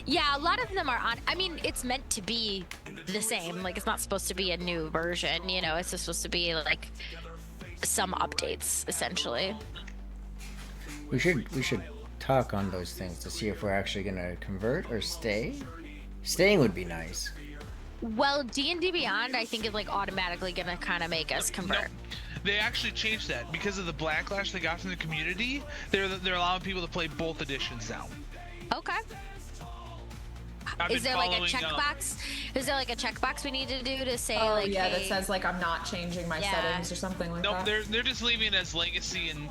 Yeah, a lot of them are on. I mean, it's meant to be the same. Like, it's not supposed to be a new version, you know, it's just supposed to be like some updates, essentially. We should talk on those things to see if we're actually gonna convert or stay. Staying would be nice. Well, D&D Beyond, I think, is like automatically gonna kind of make us No, convert. they actually changed that because of the backlash they got from the community. They're allowing people to play both editions now. Okay. I've Is been there like a following, checkbox? Is there like a checkbox we need to do to say Oh like, yeah, that hey, says like I'm not changing my Yeah. settings or something like Nope, that. they're just leaving it as legacy, and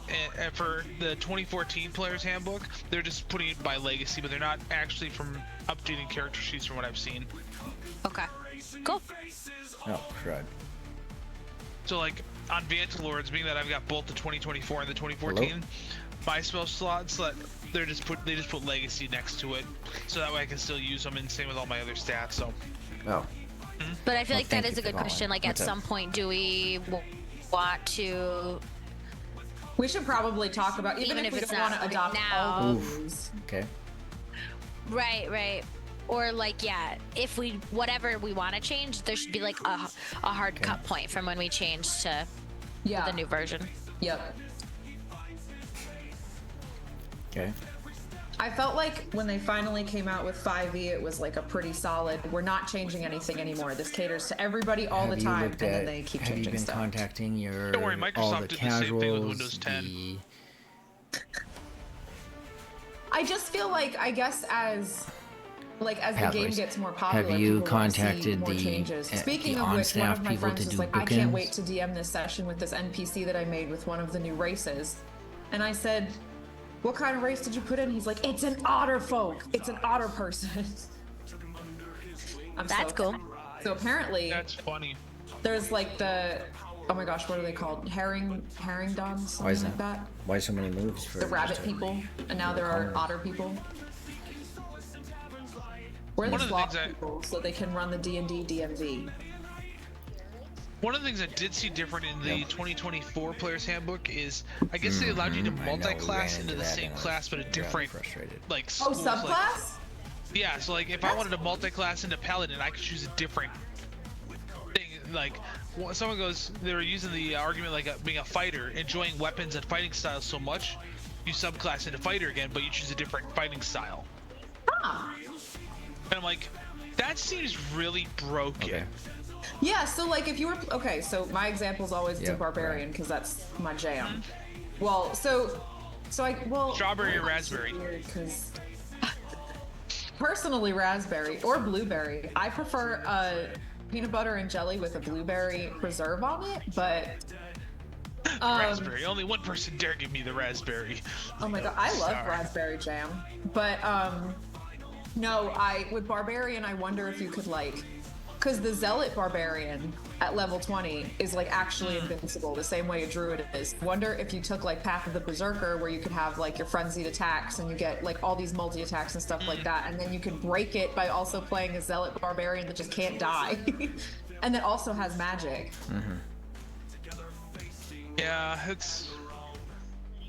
for the 2014 player's handbook, they're just putting it by legacy, but they're not actually from updating character sheets from what I've seen. okay, cool. Oh, crud. So like on Vantalords, being that I've got both the 2024 and the 2014, Hello? my spell slots that they just put legacy next to it, so that way I can still use them, and same with all my other stats. So Oh. But I feel Well, like that thank is you a good for question. calling. Like, at What's up? some point, do we want to? We should probably talk about even if we it's don't want not to adopt now. all Oof. those. Okay. Right. Or like, yeah, if we whatever we want to change, there should be like a hard Okay. cut point from when we change to Yeah. the new version. Yep. Okay. I felt like when they finally came out with 5e, it was like a pretty solid. We're not changing anything anymore. This caters to everybody all Have the you time, looked and then at- they keep have you changing been stuff. contacting your Don't worry, all Microsoft the did the same thing with casuals, Windows 10. I just feel like, I guess, as the game Pathways. gets more popular, Have you people want to see contacted more the- changes. the Speaking of which, one on-staff of my people friends to was do like, "I can't bookends?" wait to DM this session with this NPC that I made with one of the new races," and I said, "What kind of race did you put in?" He's like, "It's an otter folk. It's an otter person." That's cool. So apparently, That's funny. there's like the, oh my gosh, what are they called? Herring dons, Why is something like that? that. Why so many moves for The rabbit just a- people, and now there are otter people. We're the One of the sloth things I- people, so they can run the D&D DMV. One of the things I did see different in the Yep. 2024 player's handbook is, I guess they allowed you to Mhm, I know, we multi-class ran into the that same and I was class, but a rather different, frustrated. like, Oh, schools, like- subclass? yeah, so like if I wanted to multi-class into Paladin, I could choose a different thing. Like, someone goes, they were using the argument like being a fighter, enjoying weapons and fighting styles so much, you subclass into fighter again, but you choose a different fighting style. Huh. And I'm like, that seems really broken. Okay. Yeah, so like if you were, okay, so my example is always the Yep, barbarian right. because that's my jam. Well, so Strawberry or well, raspberry? Because personally, raspberry or blueberry. I prefer peanut butter and jelly with a blueberry preserve on it, but Raspberry. Only one person dare give me the raspberry. oh my god, I love Sorry. raspberry jam. But no, with barbarian, I wonder if you could like, because the zealot barbarian at level 20 is like actually invincible the same way a druid is. Wonder if you took like Path of the Berserker, where you could have like your frenzied attacks and you get like all these multi attacks and stuff like that, and then you could break it by also playing a zealot barbarian that just can't die, and that also has magic. Yeah, it's.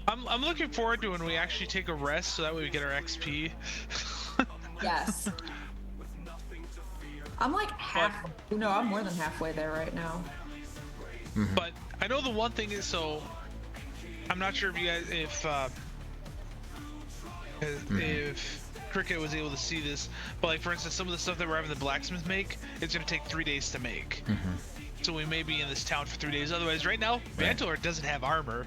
I'm looking forward to when we actually take a rest, so that way we get our XP. Yes. I'm like half. No, I'm more than halfway there right now. But I know the one thing is, so I'm not sure if you guys, if Cricket was able to see this, but like for instance, some of the stuff that we're having the blacksmith make, it's gonna take 3 days to make. So we may be in this town for 3 days. Otherwise, right now, Vantalor doesn't have armor.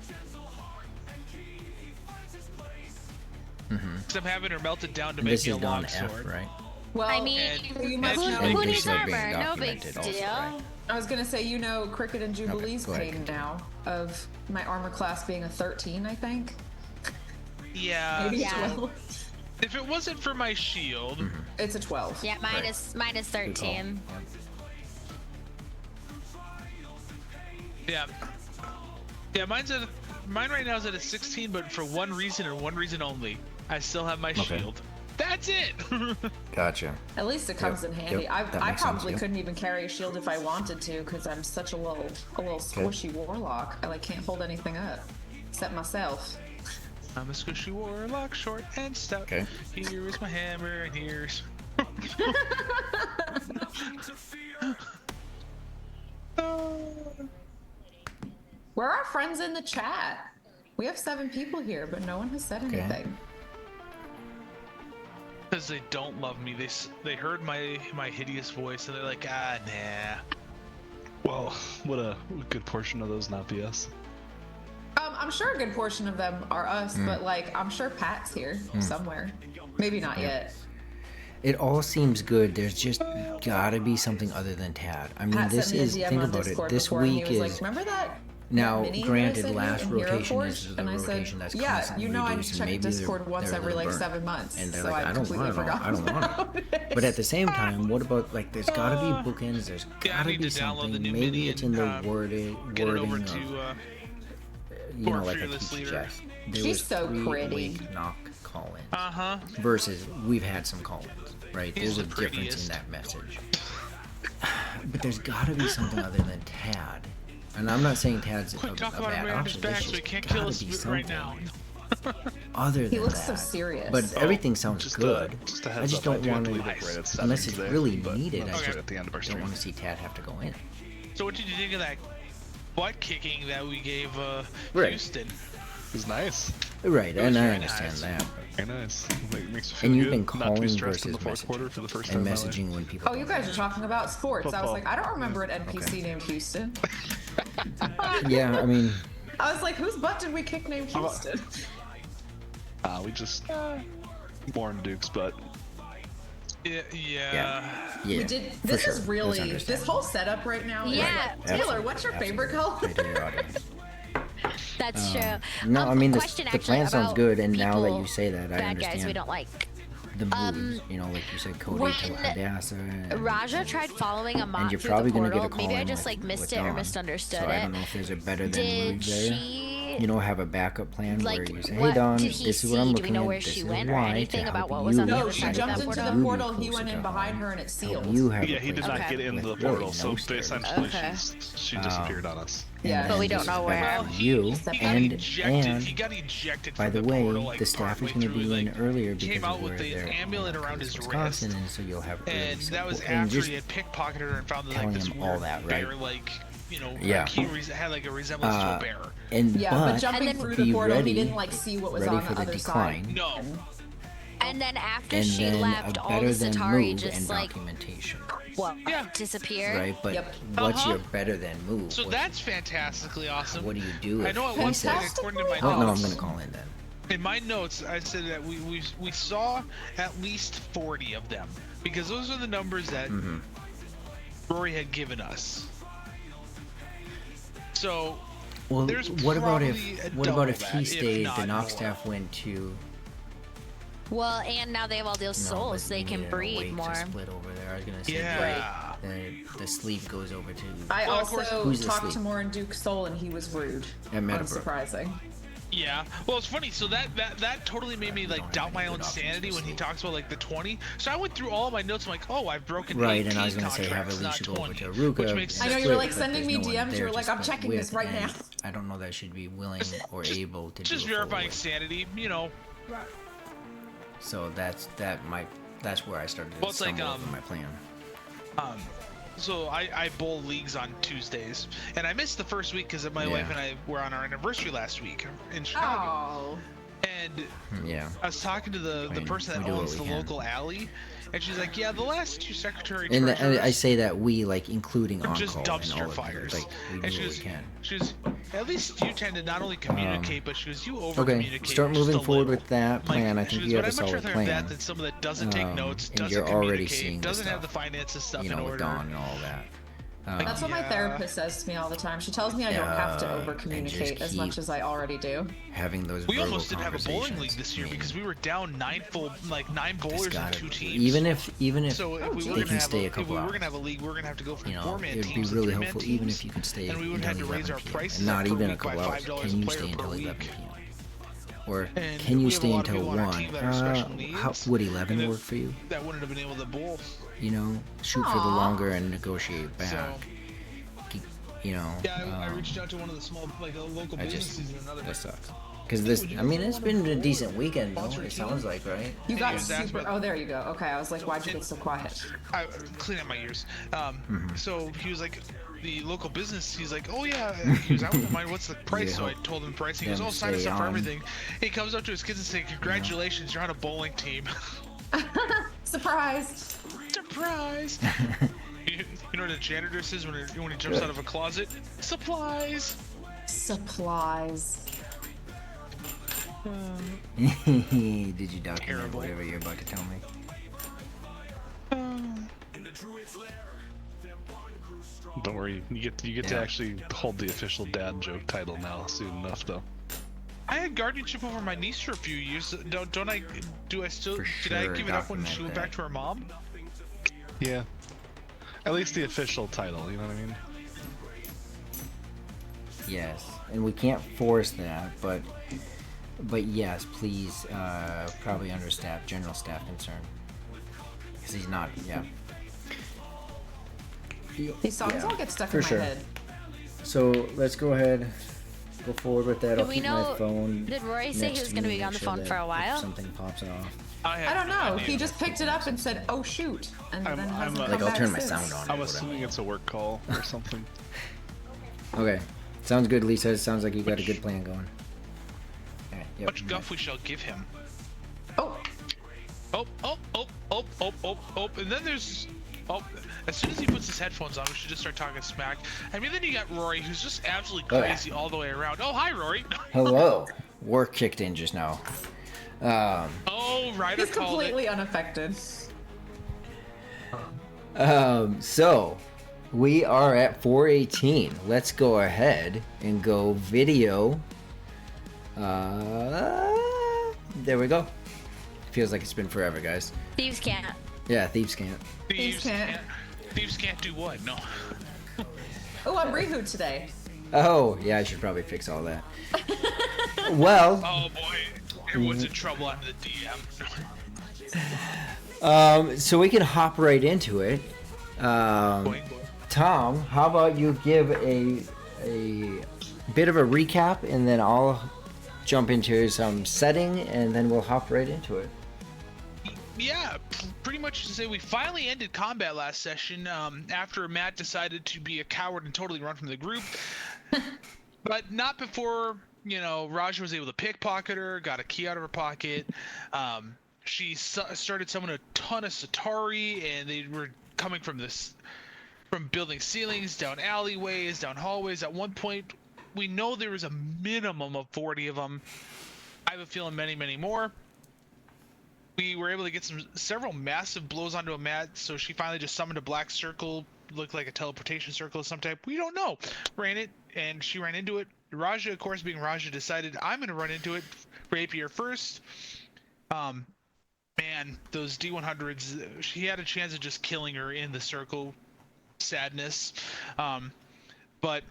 Because I'm having her melted down to make This me a is Dawn long F, sword. right? Well, I mean, and- you must who, know. I think who this needs is being armor? No big documented also, deal. right? I was gonna say, Cricket and Jubilee's go ahead. pain now of my armor class being a 13, I think. Yeah. Maybe Yeah. 12. If it wasn't for my shield, It's a 12. Yeah, mine is Good call. 13. yeah. Yeah, mine right now is at a 16, but for one reason and one reason only. I still have my Okay. shield. That's it. Gotcha. At least it comes Yep, in handy. yep, I that makes sense, probably yep. couldn't even carry a shield if I wanted to, because I'm such a little squishy warlock. I like can't hold anything up except myself. I'm a squishy warlock, short and stout. Okay. Here is my hammer, and here's. Where are our friends in the chat? We have 7 people here, but no one has said Okay. anything. Because they don't love me. They heard my hideous voice and they're like, ah, nah. Well, would a good portion of those not be us? I'm sure a good portion of them are us, but like I'm sure Pat's here somewhere. Maybe not yet. It all seems good. There's just gotta be something other than Tad. I mean, Pat this sent me a is DM think on about it. Discord This before, and he week was is like, remember that? now. mini that I Granted, sent you last in Hero rotation Forge? is the And I said, rotation that's yeah, constantly you know I reduced, and check maybe Discord once they're a every little like burnt. 7 months, And they're so like, I I don't completely want it. forgot. I don't want it. But at the same time, what about like? There's gotta be bookends. There's Yeah, I gotta need be to download the something. new Maybe mini it's in the and, wording Get it over of, to you know, Poor like a Fearless teach Leader. chest. There She's was so 3 pretty. Wake knock call-ins uh-huh. versus we've had some call-ins, right? He's There's a the difference prettiest. in that message. But there's gotta be something other than Tad. And I'm not saying Tad's a Quick, talk bad about him right his option. back There's so he just can't gotta kill us be right something now. other than He looks so that. serious. But everything sounds Just good. just a I heads just up, don't do have want to to, leave it right at 7 unless it's today, really but needed. I'll I do just it at the end of our don't stream. want to see Tad have to go in. So what did you think of that butt kicking that we gave Right. Houston? It was nice. Right, was and I very understand nice. that. Very nice. Makes me feel And you've good been not to be calling stressed in versus the fourth quarter for the first time and in my life. messaging when people. Oh, you don't guys are talking about sports. I was Football. like, I don't remember an NPC Okay. named Houston. Yeah, I mean, I was like, whose butt did we kick named about- Houston? We just Warren Duke's, but Yeah. yeah, We did. for This sure. is That's really this understandable. whole setup right now. is Yeah. like, Taylor, what's your favorite color? Right to your audience. That's true. No, I mean the question plan actually sounds about good, and now that people, you say that, I bad understand guys we don't like. the moves. You know, like you said, Cody When to Hadassah. and- Raja tried following a mock and you're through probably the gonna portal. get a call Maybe I in just with- like missed with it or Dawn. misunderstood So it. I don't know if there's a better than Did move there. she? You know, have a backup plan Like, where you say, "Hey, what Dawn, did he this is what I'm see? Do looking we know at. where This she is went or why anything to about help what was on the you other No, she side of jumped that into portal? the move portal. He closer went to in behind home. her and it Help sealed. you have yeah, a he did place not Okay. get into the with really portal, so no essentially Okay. she disappeared on us. Yeah. And But we this don't is know better where. for you, He got and ejected. He got ejected. by from the the way, portal, like, the staff is partway going to through, be in like, earlier came because out of with where the they're amulet in around his Wisconsin, wrist. and so you'll have early And that was support. And after just he had pickpocketted her and found like telling this him weird all that, right? bear-like, you know, Yeah. he had like a resemblance to a bear. and Yeah, but but jumping And then- through be the portal, ready, he didn't like see what was ready on for the the other decline. side. No. And then after And she then left, a all the better than Satari move just and like documentation, Yeah. disappeared. right? But Yep. what's Uh-huh. your better than move? So that's fantastically awesome. what do you do? I if know at he one says, point, according to my "Oh no, I'm notes, going to call in then." in my notes, I said that we saw at least 40 of them because those are the numbers that Mm-hmm. Rory had given us. So Well, there's what about probably a if what about if double he that, if stayed? not The knock more. staff went to. Well, and now they have all those No, souls. but They you can need an breed awake more. to split over there. I was gonna say yeah. the sleep goes over to. I Well, of course- also Who's talked asleep? to Morin Duke Soul and he was rude. At Meadowbrook. Unsurprising. Yeah, well, it's funny. So that totally made me don't like have doubt any my good own options sanity for when he sleep. talks about like the 20. So I went through all my notes. I'm like, oh, I've broken Right, 18 and I was gonna say have contracts, not Alicia go over 20, to Aruka. which makes I know, sense. you were, like, but sending there's me no one DMs, you there were to like, "I'm split checking this with, right and now." I don't know that she'd be willing or able to Just do a full verifying whip. sanity, you know. So that's where I started to Well, it's like, stumble over my plan. So I bowl leagues on Tuesdays, and I missed the first week because my Yeah. wife and I were on our anniversary last week in Chicago. Oh. And Yeah. I was talking to the mean, person we that do what owns we the can. local alley, and she's like, "Yeah, the last two secretary And treasurers I say that we, like, including on just call and dumpster all of fires." you, like, we and do she what was, we can. she was, at least you tend to not only communicate, but she was, you over Okay, communicate. start moving forward with that plan. I She think goes, you have "But a I'd much solid rather have plan. that than someone that doesn't take notes, and doesn't you're already communicate, seeing the doesn't have the stuff, finances stuff You know, in with order." Dawn and all that. That's what my Yeah. therapist says to me all the time. She tells me I don't have to Yeah, over and communicate just as much keep- as I already do. Having those We verbal almost didn't have a bowling league conversations, this year I mean, because we were down nine there's bowlers and gotta 2 be- teams. even if So if we geez. were They gonna can have stay a if we couple were hours. gonna have a league, we were gonna have to go from you know, 4-man it'd teams be to really 3-man helpful teams, even if you could stay and we would until have to 11 raise our p.m. prices and not up per even a week by couple hours. $5 Can a you player stay until per 11 week. p.m.? Or And can you we have a stay lot of until people on our 1? team that are special How needs, would and 11 if- work for you? That wouldn't have been able to bowl. You know, shoot for the Aw. longer and negotiate back. So Keep- You know, yeah, I reached out to one of the small, like local I just businesses in another. that sucks. Because this, I mean, it's been a decent weekend though. It sounds like, right? You got was asked super. about- Oh, there you go. Okay, I was like, why'd you get so quiet? I clean up my ears. So he was like, the local business. He's like, oh yeah. He was, I wouldn't mind. What's the price? Yeah, So I told him the price. He goes, them oh, sign us stay up for on. everything. He comes up to his kids and says, congratulations, you're on a bowling team. Surprised. Surprise. You know what a janitor says when he jumps out of a closet? Supplies. Supplies. Did you document Terrible. whatever you're about to tell me? Don't worry, you get to Yeah. actually hold the official dad joke title now soon enough though. I had guardianship over my niece for a few years. Don't I? Do I still? For Did I sure, give it up when document she went that. back to her mom? Yeah. At least the official title, you know what I mean? Yes, and we can't force that, but yes, please, probably understaffed, general staff concern. Because he's not, yeah. These songs Yeah, all get stuck for in my sure. head. So let's go ahead, go forward with that. Do I'll we keep know- my phone. did Roy say he next was to gonna me, be on make the sure phone that for a if while? something pops off. I don't know. He just picked it up and said, "Oh shoot," and I'm- then I'm, hasn't uh, come Like, I'll back turn my since. sound on. I'm or whatever. assuming it's a work call or something. Okay, sounds good, Lisa. Sounds like you got a good plan going. Alright, yep. Much guff we shall give him. Oh, Oh, and then there's, as soon as he puts his headphones on, we should just start talking smack. I mean, then you got Rory, who's just absolutely Oh, yeah. crazy all the way around. Oh, hi, Rory. Hello. Work kicked in just now. Oh, Ryder he's called it. completely unaffected. So we are at 418. Let's go ahead and go video. There we go. Feels like it's been forever, guys. Thieves can't. Yeah, thieves can't. Thieves can't. Thieves can't do what? No. Oh, I'm Rihu today. Oh, yeah, I should probably fix all that. Well, Oh boy, everyone's in trouble under the DM. so we can hop right into it. Boing, boing. Tom, how about you give a bit of a recap, and then I'll jump into some setting, and then we'll hop right into it. Yeah, pretty much to say we finally ended combat last session after Matt decided to be a coward and totally run from the group. But not before, Raja was able to pickpocket her, got a key out of her pocket. She started summoning a ton of Satari, and they were coming from building ceilings, down alleyways, down hallways. At one point, we know there was a minimum of 40 of them. I have a feeling many, many more. We were able to get several massive blows onto a mat, so she finally just summoned a black circle, looked like a teleportation circle of some type. We don't know. Ran it, and she ran into it. Raja, of course, being Raja, decided I'm going to run into it. Rapier first. Man, those D100s, she had a chance of just killing her in the circle. Sadness. But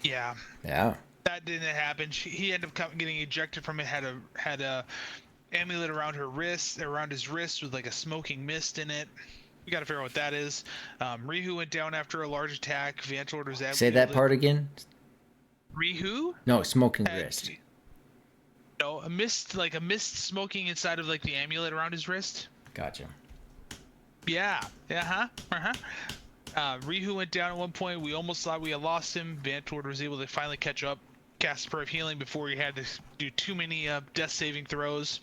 yeah. Yeah. That didn't happen. He ended up getting ejected from it. Had a amulet around his wrist with like a smoking mist in it. We gotta figure out what that is. Rihu went down after a large attack. Vantlord was Say that part again. Rihu? No, smoking wrist. No, a mist smoking inside of like the amulet around his wrist. Gotcha. Yeah. Rihu went down at one point. We almost thought we had lost him. Vantlord was able to finally catch up, cast Spur of Healing before he had to do too many death saving throws.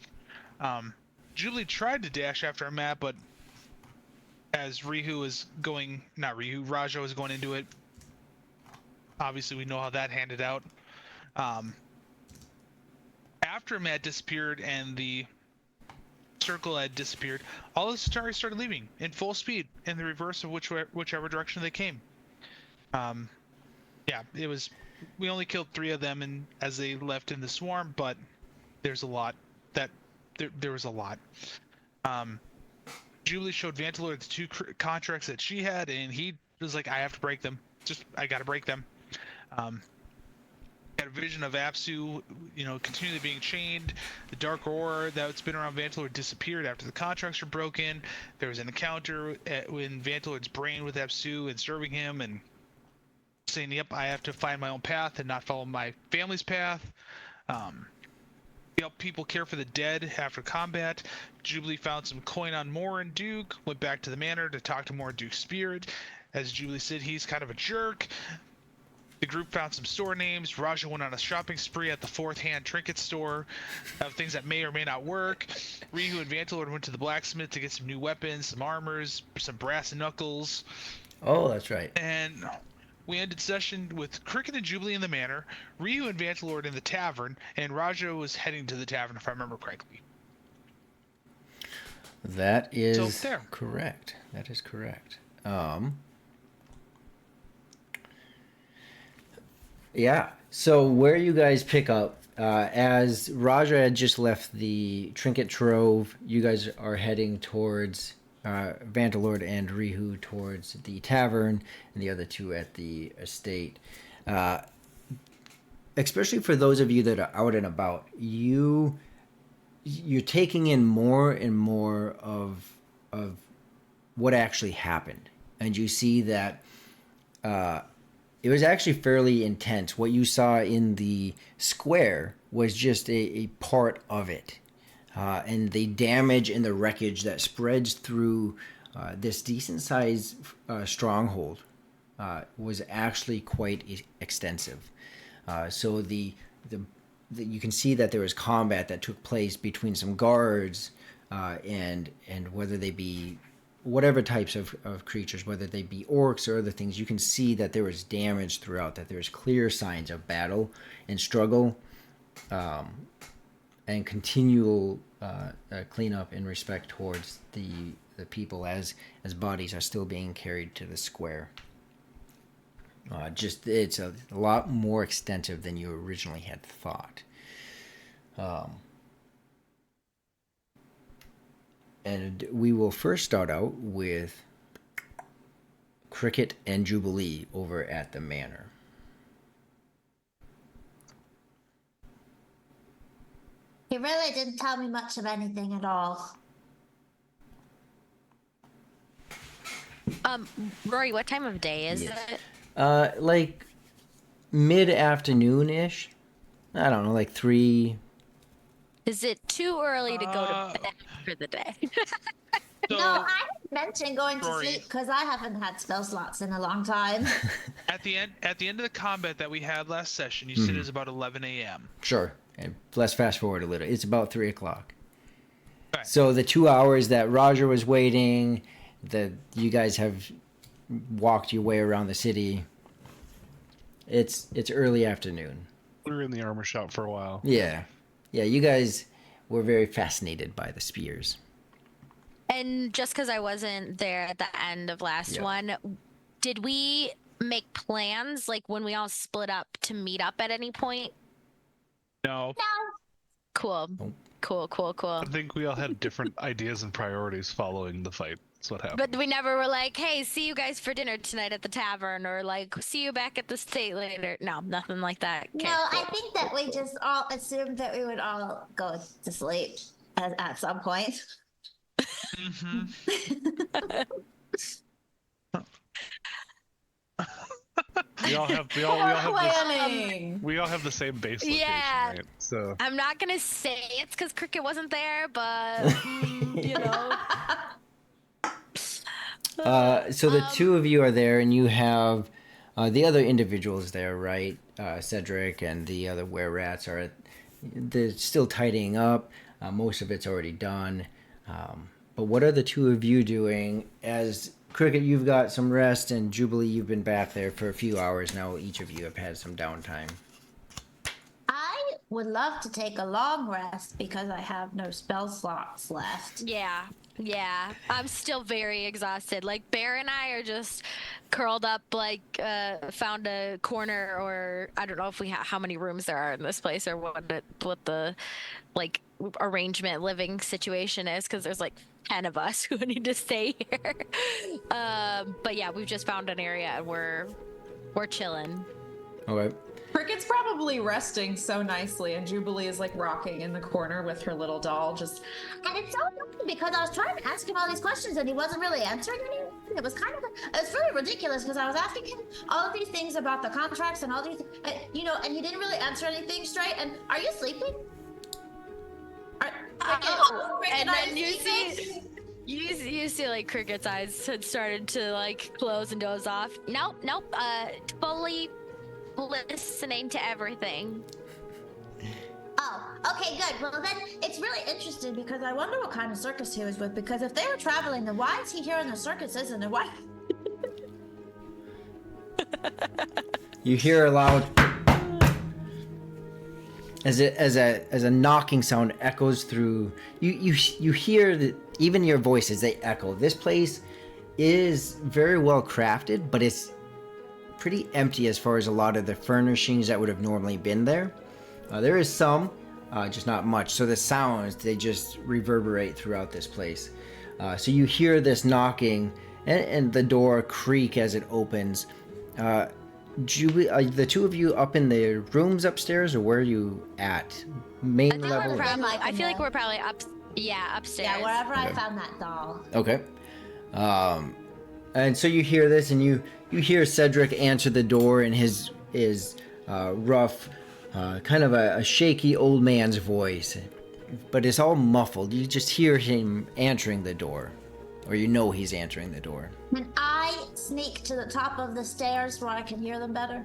Jubilee tried to dash after a map, but as Raja was going into it, obviously we know how that handed out. After Matt disappeared and the circle had disappeared, all the Satari started leaving in full speed in the reverse of whichever direction they came. Yeah, it was. We only killed 3 of them, and as they left in the swarm, but there's a lot. There was a lot. Jubilee showed Vantlord the 2 contracts that she had, and he was like, "I have to break them. I got to break them." Had a vision of Apsu, continually being chained. The dark aura that's been around Vantlord disappeared after the contracts were broken. There was an encounter in Vantlord's brain with Apsu and serving him, and saying, "Yep, I have to find my own path and not follow my family's path." Help people care for the dead after combat. Jubilee found some coin on Moore and Duke, went back to the manor to talk to Moore and Duke's spirit. As Jubilee said, he's kind of a jerk. The group found some store names. Raja went on a shopping spree at the fourth hand trinket store of things that may or may not work. Rihu and Vantalord went to the blacksmith to get some new weapons, some armors, some brass knuckles. Oh, that's right. And we ended session with Cricket and Jubilee in the manor, Ryu and Vantalord in the tavern, and Raja was heading to the tavern, if I remember correctly. That is So, there. correct. That is correct. Yeah. So where you guys pick up, as Raja had just left the Trinket Trove, you guys are heading towards Vantalord and Rihu towards the tavern, and the other two at the estate. Especially for those of you that are out and about, you're taking in more and more of what actually happened, and you see that it was actually fairly intense. What you saw in the square was just a part of it. And the damage and the wreckage that spreads through this decent-sized stronghold was actually quite extensive. So you can see that there was combat that took place between some guards and whether they be whatever types of creatures, whether they be orcs or other things, you can see that there was damage throughout, that there's clear signs of battle and struggle and continual cleanup in respect towards the people as bodies are still being carried to the square. It's a lot more extensive than you originally had thought. And we will first start out with Cricket and Jubilee over at the manor. He really didn't tell me much of anything at all. Rory, what time of day is Yes. it? Like mid-afternoon-ish. I don't know, like 3. Is it too early to go to bed for the day? So, No, I didn't mention going to Rory. sleep because I haven't had spell slots in a long time. at the end of the combat that we had last session, you said it was about 11 a.m. Sure. And let's fast forward a little. It's about 3 o'clock. Right. So the 2 hours that Roger was waiting, that you guys have walked your way around the city, it's early afternoon. We were in the armor shop for a while. Yeah. Yeah, you guys were very fascinated by the spears. And just because I wasn't there at the end of last Yep. one, did we make plans like when we all split up to meet up at any point? No. Cool. Nope. Cool. I think we all had different ideas and priorities following the fight. That's what happened. But we never were like, hey, see you guys for dinner tonight at the tavern, or like, see you back at the state later. No, nothing like that. Okay, No, cool. I think that we just all assumed that we would all go to sleep at some point. Mm-hmm. We all have Planning. we all have the same base location, Yeah. right? So I'm not gonna say it's because Cricket wasn't there, but you know. So the two of you are there, and you have the other individuals there, right? Cedric and the other were-rats are they're still tidying up. Most of it's already done. But what are the two of you doing? As Cricket, you've got some rest, and Jubilee, you've been back there for a few hours now. Each of you have had some downtime. I would love to take a long rest because I have no spell slots left. Yeah. I'm still very exhausted. Like Bear and I are just curled up, like found a corner, or I don't know if we how many rooms there are in this place, or what the like arrangement living situation is, because there's like 10 of us who need to stay here. But yeah, we've just found an area and we're chilling. Okay. Cricket's probably resting so nicely, and Jubilee is like rocking in the corner with her little doll. Just And it's so funny because I was trying to ask him all these questions and he wasn't really answering any. It was really ridiculous because I was asking him all of these things about the contracts and all these, and he didn't really answer anything straight. And are you sleeping? And then you see like Cricket's eyes had started to like close and doze off. Nope. Fully listening to everything. Oh, okay, good. Well, then it's really interesting because I wonder what kind of circus he was with. Because if they were traveling, then why is he here in the circus? Isn't it? Why? You hear a loud as a knocking sound echoes through. You hear that even your voices, they echo. This place is very well crafted, but it's pretty empty as far as a lot of the furnishings that would have normally been there. There is some, just not much. So the sounds, they just reverberate throughout this place. So you hear this knocking and the door creak as it opens. Julie, are the two of you up in the rooms upstairs, or where are you at? Main level? I feel like we're probably up. Yeah, upstairs. Yeah, wherever I found that doll. Okay. And so you hear this, and you hear Cedric answer the door in his rough, kind of a shaky old man's voice, but it's all muffled. You just hear him answering the door, or you know he's answering the door. Can I sneak to the top of the stairs where I can hear them better?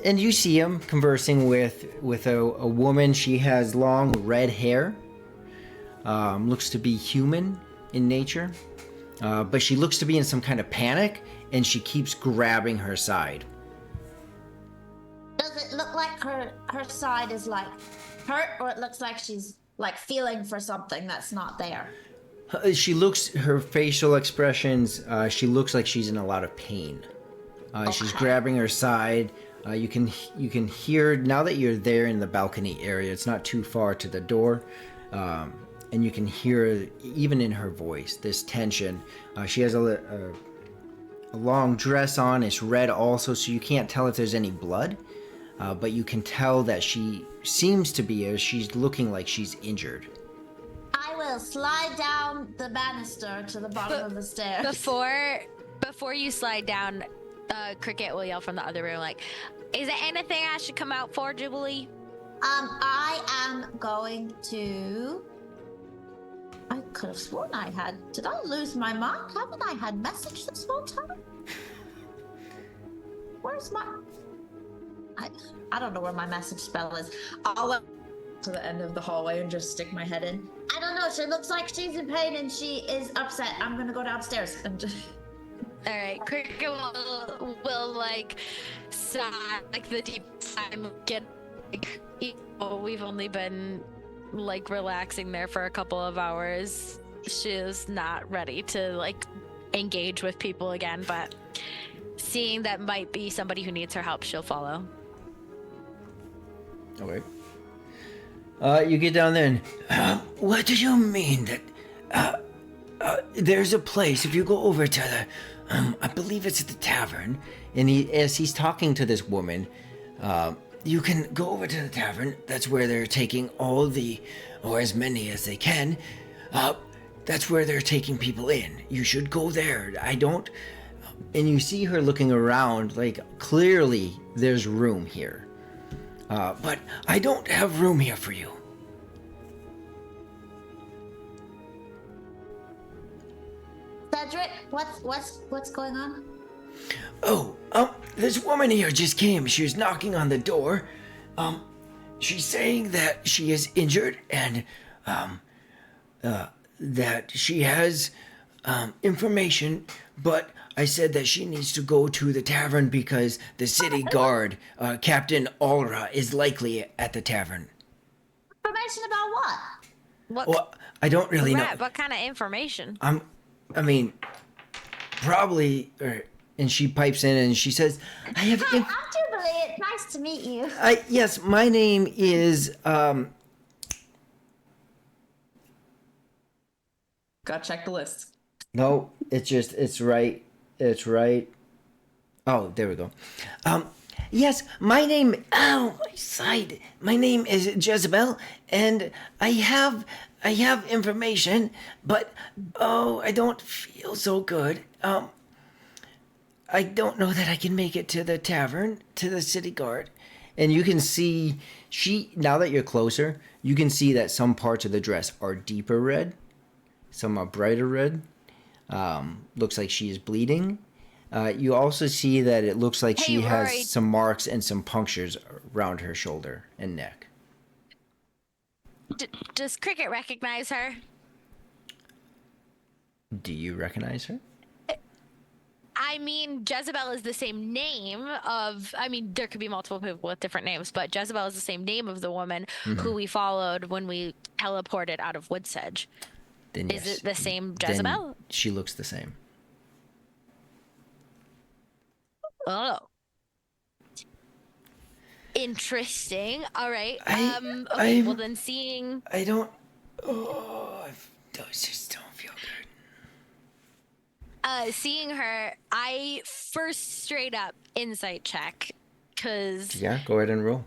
And you see him conversing with a woman. She has long red hair. Looks to be human in nature. But she looks to be in some kind of panic, and she keeps grabbing her side. Does it look like her side is like hurt, or it looks like she's like feeling for something that's not there? Her facial expressions, she looks like she's in a lot of pain. She's grabbing her side. You can hear, now that you're there in the balcony area, it's not too far to the door, and you can hear, even in her voice, this tension. She has a long dress on. It's red also, so you can't tell if there's any blood, but you can tell that she seems to be, she's looking like she's injured. I will slide down the banister to the bottom of the stairs. Before you slide down, Cricket will yell from the other room, like, "Is there anything I should come out for, Jubilee?" I am going to. I could have sworn I had. Did I lose my mark? Haven't I had message this whole time? Where's my? I don't know where my message spell is. I'll let to the end of the hallway and just stick my head in. I don't know. She looks like she's in pain and she is upset. I'm gonna go downstairs and just. All right, Cricket will like sigh like the deep time. Get like, we've only been like relaxing there for a couple of hours. She is not ready to like engage with people again, but seeing that might be somebody who needs her help, she'll follow. Okay. You get down there and, what do you mean that, there's a place, if you go over to the, I believe it's the tavern, and as he's talking to this woman, you can go over to the tavern. That's where they're taking or as many as they can. That's where they're taking people in. You should go there. And you see her looking around, like, clearly there's room here. But I don't have room here for you. Cedric, what's going on? Oh, this woman here just came. She was knocking on the door. She's saying that she is injured and, that she has, information, but I said that she needs to go to the tavern because the city guard, Captain Alra, is likely at the tavern. Information about what? What? Well, I don't really know. What kind of information? I mean, probably, and she pipes in and she says, I have... Hi, I'm Jubilee. It's nice to meet you. Yes, my name is, Gotta check the list. No, it's right. Oh, there we go. Yes, my name. Oh, my side. My name is Jezebel, and I have information, but oh, I don't feel so good. I don't know that I can make it to the tavern, to the city guard. And you can see now that you're closer, you can see that some parts of the dress are deeper red, some are brighter red. Looks like she is bleeding. You also see that it looks like Hey, she has Rory. some marks and some punctures around her shoulder and neck. Does Cricket recognize her? Do you recognize her? I mean, Jezebel is the same name of. I mean, there could be multiple people with different names, but Jezebel is the same name of the woman who we followed when we teleported out of Woodsedge. Then Is yes. it the same Then Jezebel? she looks the same. Oh. Interesting. All right. Okay. I'm- Well, then seeing. I don't. Oh, I just don't feel good. Seeing her, I first straight up insight check, cause Yeah, go ahead and roll.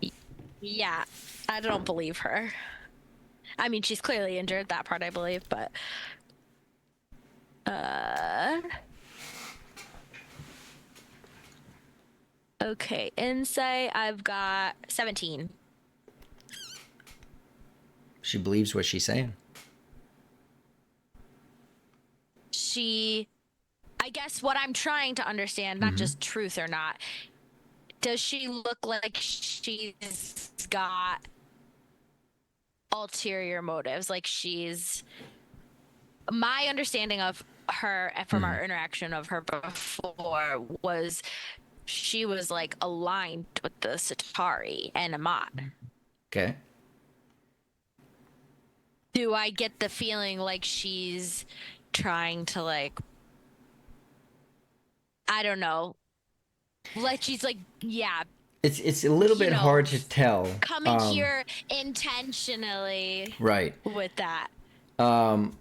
yeah, I don't believe her. I mean, she's clearly injured. That part I believe, but okay, insight. I've got 17. She believes what she's saying. I guess what I'm trying to understand, not just truth or not, does she look like she's got ulterior motives? Like my understanding of her from our interaction of her before was she was like aligned with the Satari and Amat. Okay. Do I get the feeling like she's trying to like, I don't know, like she's like, yeah, It's a little You bit know, hard to tell. coming here intentionally Right. with that, Um,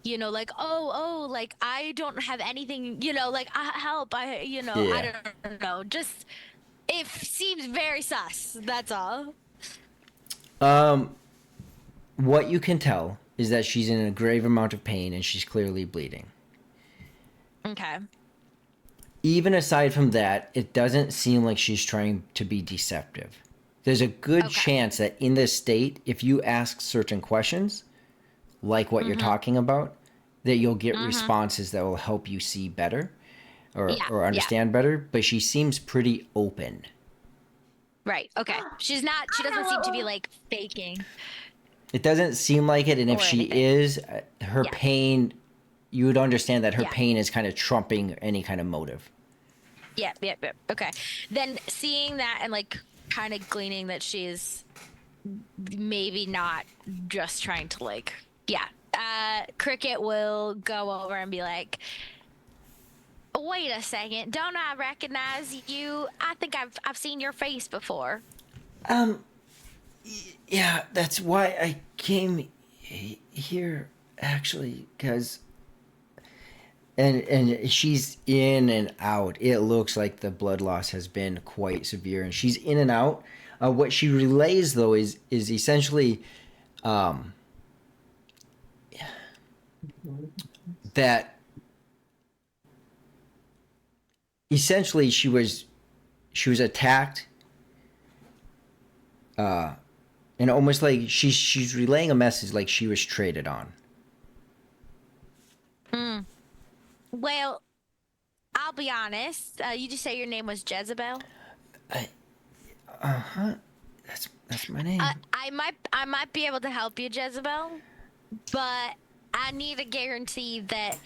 like, oh, like I don't have anything, like help, I Yeah. don't know, just it seems very sus, that's all. what you can tell is that she's in a grave amount of pain and she's clearly bleeding. Okay. Even aside from that, it doesn't seem like she's trying to be deceptive. There's a good Okay. chance that in this state, if you ask certain questions, like what you're talking about, that you'll get responses that will help you see better or, Yeah, or yeah. understand better. But she seems pretty open. Right, okay, she doesn't seem to be like faking. It doesn't seem like it. And if Or she anything. is, her Yeah. pain, you would understand that her Yeah. pain is kind of trumping any kind of motive. Yep. Okay. Then seeing that and like kind of gleaning that she's maybe not just trying to like, yeah. Cricket will go over and be like, "Wait a second, don't I recognize you? I think I've seen your face before." Yeah, that's why I came here actually, because and she's in and out. It looks like the blood loss has been quite severe, and she's in and out. What she relays though is essentially that essentially she was attacked and almost like she's relaying a message like she was traded on. Well, I'll be honest. You just say your name was Jezebel. That's my name. I might be able to help you, Jezebel, but I need a guarantee that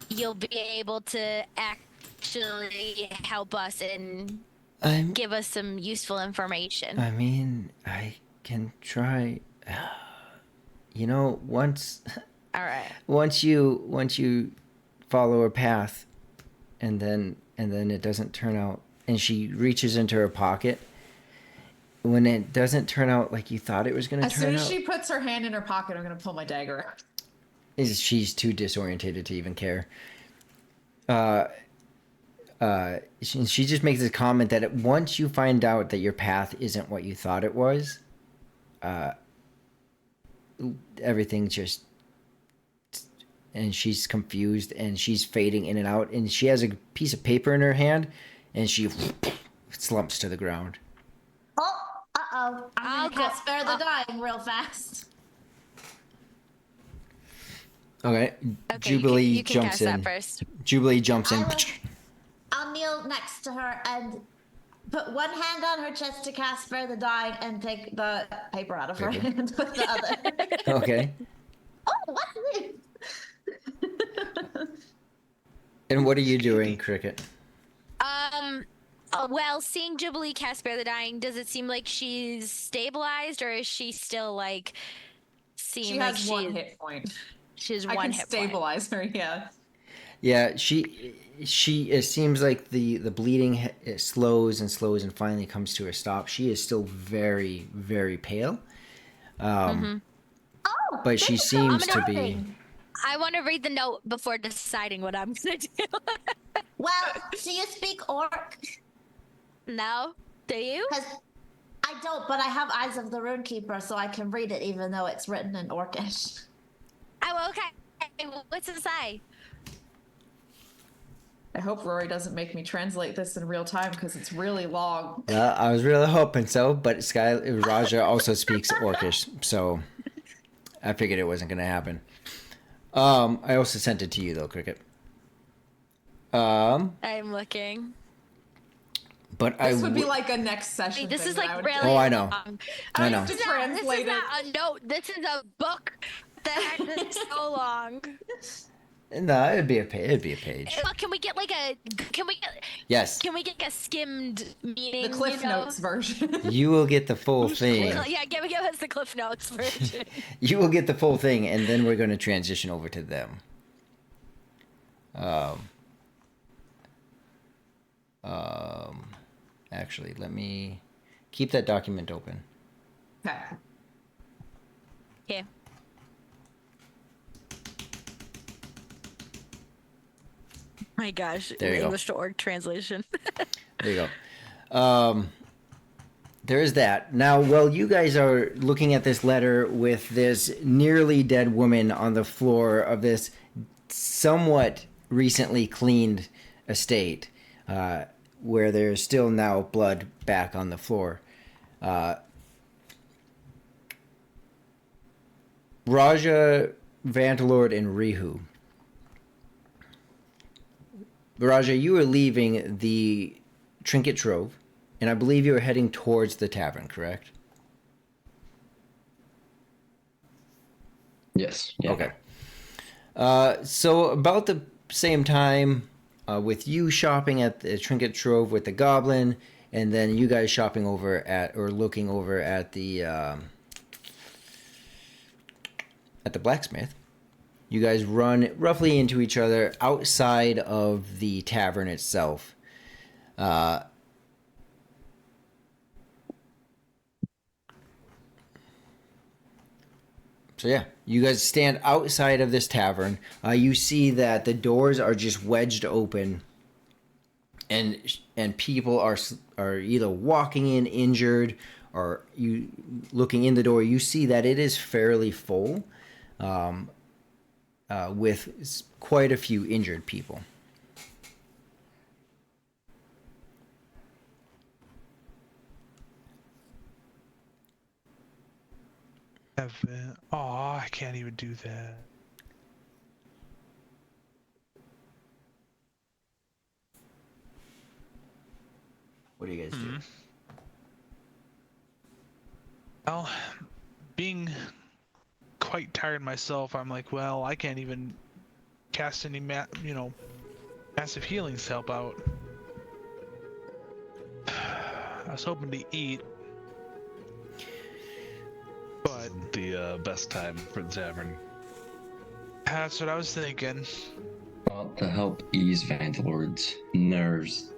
you'll be able to actually help us and I'm give us some useful information. I mean, I can try. Once All right. once you follow a path and then it doesn't turn out, and she reaches into her pocket, when it doesn't turn out like you thought it was going to As turn soon as out, she puts her hand in her pocket, I'm gonna pull my dagger out. she's too disorientated to even care. she just makes a comment that once you find out that your path isn't what you thought it was, everything's just, and she's confused and she's fading in and out, and she has a piece of paper in her hand and she slumps to the ground. Oh, uh-oh. I'm I'll gonna go- cast Spare the Dying real fast. Okay, Okay, Jubilee you can jumps cast in. that first. Jubilee jumps in. I'll kneel next to her and put one hand on her chest to cast Spare the Dying and take the paper out of her Paper. hand with the other. Okay. Oh, what's this? And what are you doing, Cricket? Well, seeing Jubilee cast Spare the Dying, does it seem like she's stabilized, or is she still like seem She like has one hit point. She has I one can hit point. stabilize her. Yeah. Yeah, it seems like the bleeding it slows and slows and finally comes to a stop. She is still very, very pale. Oh, But she this is so seems to be. amazing. I want to read the note before deciding what I'm gonna do. Well, do you speak Orc? No, do you? Because I don't, but I have Eyes of the Runekeeper, so I can read it even though it's written in Orcish. Oh, okay. What's it say? I hope Rory doesn't make me translate this in real time because it's really long. I was really hoping so, but Raja also speaks Orcish, so I figured it wasn't going to happen. I also sent it to you though, Cricket. I'm looking. But This I would be like a next session. This thing is that I like would really. do. Oh, I know. long. I know. To This is translate not a note. This is a book that is so long. No, it'd be a page. Can we get like a? Yes, Can we get a skimmed meaning? The Cliff you know? Notes version. you will get the full thing. Yeah, give us the Cliff Notes version. You will get the full thing, and then we're going to transition over to them. Actually, let me keep that document open. Okay. Yeah. My gosh, There you go. English to org translation. There you go. There is that. Now, while you guys are looking at this letter with this nearly dead woman on the floor of this somewhat recently cleaned estate, where there's still now blood back on the floor, Raja, Vantalord, and Rihu. Raja, you were leaving the Trinket Trove, and I believe you were heading towards the tavern, correct? Yes. Yeah. Okay. So about the same time, with you shopping at the Trinket Trove with the Goblin, and then you guys shopping over at, or looking over at the blacksmith, you guys run roughly into each other outside of the tavern itself. So yeah, you guys stand outside of this tavern. You see that the doors are just wedged open, and people are either walking in injured, or you looking in the door. You see that it is fairly full, with quite a few injured people. Oh, I can't even do that. What do you guys do? Well, being quite tired myself, I'm like, well, I can't even cast any massive healings to help out. I was hoping to eat, but The best time for the tavern. that's what I was thinking. Well, to help ease Vantalord's nerves,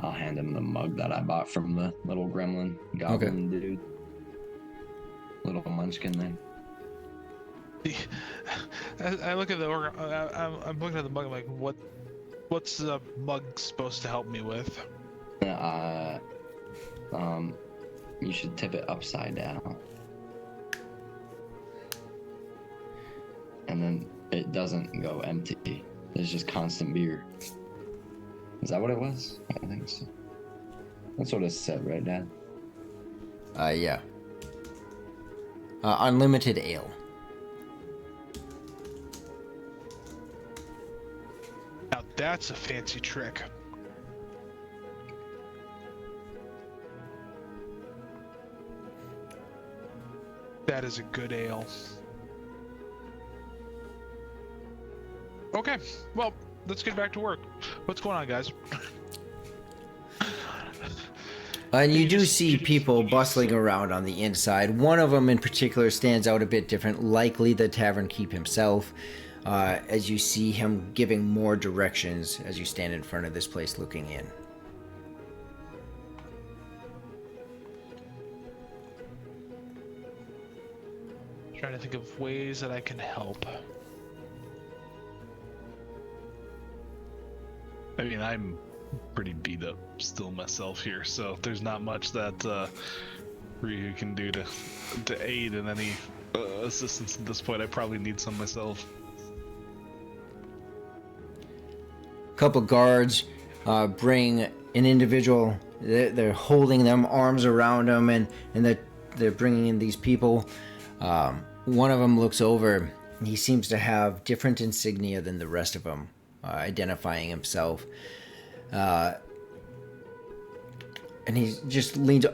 I'll hand him the mug that I bought from the little gremlin goblin dude. Little munchkin thing. I look at the I'm looking at the mug. I'm like, what What's the mug supposed to help me with? You should tip it upside down. And then it doesn't go empty. There's just constant beer. Is that what it was? I think so. That's what it said, right, Dad? Yeah. Unlimited ale. Now that's a fancy trick. That is a good ale. Okay, well, let's get back to work. What's going on, guys? And you do see people bustling around on the inside. One of them in particular stands out a bit different, likely the tavern keep himself, as you see him giving more directions as you stand in front of this place looking in. Trying to think of ways that I can help. I mean, I'm pretty beat up still myself here, so there's not much that Ryu can do to aid in any assistance at this point. I probably need some myself. Couple guards bring an individual. They're holding them, arms around them, and they're bringing in these people. One of them looks over. He seems to have different insignia than the rest of them, identifying himself. And he just leans.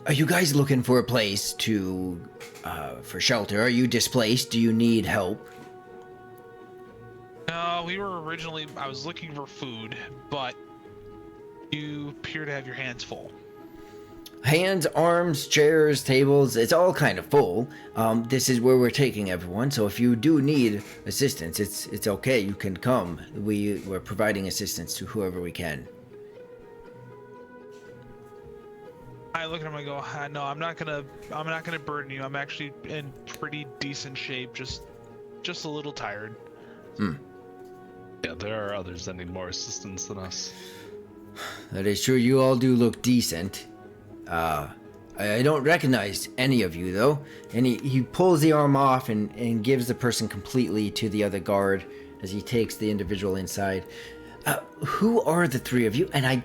Are you guys looking for a place for shelter? Are you displaced? Do you need help? No, I was looking for food, but you appear to have your hands full. Hands, arms, chairs, tables, it's all kind of full. This is where we're taking everyone, so if you do need assistance, it's okay, you can come. We're providing assistance to whoever we can. I look at him and go, no, I'm not gonna burden you. I'm actually in pretty decent shape, just a little tired. Yeah, there are others that need more assistance than us. That is true, you all do look decent. I don't recognize any of you, though. And he pulls the arm off and gives the person completely to the other guard as he takes the individual inside. Who are the three of you? And I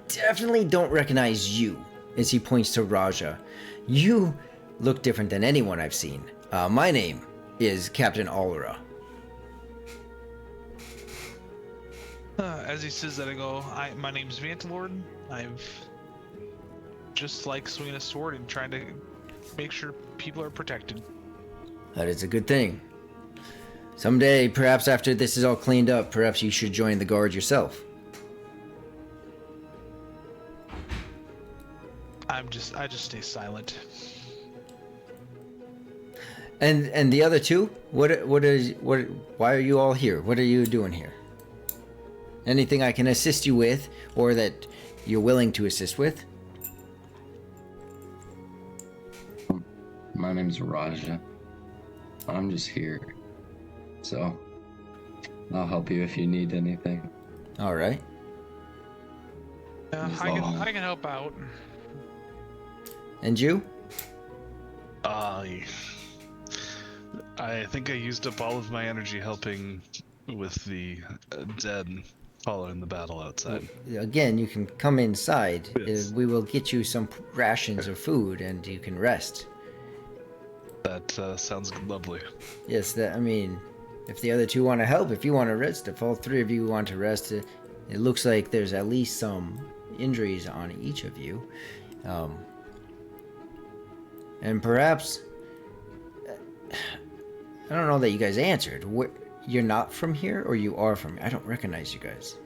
definitely don't recognize you, as he points to Raja. You look different than anyone I've seen. My name is Captain Allura. As he says that, I go, my name's Vantalord. I've just like swinging a sword and trying to make sure people are protected. That is a good thing. Someday, perhaps after this is all cleaned up, perhaps you should join the guard yourself. I just stay silent. And the other two? Why are you all here? What are you doing here? Anything I can assist you with, or that you're willing to assist with? My name's Raja. I'm just here. So, I'll help you if you need anything. All right. Yeah, I can help out. And you? I think I used up all of my energy helping with the dead following the battle outside. Again, you can come inside. Yes. We will get you some rations of food, and you can rest. That sounds lovely. Yes, if the other two want to help, if you want to rest, if all three of you want to rest, it looks like there's at least some injuries on each of you. And perhaps, I don't know that you guys answered. You're not from here, or you are from here? I don't recognize you guys.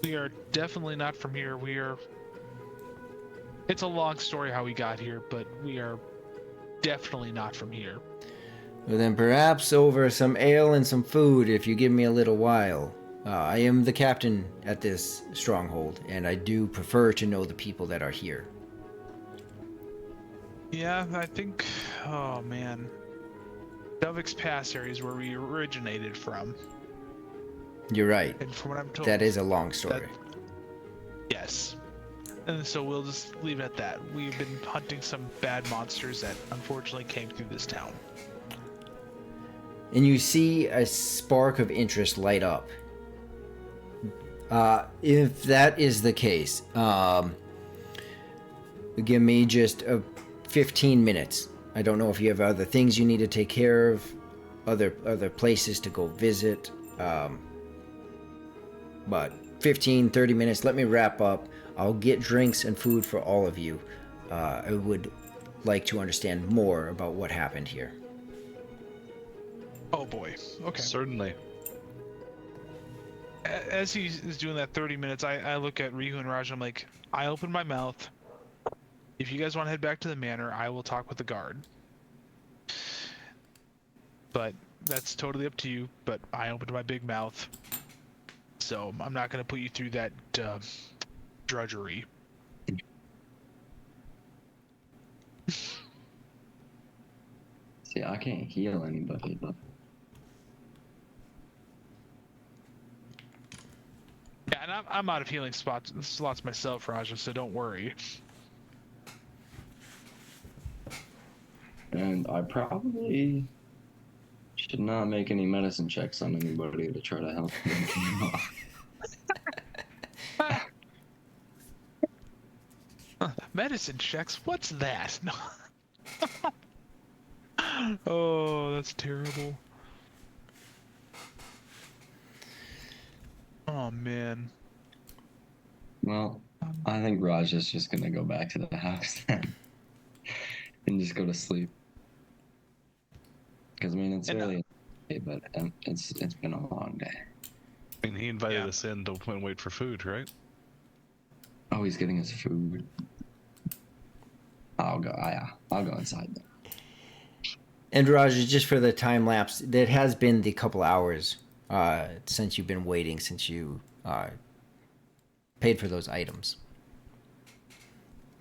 We are definitely not from here. It's a long story how we got here, but we are definitely not from here. Well, then perhaps over some ale and some food, if you give me a little while. I am the captain at this stronghold, and I do prefer to know the people that are here. Yeah, I think, oh man. Dovik's Pass area is where we originated from. You're right. And from what I'm told, That is a long story. yes. And so we'll just leave it at that. We've been hunting some bad monsters that unfortunately came through this town. And you see a spark of interest light up. If that is the case, give me just 15 minutes. I don't know if you have other things you need to take care of, other places to go visit. But 15, 30 minutes, let me wrap up. I'll get drinks and food for all of you. I would like to understand more about what happened here. Oh boy. Okay. Certainly. As he is doing that 30 minutes, I look at Rihu and Raj. I'm like, I open my mouth. If you guys want to head back to the manor, I will talk with the guard. But that's totally up to you. But I opened my big mouth. So I'm not going to put you through that drudgery. See, I can't heal anybody, but Yeah, and I'm out of healing slots myself, Raja, so don't worry. and I probably should not make any medicine checks on anybody to try to help them. Medicine checks? What's that? No. Oh, that's terrible. Oh, man. Well, I think Raj is just gonna go back to the house then and just go to sleep. Because I mean, it's And, early, but it's been a long day. I mean, he invited Yeah. us in to wait for food, right? Oh, he's getting his food. I'll go. I'll go inside then. And Raj, just for the time lapse, it has been the couple hours since you've been waiting, since you paid for those items.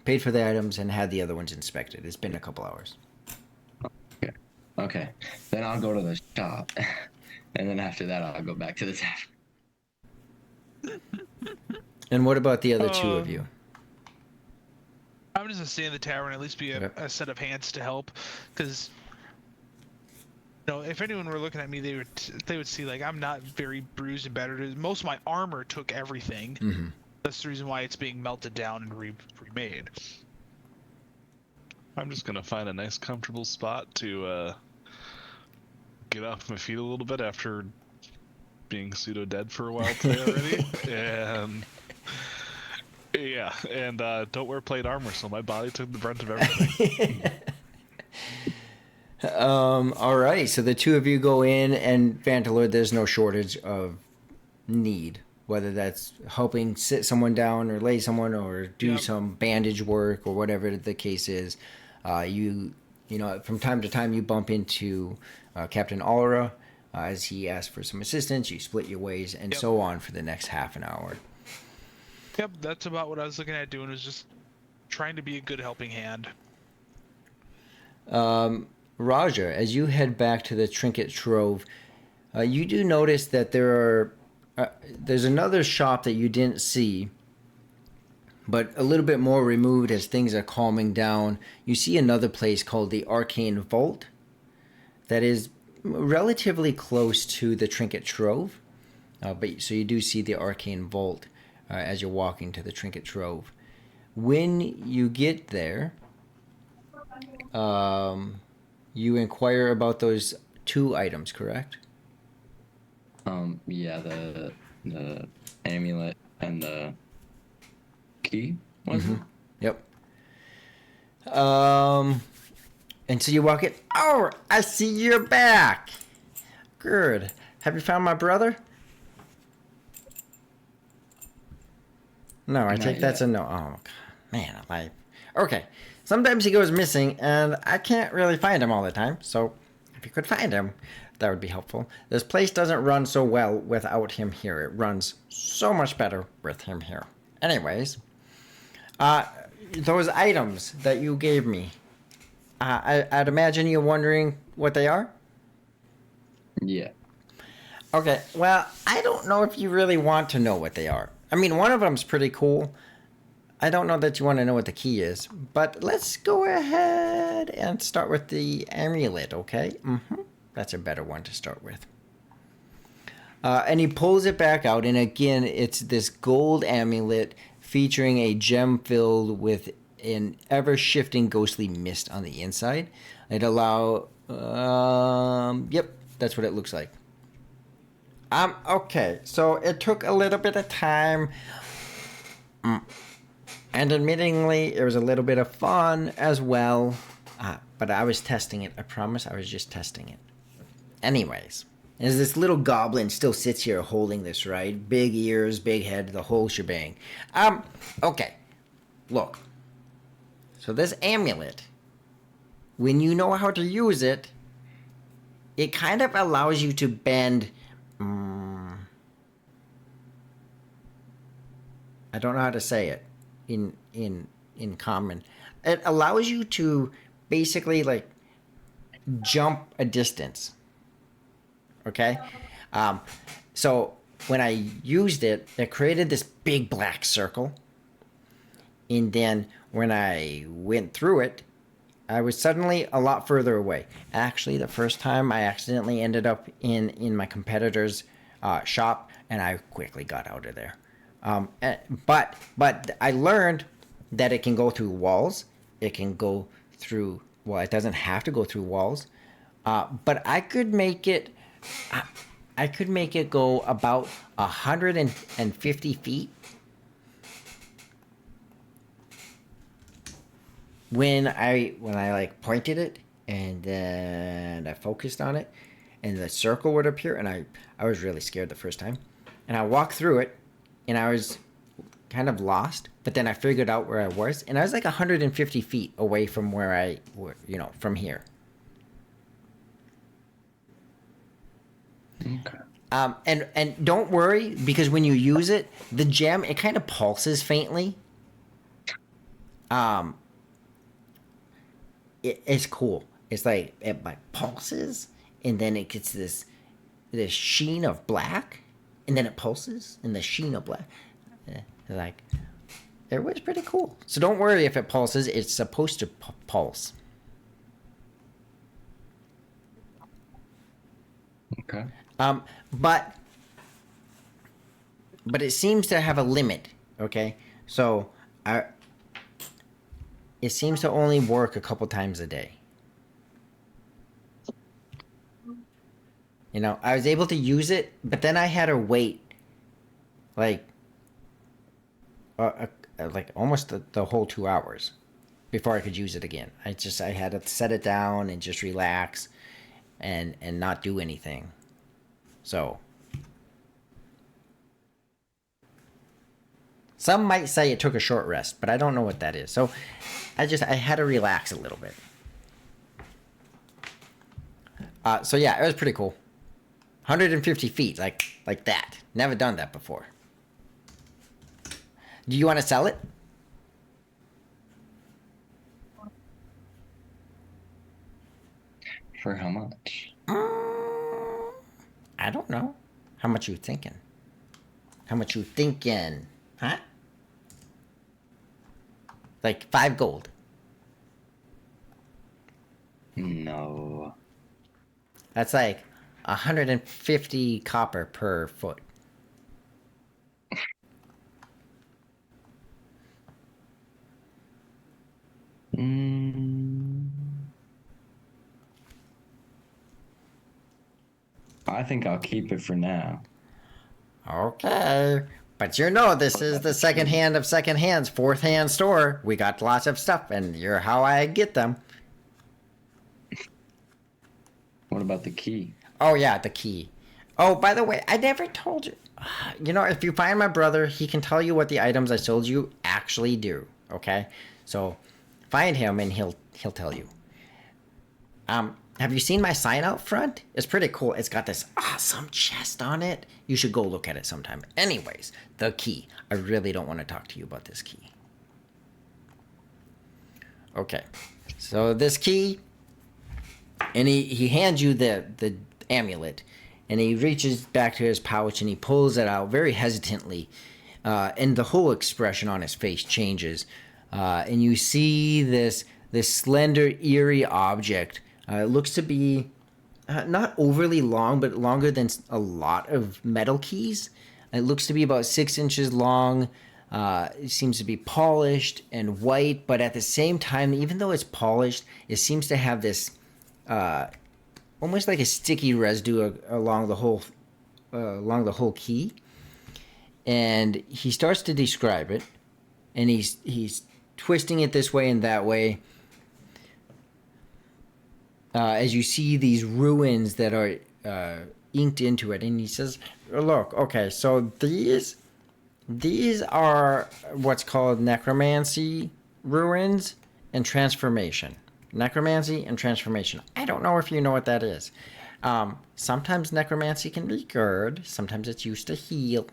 Paid for the items and had the other ones inspected. It's been a couple hours. Okay, then I'll go to the shop, and then after that I'll go back to the tavern. And what about the other two of you? I'm just gonna stay in the tavern, at least be a set of hands to help, because if anyone were looking at me, they would see like I'm not very bruised and battered. Most of my armor took everything. Mm-hmm. That's the reason why it's being melted down and remade. I'm just gonna find a nice, comfortable spot to get off my feet a little bit after being pseudo dead for a while today already, and yeah, and don't wear plate armor, so my body took the brunt of everything. All right, so the two of you go in, and Vantalord, there's no shortage of need, whether that's helping sit someone down or lay someone or do some bandage work or whatever the case is. You know, from time to time you bump into Captain Allra as he asks for some assistance. You split your ways, and so on for the next half an hour. Yep, that's about what I was looking at doing, was just trying to be a good helping hand. Raja, as you head back to the Trinket Trove, you do notice that there's another shop that you didn't see, but a little bit more removed as things are calming down. You see another place called the Arcane Vault that is relatively close to the Trinket Trove. So you do see the Arcane Vault as you're walking to the Trinket Trove. When you get there, you inquire about those two items, correct? Yeah, the amulet and the key. Was it? Yep. And so you walk in. Oh, I see you're back. Good. Have you found my brother? No, I Not take that's yet. a no. Oh, man, alive. Okay. Sometimes he goes missing, and I can't really find him all the time. So, if you could find him, that would be helpful. This place doesn't run so well without him here. It runs so much better with him here. Anyways, those items that you gave me, I'd imagine you're wondering what they are? Yeah. Okay, well, I don't know if you really want to know what they are. I mean, one of them's pretty cool. I don't know that you want to know what the key is, but let's go ahead and start with the amulet, okay? That's a better one to start with. And he pulls it back out, and again, it's this gold amulet featuring a gem filled with an ever-shifting ghostly mist on the inside. It yep, that's what it looks like. Okay, so it took a little bit of time. And admittingly, there was a little bit of fun as well. But I was testing it. I promise I was just testing it. Anyways, as this little goblin still sits here holding this, right? Big ears, big head, the whole shebang. Okay. Look. So this amulet, when you know how to use it, it kind of allows you to bend... I don't know how to say it in common. It allows you to basically like jump a distance. Okay? So when I used it, it created this big black circle. And then when I went through it, I was suddenly a lot further away. Actually, the first time I accidentally ended up in my competitor's shop, and I quickly got out of there. But I learned that it can go through walls. It can go through, well, it doesn't have to go through walls. But I could make it go about 150 feet. When I like pointed it and then I focused on it and the circle would appear, and I was really scared the first time. And I walked through it and I was kind of lost, but then I figured out where I was, and I was like 150 feet away from where from here. Okay. And don't worry, because when you use it, the gem, it kind of pulses faintly. It's cool. It's like it pulses, and then it gets this sheen of black, and then it pulses, and the sheen of black. Like, it was pretty cool. So don't worry if it pulses. It's supposed to pulse. Okay. But it seems to have a limit. Okay, so it seems to only work a couple times a day. You know, I was able to use it, but then I had to wait, like almost the whole 2 hours before I could use it again. I had to set it down and just relax and not do anything. So some might say it took a short rest, but I don't know what that is. So I had to relax a little bit. So yeah, it was pretty cool. 150 feet, like that. Never done that before. Do you want to sell it? For how much? I don't know. How much you thinking? Huh? Like 5 gold. No. That's like 150 copper per foot. I think I'll keep it for now. Okay. But you know, this is the second hand of second hands, fourth hand store. We got lots of stuff, and you're how I get them. What about the key? Oh, yeah, the key. Oh, by the way, I never told you. You know, if you find my brother, he can tell you what the items I sold you actually do. Okay? So, find him, and he'll tell you. Have you seen my sign out front? It's pretty cool. It's got this awesome chest on it. You should go look at it sometime. Anyways, the key. I really don't want to talk to you about this key. Okay. So this key, and he hands you the amulet, and he reaches back to his pouch and he pulls it out very hesitantly, and the whole expression on his face changes, and you see this slender, eerie object. It looks to be not overly long, but longer than a lot of metal keys. It looks to be about 6 inches long. It seems to be polished and white, but at the same time, even though it's polished, it seems to have this almost like a sticky residue along the whole key. And he starts to describe it, and he's twisting it this way and that way. As you see these ruins that are inked into it, and he says, "Look, okay, so these are what's called necromancy ruins and transformation. Necromancy and transformation. I don't know if you know what that is. Sometimes necromancy can be good. Sometimes it's used to heal.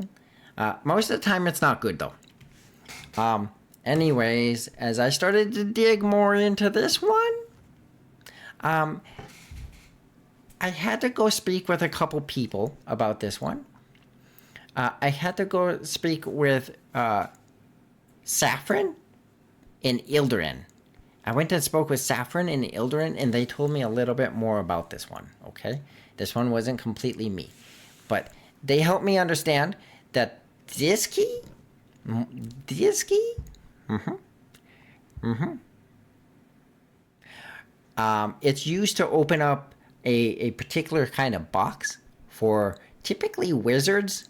Most of the time, it's not good though. Anyways, as I started to dig more into this one, I had to go speak with a couple people about this one. I had to go speak with Saffron and Ilderin. I went and spoke with Saffron and Ilderin, and they told me a little bit more about this one, okay? This one wasn't completely me. But they helped me understand that this key? It's used to open up a particular kind of box for typically wizards,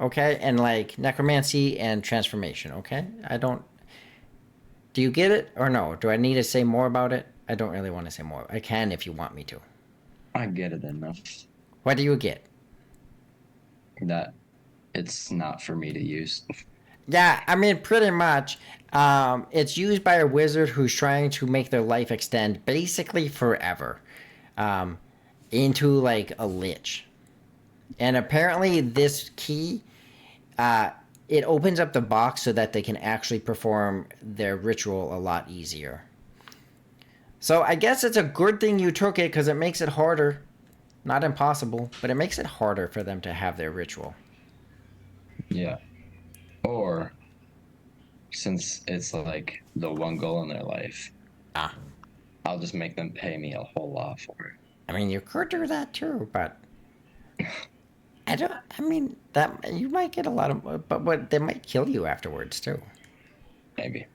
okay, and like necromancy and transformation, okay? Do you get it or no? Do I need to say more about it? I don't really want to say more. I can if you want me to. I get it enough. What do you get? That it's not for me to use. Yeah, I mean, pretty much. It's used by a wizard who's trying to make their life extend basically forever into like a lich. And apparently this key, it opens up the box so that they can actually perform their ritual a lot easier. So I guess it's a good thing you took it because it makes it harder. Not impossible, but it makes it harder for them to have their ritual. Yeah. Or, since it's like the one goal in their life, I'll just make them pay me a whole lot for it. I mean, you could do that too, but that you might get a lot of, but they might kill you afterwards too. Maybe.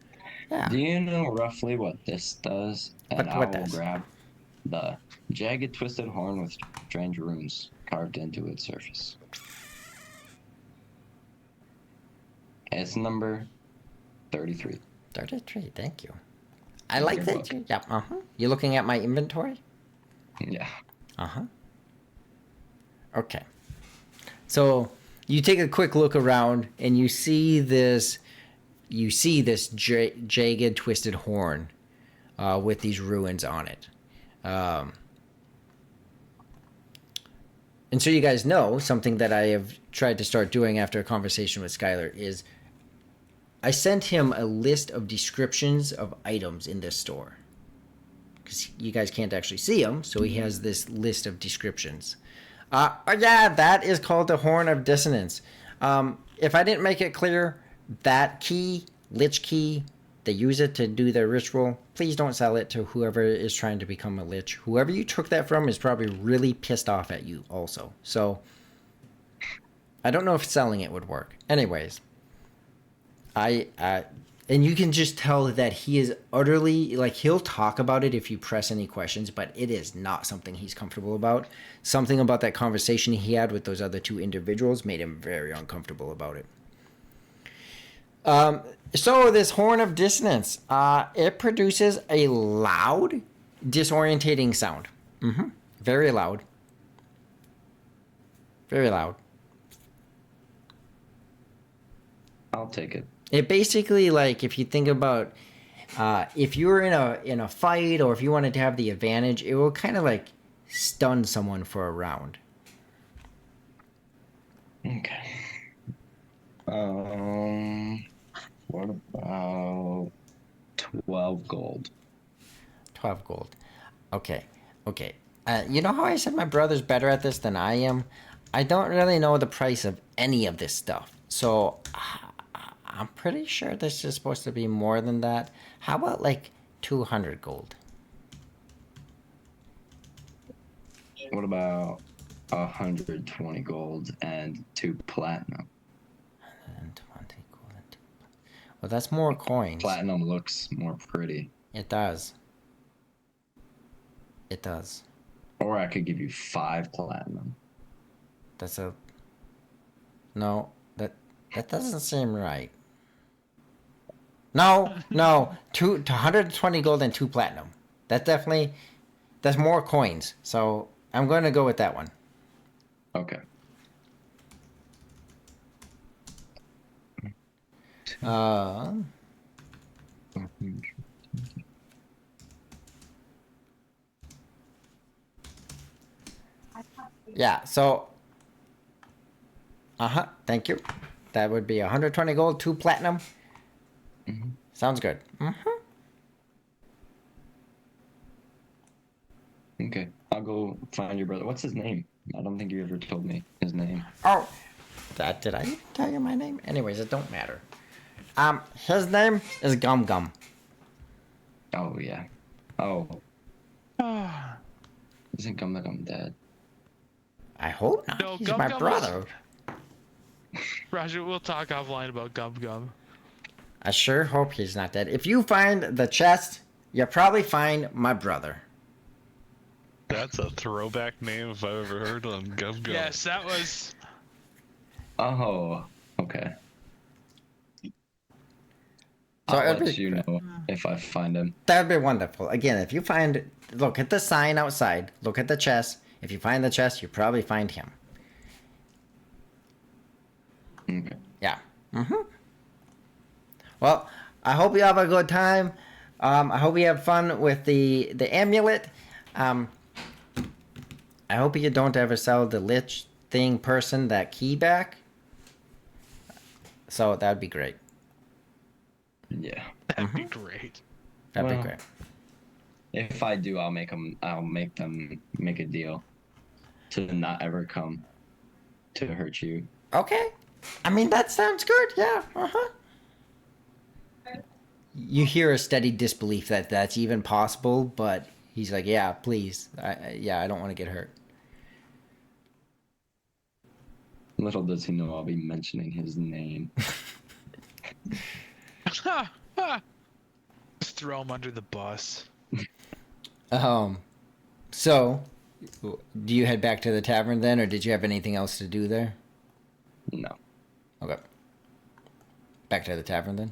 Yeah. Do you know roughly what this does? And I will does? grab the jagged twisted horn with strange runes carved into its surface. It's number 33. 33, thank you. I like that. Yep. You looking at my inventory? Yeah. Okay. So you take a quick look around and you see this jagged twisted horn with these ruins on it. And so you guys know something that I have tried to start doing after a conversation with Skylar is I sent him a list of descriptions of items in this store because you guys can't actually see them, so he has this list of descriptions. Yeah, that is called the Horn of Dissonance. If I didn't make it clear, that key, Lich Key, they use it to do their ritual. Please don't sell it to whoever is trying to become a Lich. Whoever you took that from is probably really pissed off at you also. So, I don't know if selling it would work. Anyways, and you can just tell that he is utterly, like, he'll talk about it if you press any questions, but it is not something he's comfortable about. Something about that conversation he had with those other two individuals made him very uncomfortable about it. So this Horn of Dissonance, it produces a loud, disorientating sound. Very loud. Very loud. I'll take it. It basically, like, if you think about, if you were in a fight or if you wanted to have the advantage, it will kind of like stun someone for a round. Okay. What about 12 gold? 12 gold. Okay. You know how I said my brother's better at this than I am? I don't really know the price of any of this stuff. So I'm pretty sure this is supposed to be more than that. How about like 200 gold? What about 120 gold and 2 platinum? 120 gold and 2. Well, that's more coins. Platinum looks more pretty. It does. It does. Or I could give you 5 platinum. That's a... No, that doesn't seem right. No, 120 gold and 2 platinum. That's definitely... That's more coins. So I'm going to go with that one. Okay. Yeah, so... thank you. That would be 120 gold, 2 platinum. Sounds good. Okay. I'll go find your brother. What's his name? I don't think you ever told me his name. Oh, did I tell you my name? Anyways, it don't matter. His name is Gum Gum. Oh, yeah. Oh. Isn't Gum Gum dead? I hope not. No, He's Gum my Gum brother. Roger, we'll talk offline about Gum Gum. I sure hope he's not dead. If you find the chest, you'll probably find my brother. That's a throwback name if I've ever heard one. Gum Gum. Yes, that was. Oh, okay. So I'll it'd let be- you know if I find him. That'd be wonderful. Again, if you find... Look at the sign outside. Look at the chest. If you find the chest, you probably find him. Okay. Yeah. Well, I hope you have a good time. I hope you have fun with the amulet. I hope you don't ever sell the lich thing person that key back. So that'd be great. Yeah. That'd be great. That'd be Well, great. If I do, I'll make them make a deal to not ever come to hurt you. Okay. I mean, that sounds good. Yeah. You hear a steady disbelief that that's even possible, but he's like, yeah, please. I don't want to get hurt. Little does he know I'll be mentioning his name. Just throw him under the bus. So, do you head back to the tavern then, or did you have anything else to do there? No. Okay. Back to the tavern then?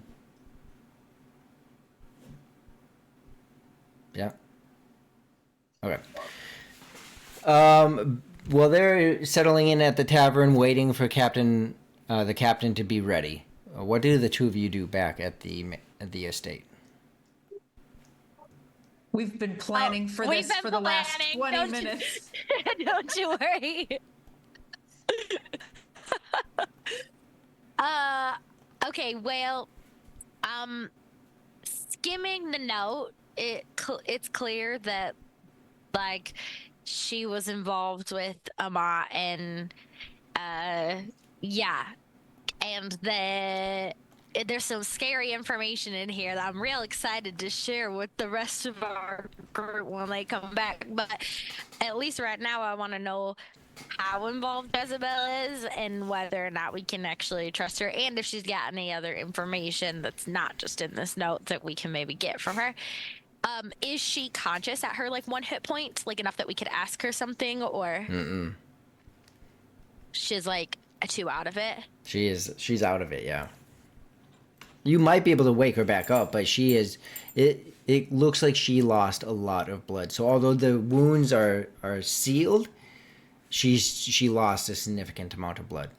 Yeah. Okay. Well, they're settling in at the tavern, waiting for the captain to be ready. What do the two of you do back at the estate? We've been planning for We've this been for the last planning. 20 Don't minutes. Don't you worry. Okay, well, skimming the note, it's clear that, like, she was involved with Amat and, yeah, and there's some scary information in here that I'm real excited to share with the rest of our group when they come back. But at least right now, I want to know how involved Jezebel is and whether or not we can actually trust her, and if she's got any other information that's not just in this note that we can maybe get from her. Is she conscious at her like 1 hit point, like enough that we could ask her something, or she's like a 2 out of it? She's out of it, yeah. You might be able to wake her back up, but she is. It looks like she lost a lot of blood. So although the wounds are sealed, she lost a significant amount of blood.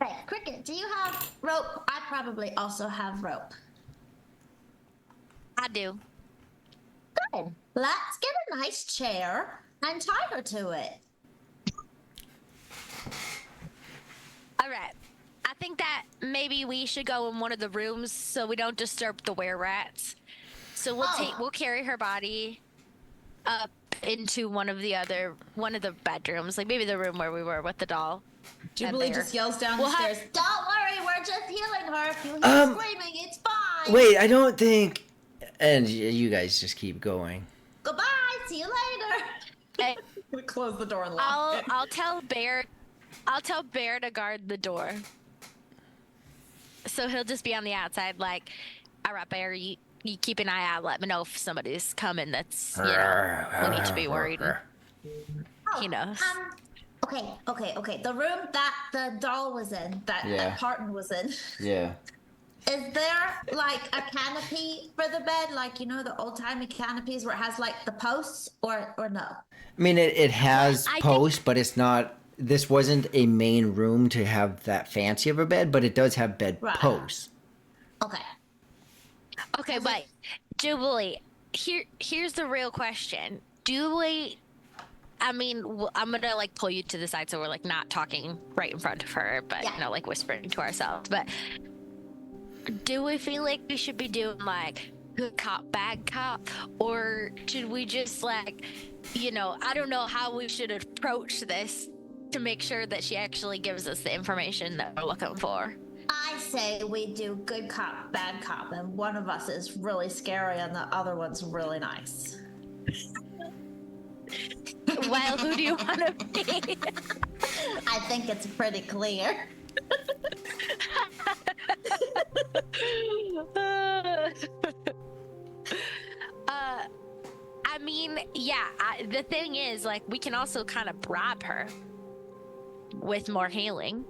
Right, Cricket, do you have rope? I probably also have rope. I do. Good. Let's get a nice chair and tie her to it. All right. I think that maybe we should go in one of the rooms so we don't disturb the were-rats. So we'll carry her body up into one of the bedrooms, like maybe the room where we were with the doll. Jubilee there. just yells down We'll the have- stairs. Don't worry, we're just healing her. If you hear screaming, it's fine. Wait, I don't think. And you guys just keep going. Goodbye. See you later. Hey, We close the door and lock it. I'll tell Bear to guard the door. So he'll just be on the outside, like, all right, Bear, you keep an eye out. Let me know if somebody's coming. That's we need to be worried. Oh, He knows. Okay. The room that the doll was in, Yeah. that Parton was in, Yeah. is there like a canopy for the bed, like the old timey canopies where it has like the posts, or no? I mean, it has I think- posts, but it's not. This wasn't a main room to have that fancy of a bed, but it does have bed Right. posts. Okay. Okay, but Jubilee, here's the real question. I'm gonna like pull you to the side so we're like not talking right in front of her, but Yeah. like whispering to ourselves. But do we feel like we should be doing like good cop, bad cop, or should we just like, I don't know how we should approach this to make sure that she actually gives us the information that we're looking for? I say we do good cop, bad cop, and one of us is really scary and the other one's really nice. Well, who do you want to be? I think it's pretty clear. I mean, yeah, the thing is, like, we can also kind of bribe her with more healing.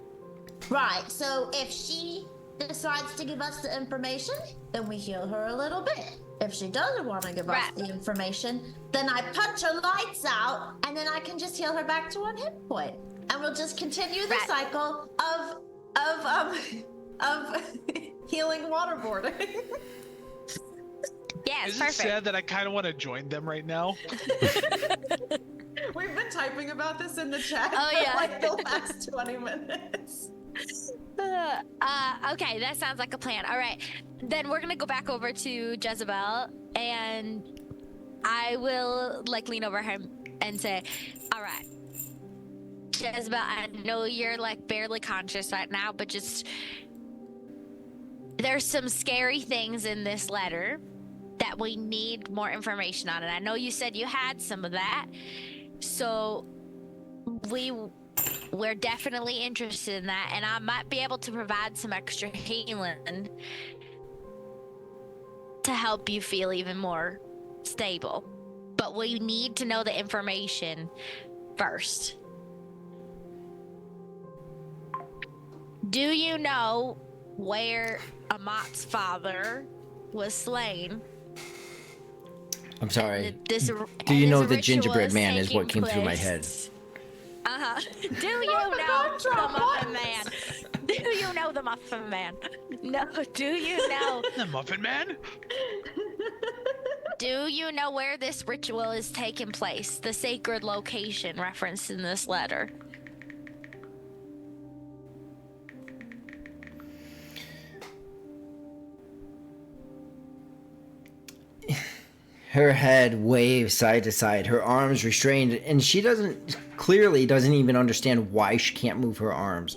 Right, so if she decides to give us the information, then we heal her a little bit. If she doesn't want to give us Right. the information, then I punch her lights out, and then I can just heal her back to 1 hit point. And we'll just continue the Right. cycle of Healing waterboarding. Yeah, it's Is it perfect. sad that I kind of want to join them right now? We've been typing about this in the chat Oh, for yeah. like the last 20 minutes. Okay, that sounds like a plan. All right, then we're gonna go back over to Jezebel, and I will like lean over him and say, "All right, Jezebel, I know you're like barely conscious right now, but just there's some scary things in this letter that we need more information on, and I know you said you had some of that, so we're definitely interested in that, and I might be able to provide some extra healing to help you feel even more stable. But we need to know the information first. Do you know where Amat's father was slain? I'm sorry. This, Do you know the gingerbread man is what came through my head? Uh-huh. Do you know the Muffin Man? Do you know the Muffin Man? No, do you know? The Muffin Man? Do you know where this ritual is taking place? The sacred location referenced in this letter. Her head waves side to side, her arms restrained, and she clearly doesn't even understand why she can't move her arms.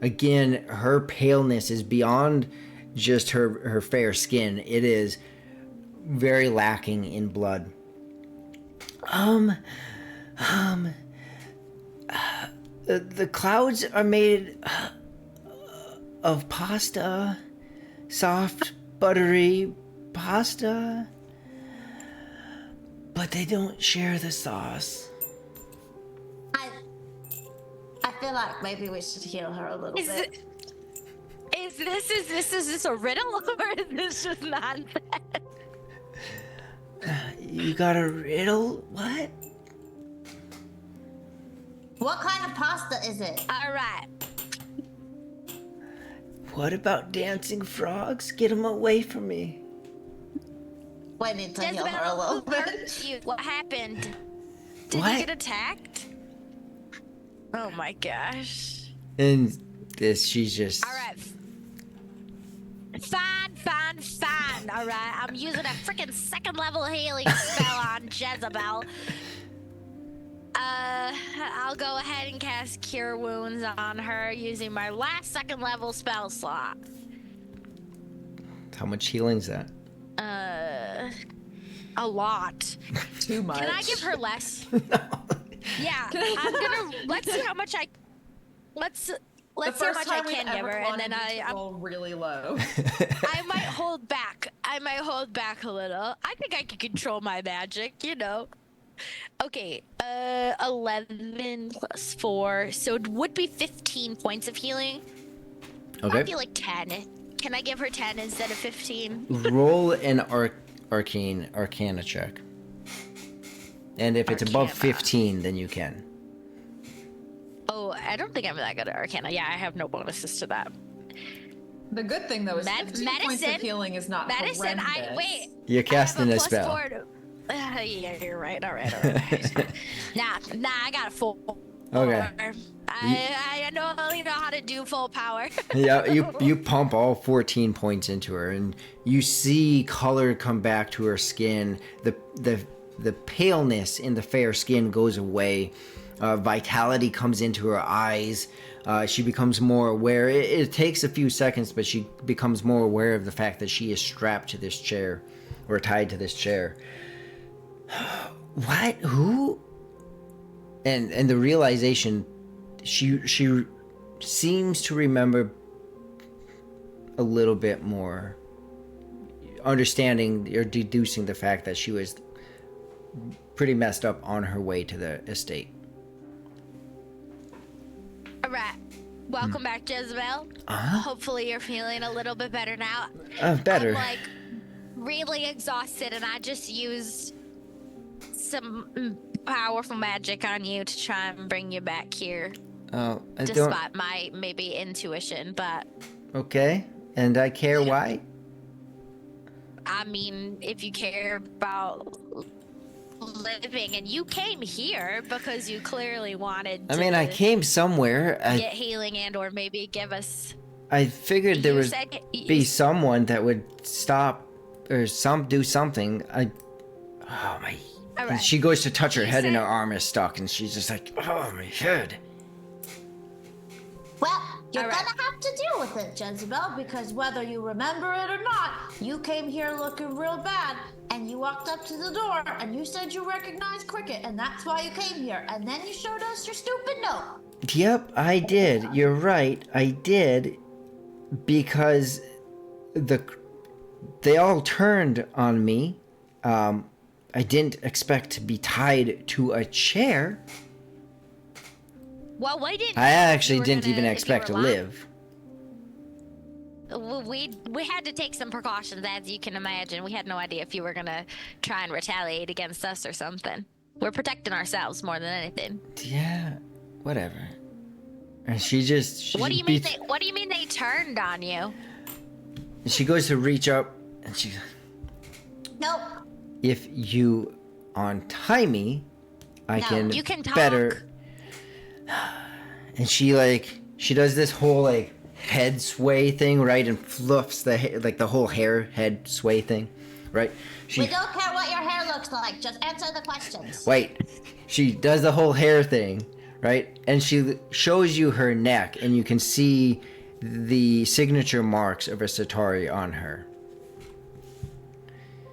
Again, her paleness is beyond just her fair skin. It is very lacking in blood. The clouds are made of pasta, soft, buttery pasta. But they don't share the sauce. I feel like maybe we should heal her a little bit. Is this a riddle or is this just nonsense? You got a riddle? What? What kind of pasta is it? All right. What about dancing frogs? Get them away from me. We need to heal her a little Jezebel, who bit. hurt you? What happened? Did What? you get attacked? Oh my gosh. And she's just. All right. Fine. All right. I'm using a freaking second level healing spell on Jezebel. I'll go ahead and cast Cure Wounds on her using my last 2nd level spell slot. How much healing's that? A lot. Too much. Can I give her less? Yeah, I'm gonna. Let's see how much I. Let's see how much I can give her, and then I roll really low. I might hold back. I might hold back a little. I think I can control my magic, you know. Okay, 11 plus 4, so it would be 15 points of healing. Okay. I feel like 10. Can I give her 10 instead of 15? Roll an arcana check. And if it's above Arcana. 15, then you can. Oh, I don't think I'm that good at Arcana. Yeah, I have no bonuses to that. The good thing though is 15 points of medicine? healing is not Medicine, horrendous. wait. You're casting I a have spell. +4 to- yeah, you're right. All right. nah, I got a 4. Okay. I only know how to do full power. Yeah, you pump all 14 points into her, and you see color come back to her skin. The paleness in the fair skin goes away. Vitality comes into her eyes. She becomes more aware. It takes a few seconds, but she becomes more aware of the fact that she is strapped to this chair, or tied to this chair. What? Who? And the realization, she seems to remember a little bit more, understanding or deducing the fact that she was pretty messed up on her way to the estate. All right. Welcome back, Jezebel. Hopefully you're feeling a little bit better now. Better. I'm like really exhausted, and I just used some powerful magic on you to try and bring you back here. I don't. Despite my maybe intuition, but Okay. And I care why? I mean, if you care about living, and you came here because you clearly wanted to I mean, I came somewhere. get healing and or maybe give us. I figured there You would said- be someone that would stop or do something. Oh my. All And right. she goes to touch her You head and her said- arm is stuck, and she's just like, oh my head. Well, you're All right. gonna have to deal with it, Jezebel, because whether you remember it or not, you came here looking real bad, and you walked up to the door, and you said you recognized Cricket, and that's why you came here, and then you showed us your stupid note. Yep, I did. You're right. I did, because they all turned on me. I didn't expect to be tied to a chair. Well, we didn't. I know if actually you were didn't gonna- even if you expect to were lying. live. We had to take some precautions, as you can imagine. We had no idea if you were gonna try and retaliate against us or something. We're protecting ourselves more than anything. Yeah, whatever. And What do you mean? What do you mean they turned on you? She goes to reach up, and she's, Nope. if you untie me, I No, can, you can better. And she does this whole head sway thing, right, and fluffs the whole head sway thing, right? We don't care what your hair looks like. Just answer the questions. Wait, she does the whole hair thing, right? And she shows you her neck, and you can see the signature marks of a Satari on her.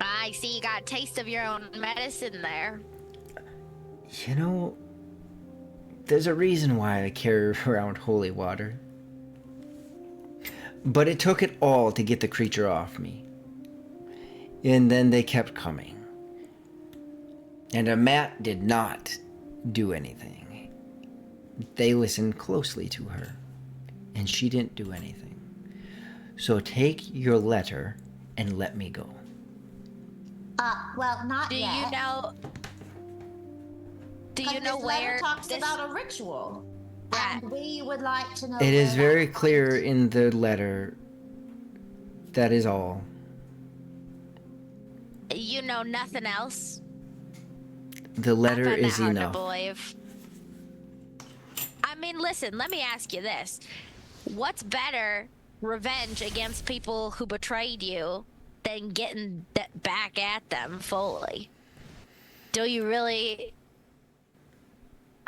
I see you got a taste of your own medicine there. You know, there's a reason why I carry around holy water. But it took it all to get the creature off me. And then they kept coming. And Amat did not do anything. They listened closely to her, and she didn't do anything. So take your letter and let me go. Well, not Do yet. you know? Do you 'Cause know this letter where talks this? about a ritual, Right. and we would like to know. It is where very that clear went. in the letter. That is all. You know nothing else. The letter I find is that hard enough. to believe. I mean, listen. Let me ask you this: what's better, revenge against people who betrayed you, than getting back at them fully? Do you really?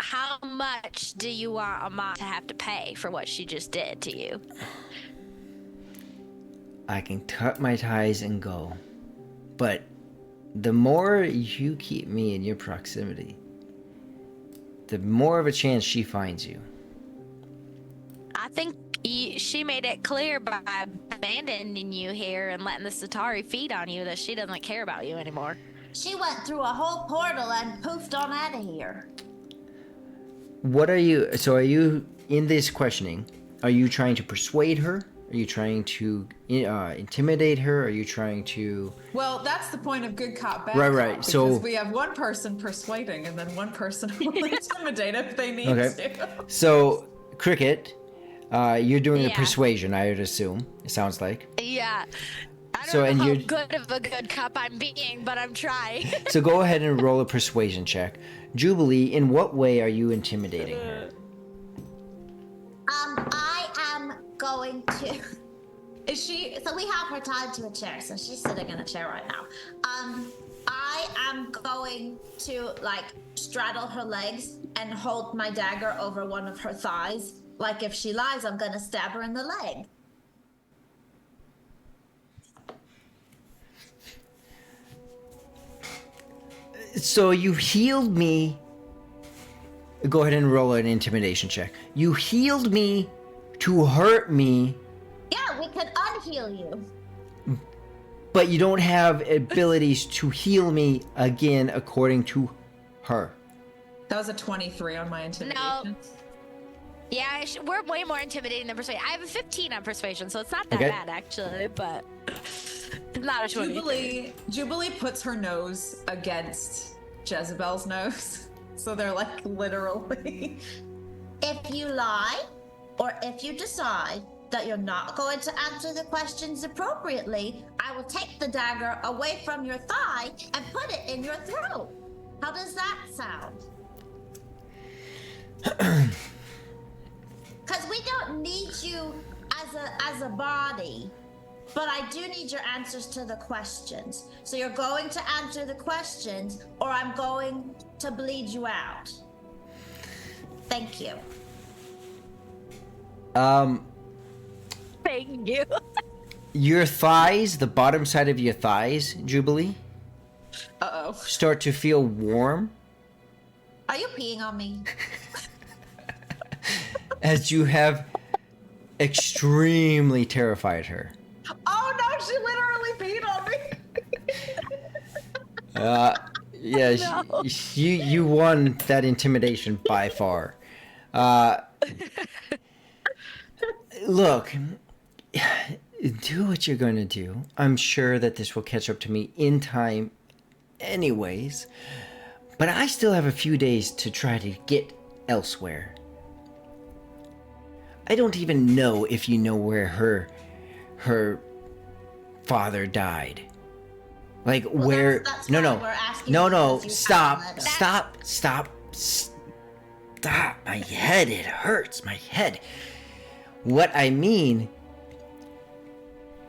how much do you want Amon to have to pay for what she just did to you? I can cut my ties and go. But the more you keep me in your proximity, the more of a chance she finds you. I think she made it clear by abandoning you here and letting the Satari feed on you that she doesn't care about you anymore. She went through a whole portal and poofed on out of here. What are you... So are you, in this questioning, are you trying to persuade her? Are you trying to intimidate her? Are you trying to... Well, that's the point of good cop, bad Right. cop. So because we have one person persuading and then one person will intimidate if they need to. So, Cricket, you're doing the Yeah. persuasion, I would assume. It sounds like. Yeah. I don't So, and know how you're- good of a good cop I'm being, but I'm trying. So go ahead and roll a persuasion check. Jubilee, in what way are you intimidating her? I am going to. Is she? So we have her tied to a chair, so she's sitting in a chair right now. I am going to like straddle her legs and hold my dagger over one of her thighs. Like if she lies, I'm gonna stab her in the leg. So you healed me. Go ahead and roll an intimidation check. You healed me to hurt me, Yeah, we could unheal you. but you don't have abilities to heal me again according to her. That was a 23 on my intimidation. Yeah, we're way more intimidating than persuasion. I have a 15 on persuasion, so it's not that Okay. bad actually, but it's not a 20. Jubilee puts her nose against Jezebel's nose. So they're like literally. If you lie, or if you decide that you're not going to answer the questions appropriately, I will take the dagger away from your thigh and put it in your throat. How does that sound? Because we don't need you as a body, but I do need your answers to the questions. So you're going to answer the questions, or I'm going to bleed you out. Thank you. Thank you. Your thighs, the bottom side of your thighs, Jubilee, Uh-oh. start to feel warm Are you peeing on me? as you have extremely terrified her. Oh no, she literally peed on me. Yeah, No. you won that intimidation by far. Look, do what you're going to do. I'm sure that this will catch up to me in time anyways. But I still have a few days to try to get elsewhere. I don't even know if you know where her father died. Like Well, where that's no why no we're asking no because you stop found that. stop my head, it hurts my head. What I mean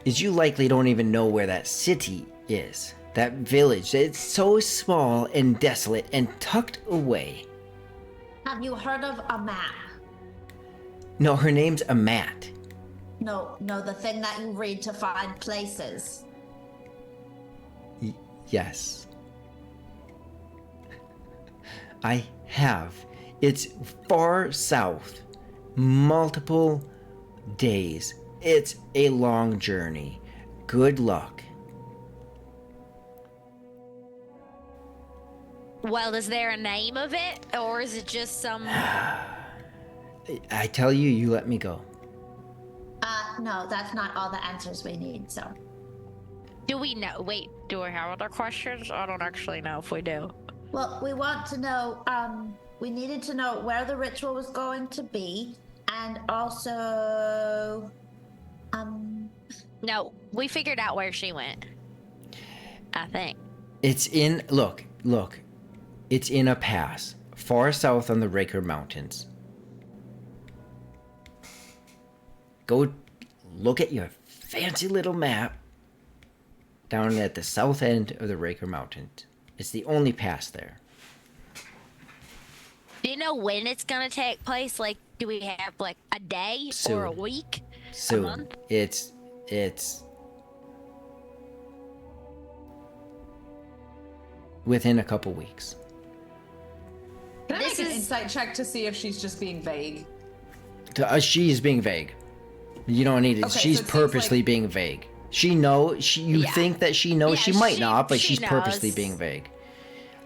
is you likely don't even know where that city is, that village. It's so small and desolate and tucked away. Have you heard of a map? No, her name's Amat. No, the thing that you read to find places. Yes. I have. It's far south. Multiple days. It's a long journey. Good luck. Well, is there a name of it, or is it just some? I tell you, you let me go. No, that's not all the answers we need, so. Do we know? Wait, do we have other questions? I don't actually know if we do. Well, we want to know, we needed to know where the ritual was going to be, and also, No, we figured out where she went. I think. It's in, look. It's in a pass, far south on the Raker Mountains. Go look at your fancy little map down at the south end of the Raker Mountains. It's the only pass there. Do you know when it's gonna take place? Like, do we have like a day or a Soon. week? Soon. month? It's within a couple weeks. Can I This make an is- insight check to see if she's just being vague? She is being vague. You don't need it. Okay, so She's it seems purposely like- being vague. She knows. You Yeah. think that she knows. Yeah, she might she- not, but she she's purposely knows. being vague.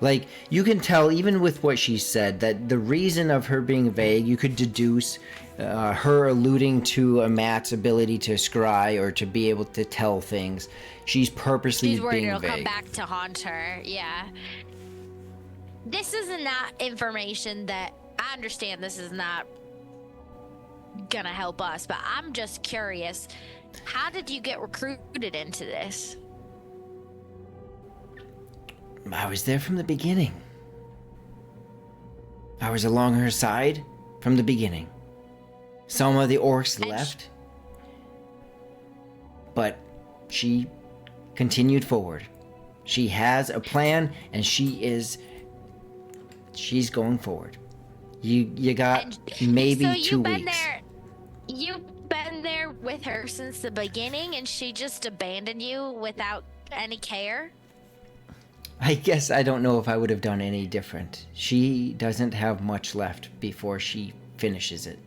Like, you can tell, even with what she said, that the reason of her being vague, you could deduce her alluding to Matt's ability to scry or to be able to tell things. She's purposely She's worried being it'll come vague. back to haunt her. Yeah. This is not information that I understand. This is not gonna help us, but I'm just curious. How did you get recruited into this? I was there from the beginning. I was along her side from the beginning. Some of the orcs And left, but she continued forward. She has a plan, and she's going forward. You got And maybe so 2 you've been weeks. there. You've been there with her since the beginning, and she just abandoned you without any care. I guess I don't know if I would have done any different. She doesn't have much left before she finishes it.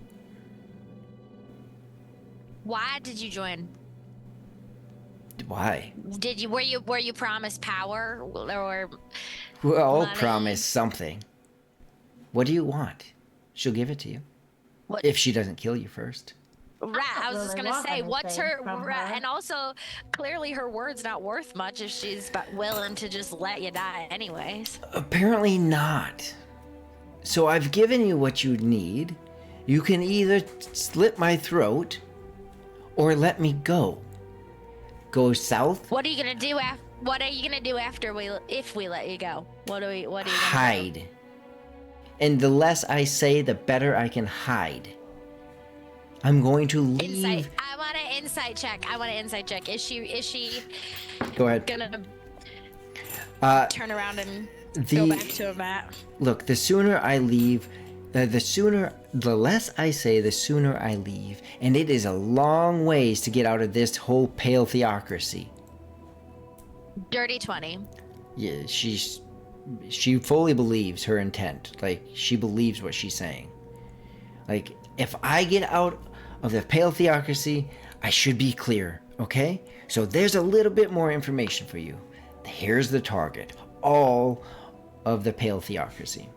Why did you join? Why? Did you were you promised power or We're all Money. promised something. What do you want? She'll give it to you. What- If she doesn't kill you first. right? I was just really gonna want say, what's anything her from right, her. and also clearly her word's not worth much if she's willing to just let you die anyways. Apparently not. So I've given you what you need. You can either slit my throat or let me go. Go south, What are you gonna do what are you gonna do after if we let you go? What are you gonna do? hide. And the less I say, the better I can hide. I'm going to leave. Insight. I want an insight check. Is she Go ahead. gonna Uh, turn around and go the back to a mat? look, the sooner I leave, the less I say, the sooner I leave. And it is a long ways to get out of this whole pale theocracy. Dirty 20. Yeah, she fully believes her intent. Like, she believes what she's saying. Like, if I get out of the pale theocracy, I should be clear, okay? So there's a little bit more information for you. Here's the target. All of the pale theocracy.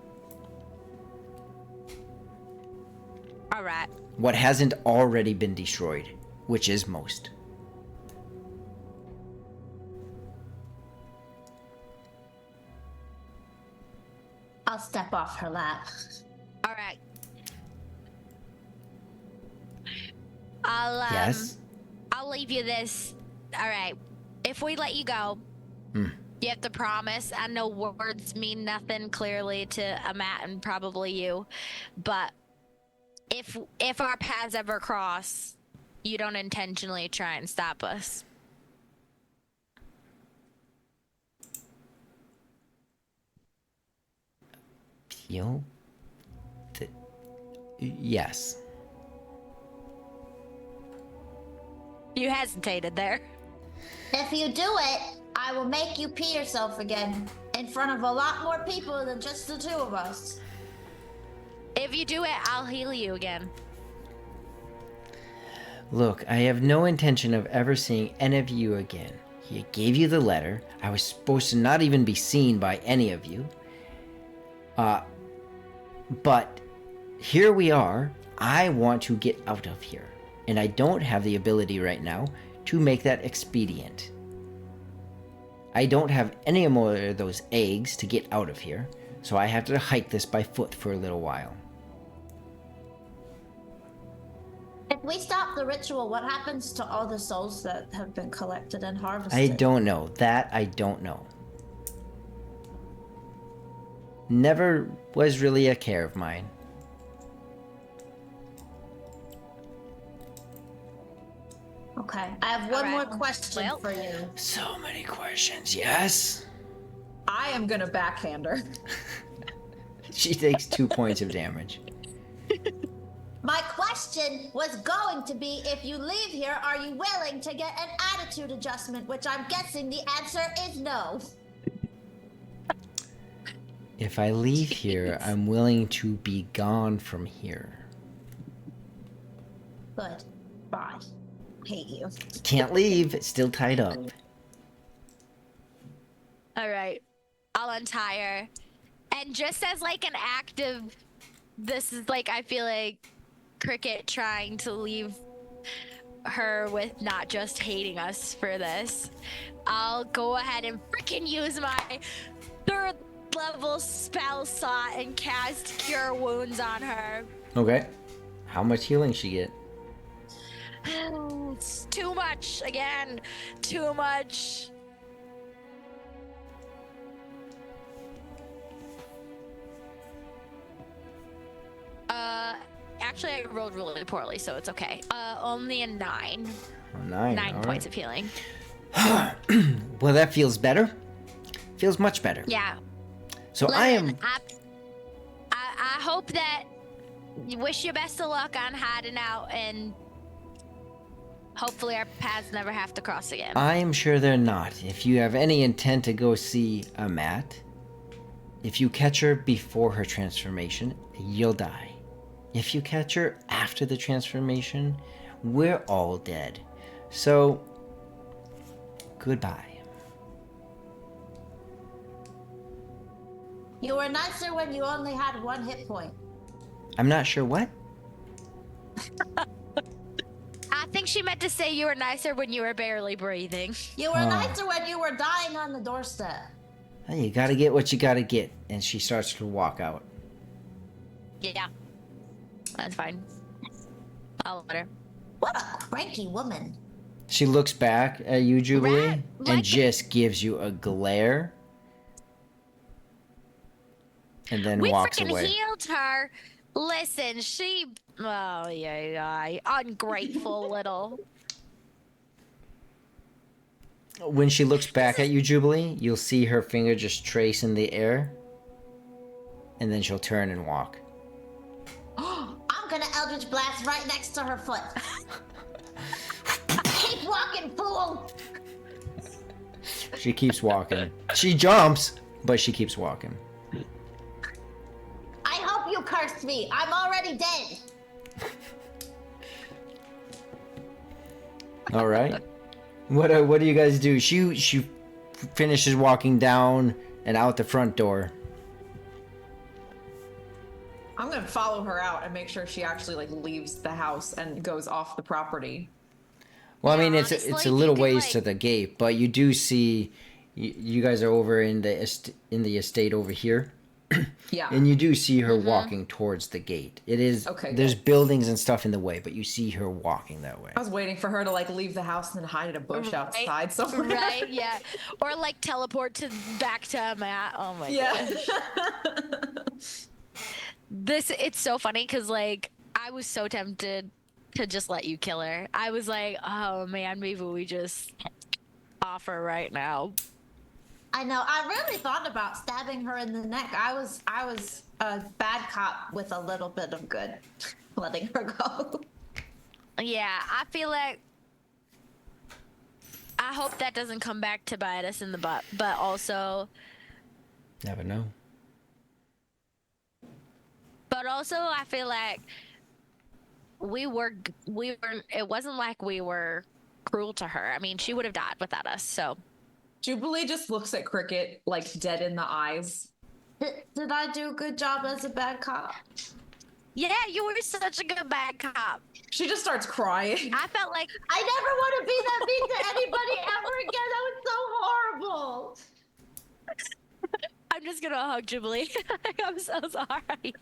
All right. What hasn't already been destroyed, which is most. I'll step off her lap. All right. I'll Yes? I'll leave you this. All right. If we let you go, you have to promise. I know words mean nothing clearly to Matt and probably you, but if our paths ever cross, you don't intentionally try and stop us. Feel? Yes. You hesitated there. If you do it, I will make you pee yourself again in front of a lot more people than just the two of us. If you do it, I'll heal you again. Look, I have no intention of ever seeing any of you again. He gave you the letter. I was supposed to not even be seen by any of you. But here we are. I want to get out of here. And I don't have the ability right now to make that expedient. I don't have any more of those eggs to get out of here. So I have to hike this by foot for a little while. If we stop the ritual, what happens to all the souls that have been collected and harvested? I don't know. That I don't know. Never was really a care of mine. Okay. I have one All more right. question Well- for you. So many questions. Yes? I am gonna backhand her. She takes 2 points of damage. My question was going to be, if you leave here, are you willing to get an attitude adjustment? Which I'm guessing the answer is no. If I leave here, I'm willing to be gone from here. Good. Bye. Hate you. Can't leave. It's still tied up. All right. I'll untie her. And just as like an act of, this is like, I feel like Cricket trying to leave her with not just hating us for this, I'll go ahead and freaking use my 3rd level spell slot and cast Cure Wounds on her. Okay. How much healing she get? It's too much. Again, too much. Actually, I rolled really poorly, so it's okay. Only a 9. Oh, 9. 9 all points right. of healing. Well, that feels better. Feels much better. Yeah. So I am. Listen, I hope that you wish you best of luck on hiding out, and hopefully our paths never have to cross again. I am sure they're not. If you have any intent to go see Amat, if you catch her before her transformation, you'll die. If you catch her after the transformation, we're all dead. So, goodbye. You were nicer when you only had 1 hit point. I'm not sure what. I think she meant to say you were nicer when you were barely breathing. You were Oh. nicer when you were dying on the doorstep. You gotta get what you gotta get. And she starts to walk out. Yeah. That's fine. I'll let her. What a cranky woman. She looks back at you, Jubilee, Rat, and like- just gives you a glare. And then We walks freaking away. healed her. Listen, she. Oh, yeah. Ungrateful little. When she looks back at you, Jubilee, you'll see her finger just trace in the air. And then she'll turn and walk. I'm gonna Eldritch Blast right next to her foot. Keep walking, fool! She keeps walking. She jumps, but she keeps walking. I hope you cursed me. I'm already dead. All right. What do you guys do? She finishes walking down and out the front door. I'm gonna follow her out and make sure she actually like leaves the house and goes off the property. Well, I Yeah, mean, it's honestly, a you little could, ways like- to the gate, but you do see you guys are over in the estate over here, Yeah. and you do see her walking towards the gate. It is Okay, There's good. buildings and stuff in the way, but you see her walking that way. I was waiting for her to like leave the house and then hide in a bush outside somewhere. Right? Yeah. Or like teleport back to Matt. Oh my god. Yeah. It's so funny because like I was so tempted to just let you kill her. I was like, oh man, maybe we just offer right now. I know. I really thought about stabbing her in the neck. I was a bad cop with a little bit of good, letting her go. Yeah, I feel like I hope that doesn't come back to bite us in the butt, but also Never know. I feel like we weren't, it wasn't like we were cruel to her. I mean, she would have died without us, so. Jubilee just looks at Cricket like dead in the eyes. Did I do a good job as a bad cop? Yeah, you were such a good bad cop. She just starts crying. I felt like I never want to be that mean to anybody ever again. That was so horrible. I'm just gonna hug Jubilee. I'm so sorry. I'm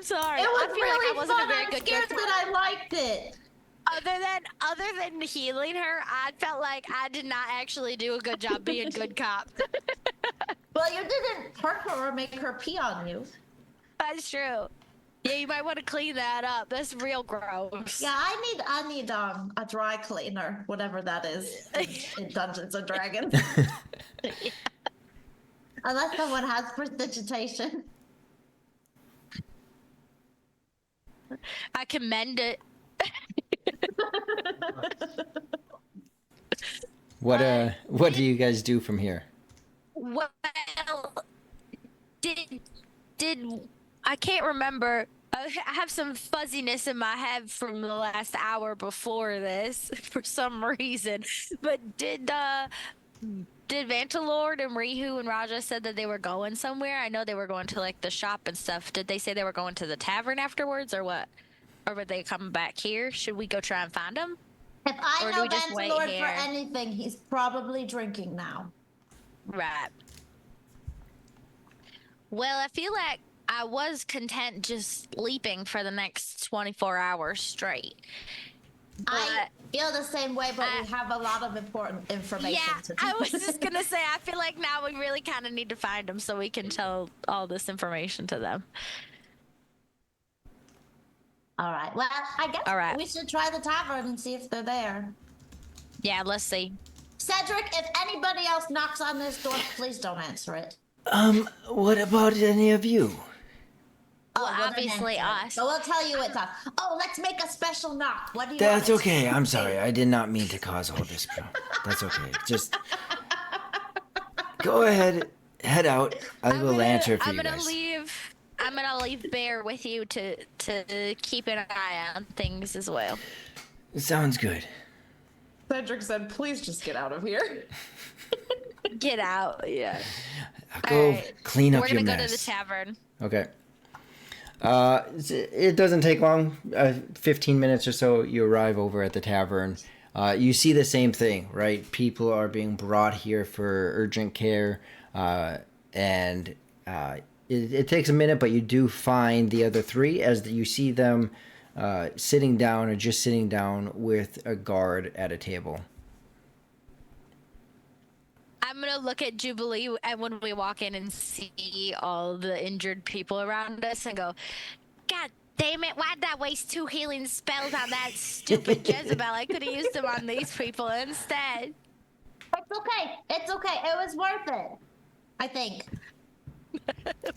sorry. It was I feel really like I wasn't fun. a very I'm good scared cop. that I liked it. Other than healing her, I felt like I did not actually do a good job being good cop. Well, you didn't hurt her or make her pee on you. That's true. Yeah, you might want to clean that up. That's real gross. Yeah, I need a dry cleaner, whatever that is, in Dungeons and Dragons. Unless someone has prestidigitation. I can mend it. What do you guys do from here? Well, did I can't remember. I have some fuzziness in my head from the last hour before this for some reason. But did Vantalord and Rihu and Raja said that they were going somewhere? I know they were going to like the shop and stuff. Did they say they were going to the tavern afterwards or what? Or were they coming back here? Should we go try and find them? If I Or do know we just wait Vantalord for here? anything, he's probably drinking now. Right. Well, I feel like I was content just sleeping for the next 24 hours straight. I But feel the same way, but we have a lot of important information yeah, to I was just gonna say, I feel like now we really kind of need to find them so we can tell all this information to them. All right. Well, I guess All right. we should try the tavern and see if they're there. Yeah, let's see. Cedric, if anybody else knocks on this door, please don't answer it. What about any of you? Oh, Well, then obviously answer it. us. But we'll tell you it's us. Oh, let's make a special knock. What do you That's want? okay. I'm sorry. I did not mean to cause all this. That's okay. Just go ahead, head out. I will answer for you guys. I'm gonna leave Bear with you to keep an eye on things as well. Sounds good. Cedric said, please just get out of here. Get out, yeah. Go Alright, clean up We're your gonna mess. go to the tavern. Okay. It doesn't take long. 15 minutes or so, you arrive over at the tavern. You see the same thing, right? People are being brought here for urgent care, and it takes a minute, but you do find the other three as you see them sitting down or just sitting down with a guard at a table. I'm gonna look at Jubilee and when we walk in and see all the injured people around us and go, God damn it, why'd I waste 2 healing spells on that stupid Jezebel? I could have used them on these people instead. It's okay. It's okay. It was worth it. I think.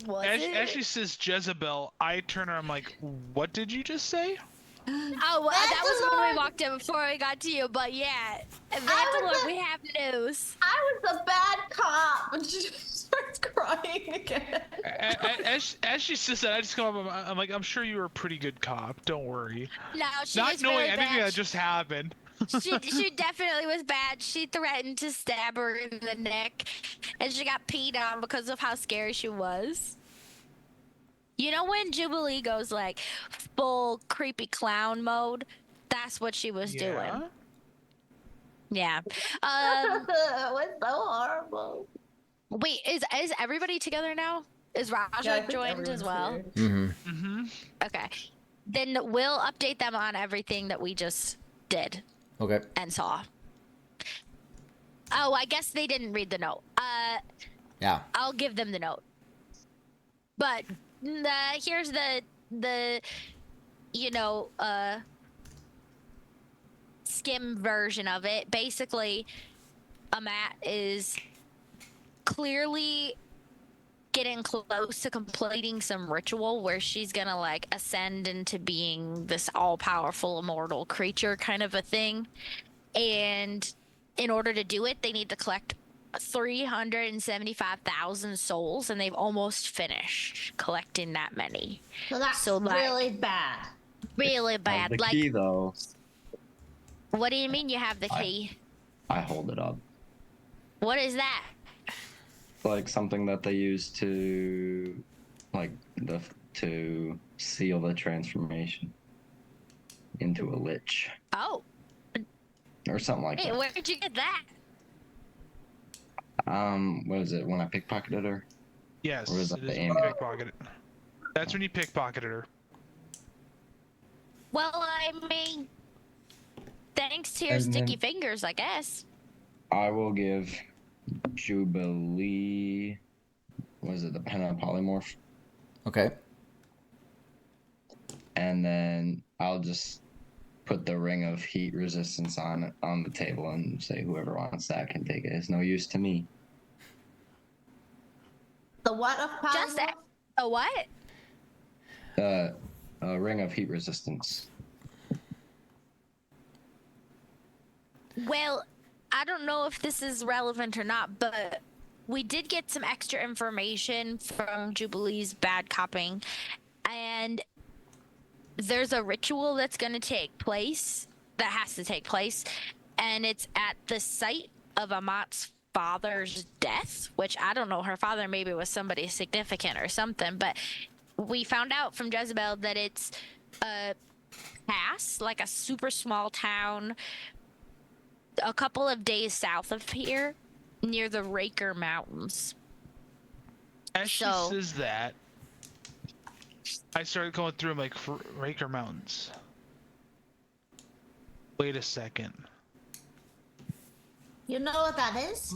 Was As, it? as she says Jezebel, I turn her. I'm like, what did you just say? Oh, well, that was when Vantalord! we walked in before we got to you, but yeah. was Vantalord, a- we have news. I was a bad cop. And she starts crying again. As she says that, I just come up. I'm like, I'm sure you were a pretty good cop. Don't worry. No, she Not was knowing really anything bad. that just happened. She definitely was bad. She threatened to stab her in the neck, and she got peed on because of how scary she was. You know when Jubilee goes like full creepy clown mode? That's what she was doing. Yeah. It was so horrible. Wait, is everybody together now? Is Raja Yeah, I think joined as everyone's well? here. Mm-hmm. Mm-hmm. Okay. Then we'll update them on everything that we just did Okay. and saw. Oh, I guess they didn't read the note. Yeah. I'll give them the note. But here's the skim version of it. Basically, Amat is clearly getting close to completing some ritual where she's gonna like ascend into being this all-powerful immortal creature kind of a thing. And in order to do it, they need to collect 375,000 souls, and they've almost finished collecting that many. So that's So, like- really bad. Really bad. The Like, key, though, what do you mean you have the key? I hold it up. What is that? Like something that they use to, to seal the transformation into a lich Oh, or something like hey, that. where'd you get that? What is it? When I pickpocketed her? Yes, Or is that it the is when you amulet? pickpocketed. That's when you pickpocketed her. Well, I mean, thanks to your And sticky then- fingers, I guess. I will give Jubilee. Was it the Penta Polymorph? Okay. And then I'll just put the ring of heat resistance on the table and say whoever wants that can take it. It's no use to me. The what of Just polymorph? a what? ring of heat resistance. Well, I don't know if this is relevant or not, but we did get some extra information from Jubilee's bad copying, and there's a ritual that's going to take place, that has to take place, and it's at the site of Amat's father's death, which I don't know, her father maybe was somebody significant or something, but we found out from Jezebel that it's a pass, like a super small town, a couple of days south of here, near the Raker Mountains. As she So- says that, I started going through like Raker Mountains. Wait a second. You know what that is?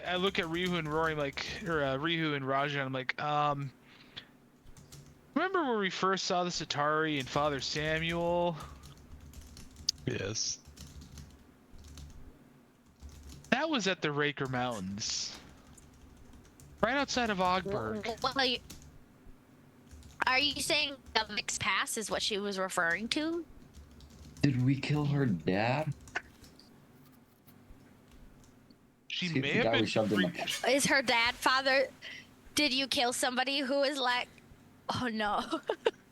I look at Rihu and Rory like, or Rihu and Raja, and I'm like, remember where we first saw the Satari and Father Samuel? Yes. That was at the Raker Mountains, right outside of Ogburg. Well, are you saying Dovik's Pass is what she was referring to? Did we kill her dad? She See, may the have guy we been. shoved in the- Is her dad father? Did you kill somebody who is like, oh no?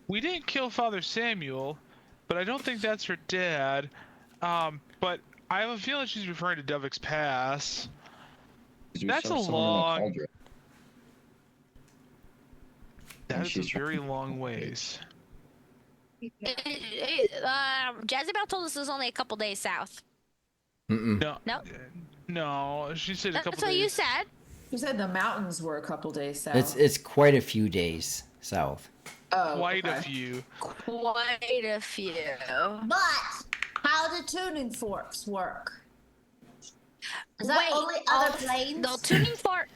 We didn't kill Father Samuel, but I don't think that's her dad. But I have a feeling she's referring to Dovik's Pass. 'Cause we That's shoved a someone in long- cauldron. That And is she's a very trying- long ways. Jezebel told us it was only a couple days south. Mm-mm. No. No? No, she said a couple That's what days. you said. You said the mountains were a couple days south. It's quite a few days south. oh, Quite a okay. few. Quite a few. But how do tuning forks work? Is that Wait, only other also- planes? The tuning fork.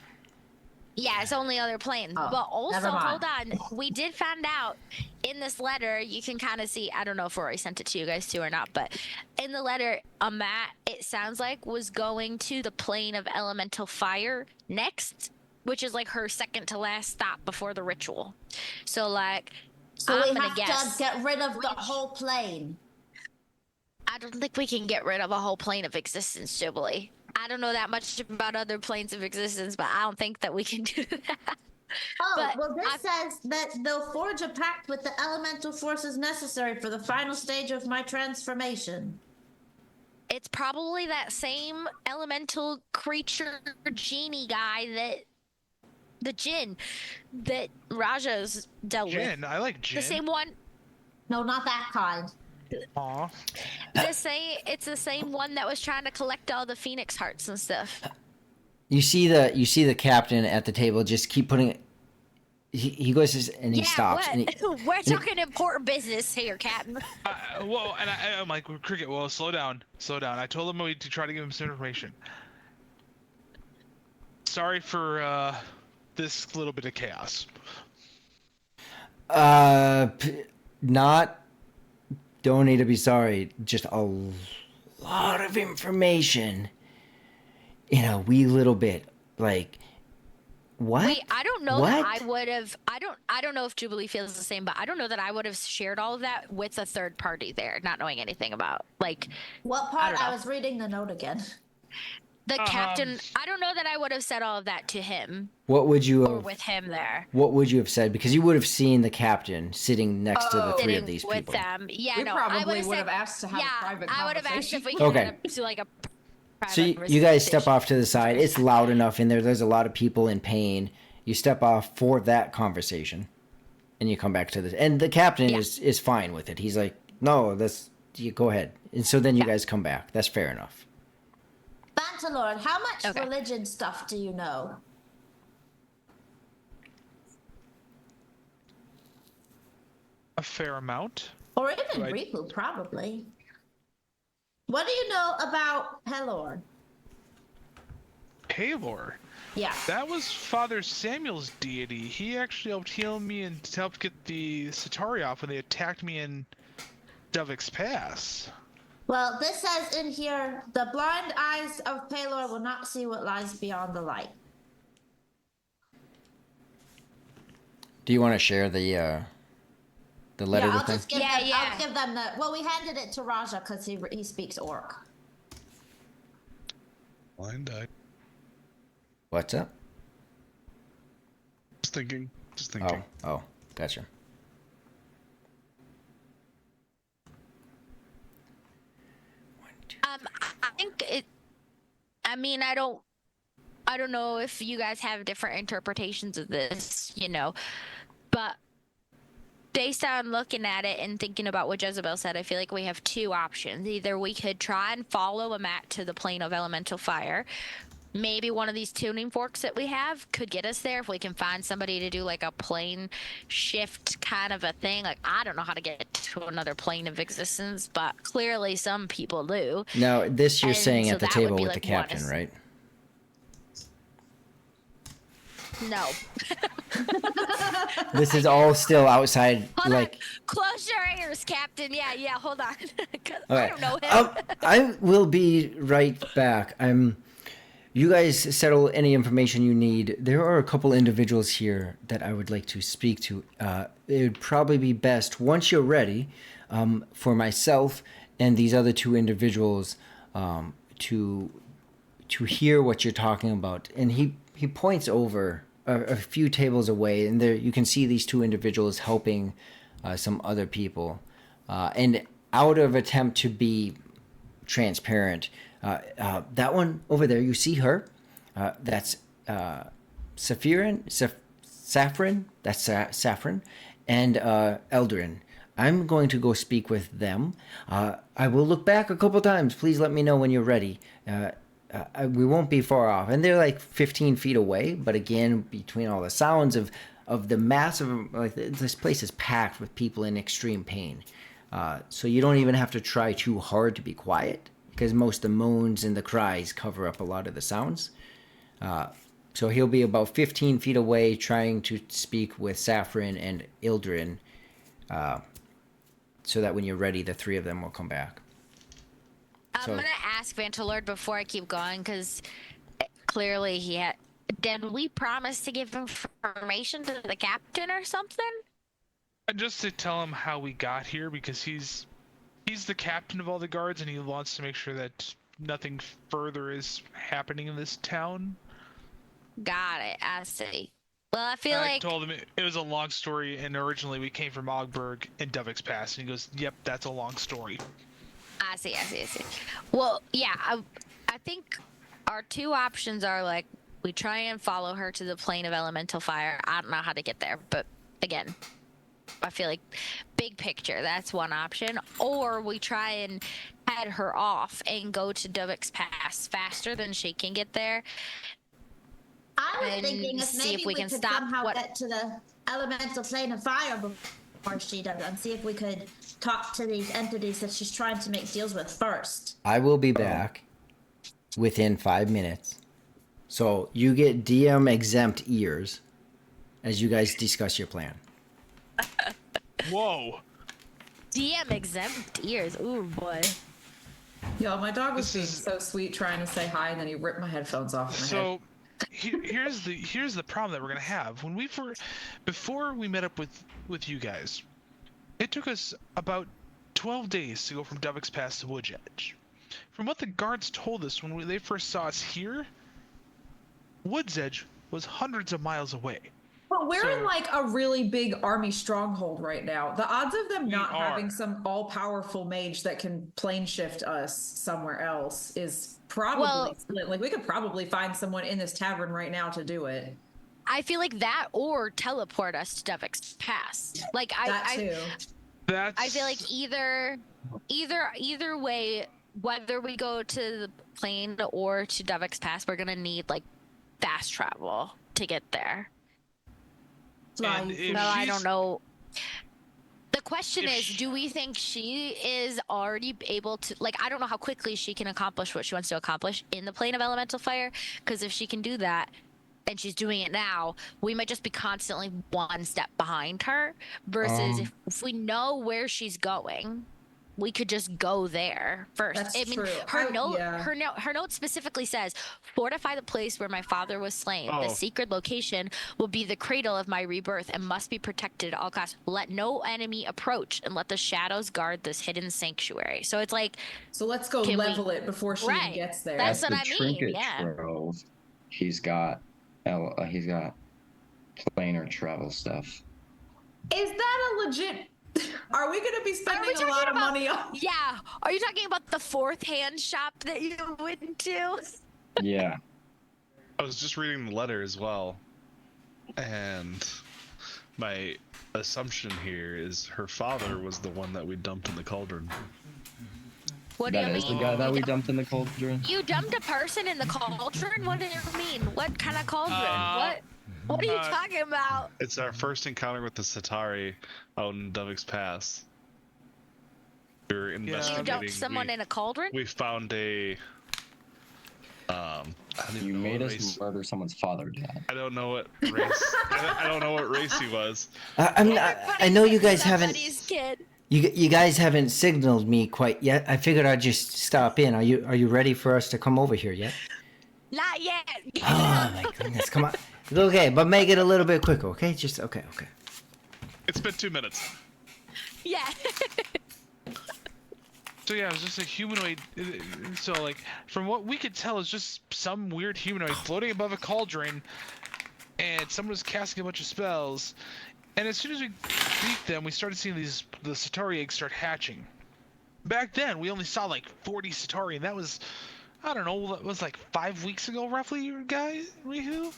Yeah, it's only other planes. Oh, but also, never mind. hold on. We did find out in this letter, you can kind of see, I don't know if Rory sent it to you guys too or not, but in the letter, Amat, it sounds like, was going to the plane of elemental fire next, which is like her second to last stop before the ritual. So, like, So I'm we gonna have guess. to get rid of the whole plane. I don't think we can get rid of a whole plane of existence, Jubilee. I don't know that much about other planes of existence, but I don't think that we can do that. Oh, But well, this says that they'll forge a pact with the elemental forces necessary for the final stage of my transformation. It's probably that same elemental creature genie guy that the Jinn that Raja's dealt with. Jin, I like Jin. The same one. No, not that kind. Aw. It's the same one that was trying to collect all the phoenix hearts and stuff. You see the captain at the table just keep putting. He goes and he stops. What? And he, We're talking important business here, Captain. Well, and I'm like, Cricket, well, slow down. Slow down. I told him to try to give him some information. Sorry for this little bit of chaos. Not. Don't need to be sorry. Just a lot of information in a wee little bit. Like, what? Wait, I don't know What? that I would have. I don't know if Jubilee feels the same, but I don't know that I would have shared all of that with a third party there, not knowing anything about like What I part? don't I know. was reading the note again. the captain. I don't know that I would have said all of that to him What would you or have? with him there. What would you have said? Because you would have seen the captain sitting next to the three Sitting of these with people. them. Yeah, We no, I probably would would have have asked to have yeah, a private I would have asked if we conversation. could Okay. do like a private So you guys step conversation. off to the side. It's loud enough in there. There's a lot of people in pain. You step off for that conversation, and you come back to this. And the captain Yeah. is fine with it. He's like, "No, you go ahead." And so then you guys come back. That's fair enough. Bantalord, how much Okay. religion stuff do you know? A fair amount. Or even Right. Ripu, probably. What do you know about Pelor? Paylor. Yeah. That was Father Samuel's deity. He actually helped heal me and helped get the Satari off when they attacked me in Dovik's Pass. Well, this says in here, the blind eyes of Pelor will not see what lies beyond the light. Do you want to share the The letter Yeah, I'll thing? just give Yeah, them. yeah. I'll give them the. Well, we handed it to Raja because he speaks Orc. Blind eye. What's up? Just thinking. Just thinking. Oh, gotcha. I think it. I mean, I don't know if you guys have different interpretations of this, but based on looking at it and thinking about what Jezebel said, I feel like we have two options. Either we could try and follow Amat to the plane of elemental fire. Maybe one of these tuning forks that we have could get us there if we can find somebody to do like a plane shift kind of a thing. Like, I don't know how to get to another plane of existence, but clearly some people do. Now, this you're And saying so at the that would table be, with like, the captain, one. right? No. This is all still outside, Hold like. on. Close your ears, Captain. Yeah, hold on. 'Cause Okay. I don't know him. I will be right back. You guys settle any information you need. There are a couple individuals here that I would like to speak to. It would probably be best once you're ready, for myself and these other two individuals to hear what you're talking about. And he points over a few tables away, and there you can see these two individuals helping some other people, and out of attempt to be transparent. That one over there, you see her. That's Saffron. That's Saffron, and Eldrin. I'm going to go speak with them. I will look back a couple times. Please let me know when you're ready. We won't be far off, and they're like 15 feet away. But again, between all the sounds of the massive, like this place is packed with people in extreme pain. So you don't even have to try too hard to be quiet, because most of the moans and the cries cover up a lot of the sounds. So he'll be about 15 feet away trying to speak with Saffron and Ildrin, so that when you're ready, the three of them will come back. I'm So- going to ask Vantalord before I keep going, because clearly he had... Did we promise to give information to the captain or something? And just to tell him how we got here, because he's the captain of all the guards, and he wants to make sure that nothing further is happening in this town. Got it. I see. Well, I feel I like... told him it was a long story, and originally we came from Ogburg and Dovix Pass, and he goes, "Yep, that's a long story." I see. Well, yeah, I think our two options are like, we try and follow her to the plane of elemental fire. I don't know how to get there, but again, I feel like big picture, that's one option. Or we try and head her off and go to Dovix Pass faster than she can get there. I was And thinking if see maybe if we we can could stop somehow what- get to the elemental plane of fire before she does, and see if we could talk to these entities that she's trying to make deals with first. I will be back within 5 minutes. So you get DM exempt ears as you guys discuss your plan. Whoa! DM exempt ears. Ooh, boy. Yo, my dog was This being is- so sweet trying to say hi, and then he ripped my headphones off my head. So here's the problem that we're gonna have. Before we met up with you guys, it took us about 12 days to go from Dovix Pass to Wood's Edge. From what the guards told us when they first saw us here, Wood's Edge was hundreds of miles away. But we're in So- like a really big army stronghold right now. The odds of them We not having are. some all-powerful mage that can plane shift us somewhere else is probably Well- slim. Like we could probably find someone in this tavern right now to do it. I feel like that or teleport us to Dovix Pass. Like, That too. That's I feel like either way, whether we go to the plane or to Dovix Pass, we're gonna need like fast travel to get there. And if So I she's- don't know. The question If is, she- do we think she is already able to, like, I don't know how quickly she can accomplish what she wants to accomplish in the plane of elemental fire, because if she can do that and she's doing it now, we might just be constantly one step behind her versus if we know where she's going. we could just go there first. That's I mean, true. her note specifically says, "Fortify the place where my father was slain. Oh. The secret location will be the cradle of my rebirth and must be protected at all costs. Let no enemy approach, and let the shadows guard this hidden sanctuary." So it's like, So let's go Can we- level it before she even Right. gets there. That's At what the I mean, trinket yeah. trove, he's got planar travel stuff. Is that a legit? Are we gonna be spending a lot talking of about- money on? yeah. Are you talking about the fourth hand shop that you went to? Yeah. I was just reading the letter as well, and my assumption here is her father was the one that we dumped in the cauldron. What do That you is mean? the guy that we You dumped in the cauldron. You dumped a person in the cauldron? What do you mean? What kind of cauldron? What are you talking about? It's our first encounter with the Satari out in Dovik's Pass. We were You investigating. dumped someone in a cauldron? We found a. I don't even You know made what us race. murder someone's father, Dad. I don't know what race. I don't know what race he was. I know you guys haven't. Somebody's kid. You guys haven't signaled me quite yet. I figured I'd just stop in. Are you ready for us to come over here yet? Not yet. Oh my goodness, come on. Okay, but make it a little bit quicker, okay? Just okay. It's been 2 minutes. Yeah. So yeah, it was just a humanoid. So like, from what we could tell, it's just some weird humanoid floating above a cauldron, and someone was casting a bunch of spells. And as soon as we beat them, we started seeing the Satari eggs start hatching. Back then, we only saw like 40 Satari, and that was, I don't know, that was like 5 weeks ago, roughly, guy, Rihu?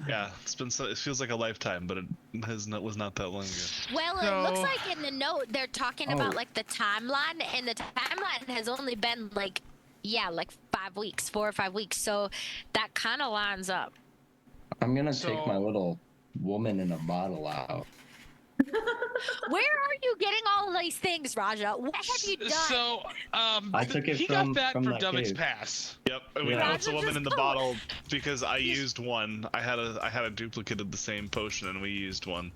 Yeah, it's been. It feels like a lifetime, but it was not that long ago. Well, it So- looks like in the note they're talking about like the timeline, and the timeline has only been like 5 weeks, 4 or 5 weeks. So that kind of lines up. I'm gonna So- take my little woman in a bottle out. Where are you getting all these things, Raja? What have you done? So, I took it he from- got that from from that Dovik's cave. Pass. Yep, we Yeah. put the woman Roger in the just- bottle because I used one. I had a duplicate of the same potion, and we used one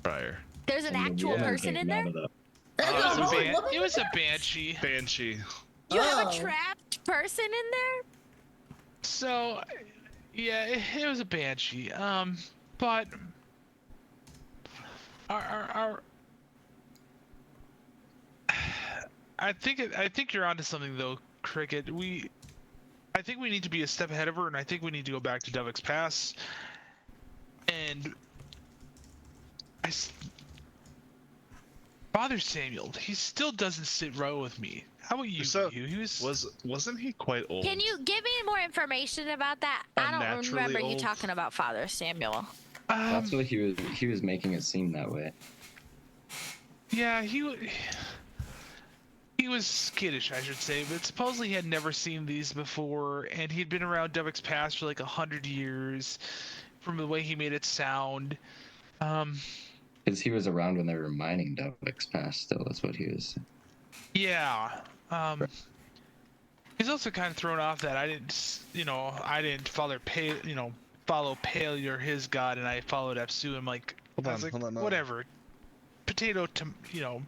prior. There's an And the actual woman person in came out there? of the- There's It a was a, whole ban- woman it was in a there? banshee. Banshee. You have Oh. a trapped person in there? So, yeah, it was a banshee. But our I think you're onto something though, Cricket. I think we need to be a step ahead of her, and I think we need to go back to Dovik's Pass. And Father Samuel, he still doesn't sit right with me. How about you? So, He wasn't he quite old? Can you give me more information about that? I don't Unnaturally remember you old? talking about Father Samuel. That's what he was making it seem that way. Yeah, he was skittish, I should say, but supposedly he had never seen these before, and he'd been around Dovik's Pass for like 100 years, from the way he made it sound. Because he was around when they were mining Dovik's Pass still, that's what he was. Yeah. He's also kind of thrown off that I didn't follow Paleo, his god, and I followed Epsu. I'm like, Hold I on, was like, hold on, no. whatever. Potato deal.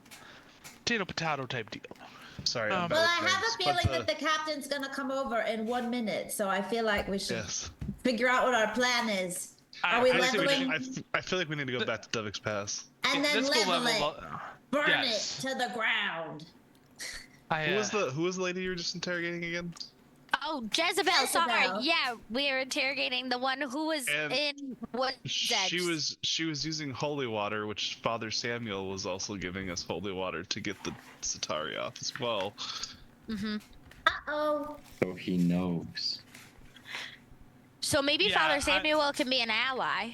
Sorry. Um, I'm Well, bad I with have a names, feeling but, that the captain's gonna come over in 1 minute, so I feel like we should yes. figure out what our plan is. Are we I see what leveling you- I feel like we need to go back to Dovik's Pass. and then Let's go level it, level. burn Yes. it to the ground? Who was the lady you were just interrogating again? Oh, Jezebel. Sorry. Jezebel. Yeah, we were interrogating the one who was And in what? She was using holy water, which Father Samuel was also giving us holy water to get the Satari off as well. Mm-hmm. Uh-oh. So he knows. So maybe Yeah, Father Samuel can be an ally.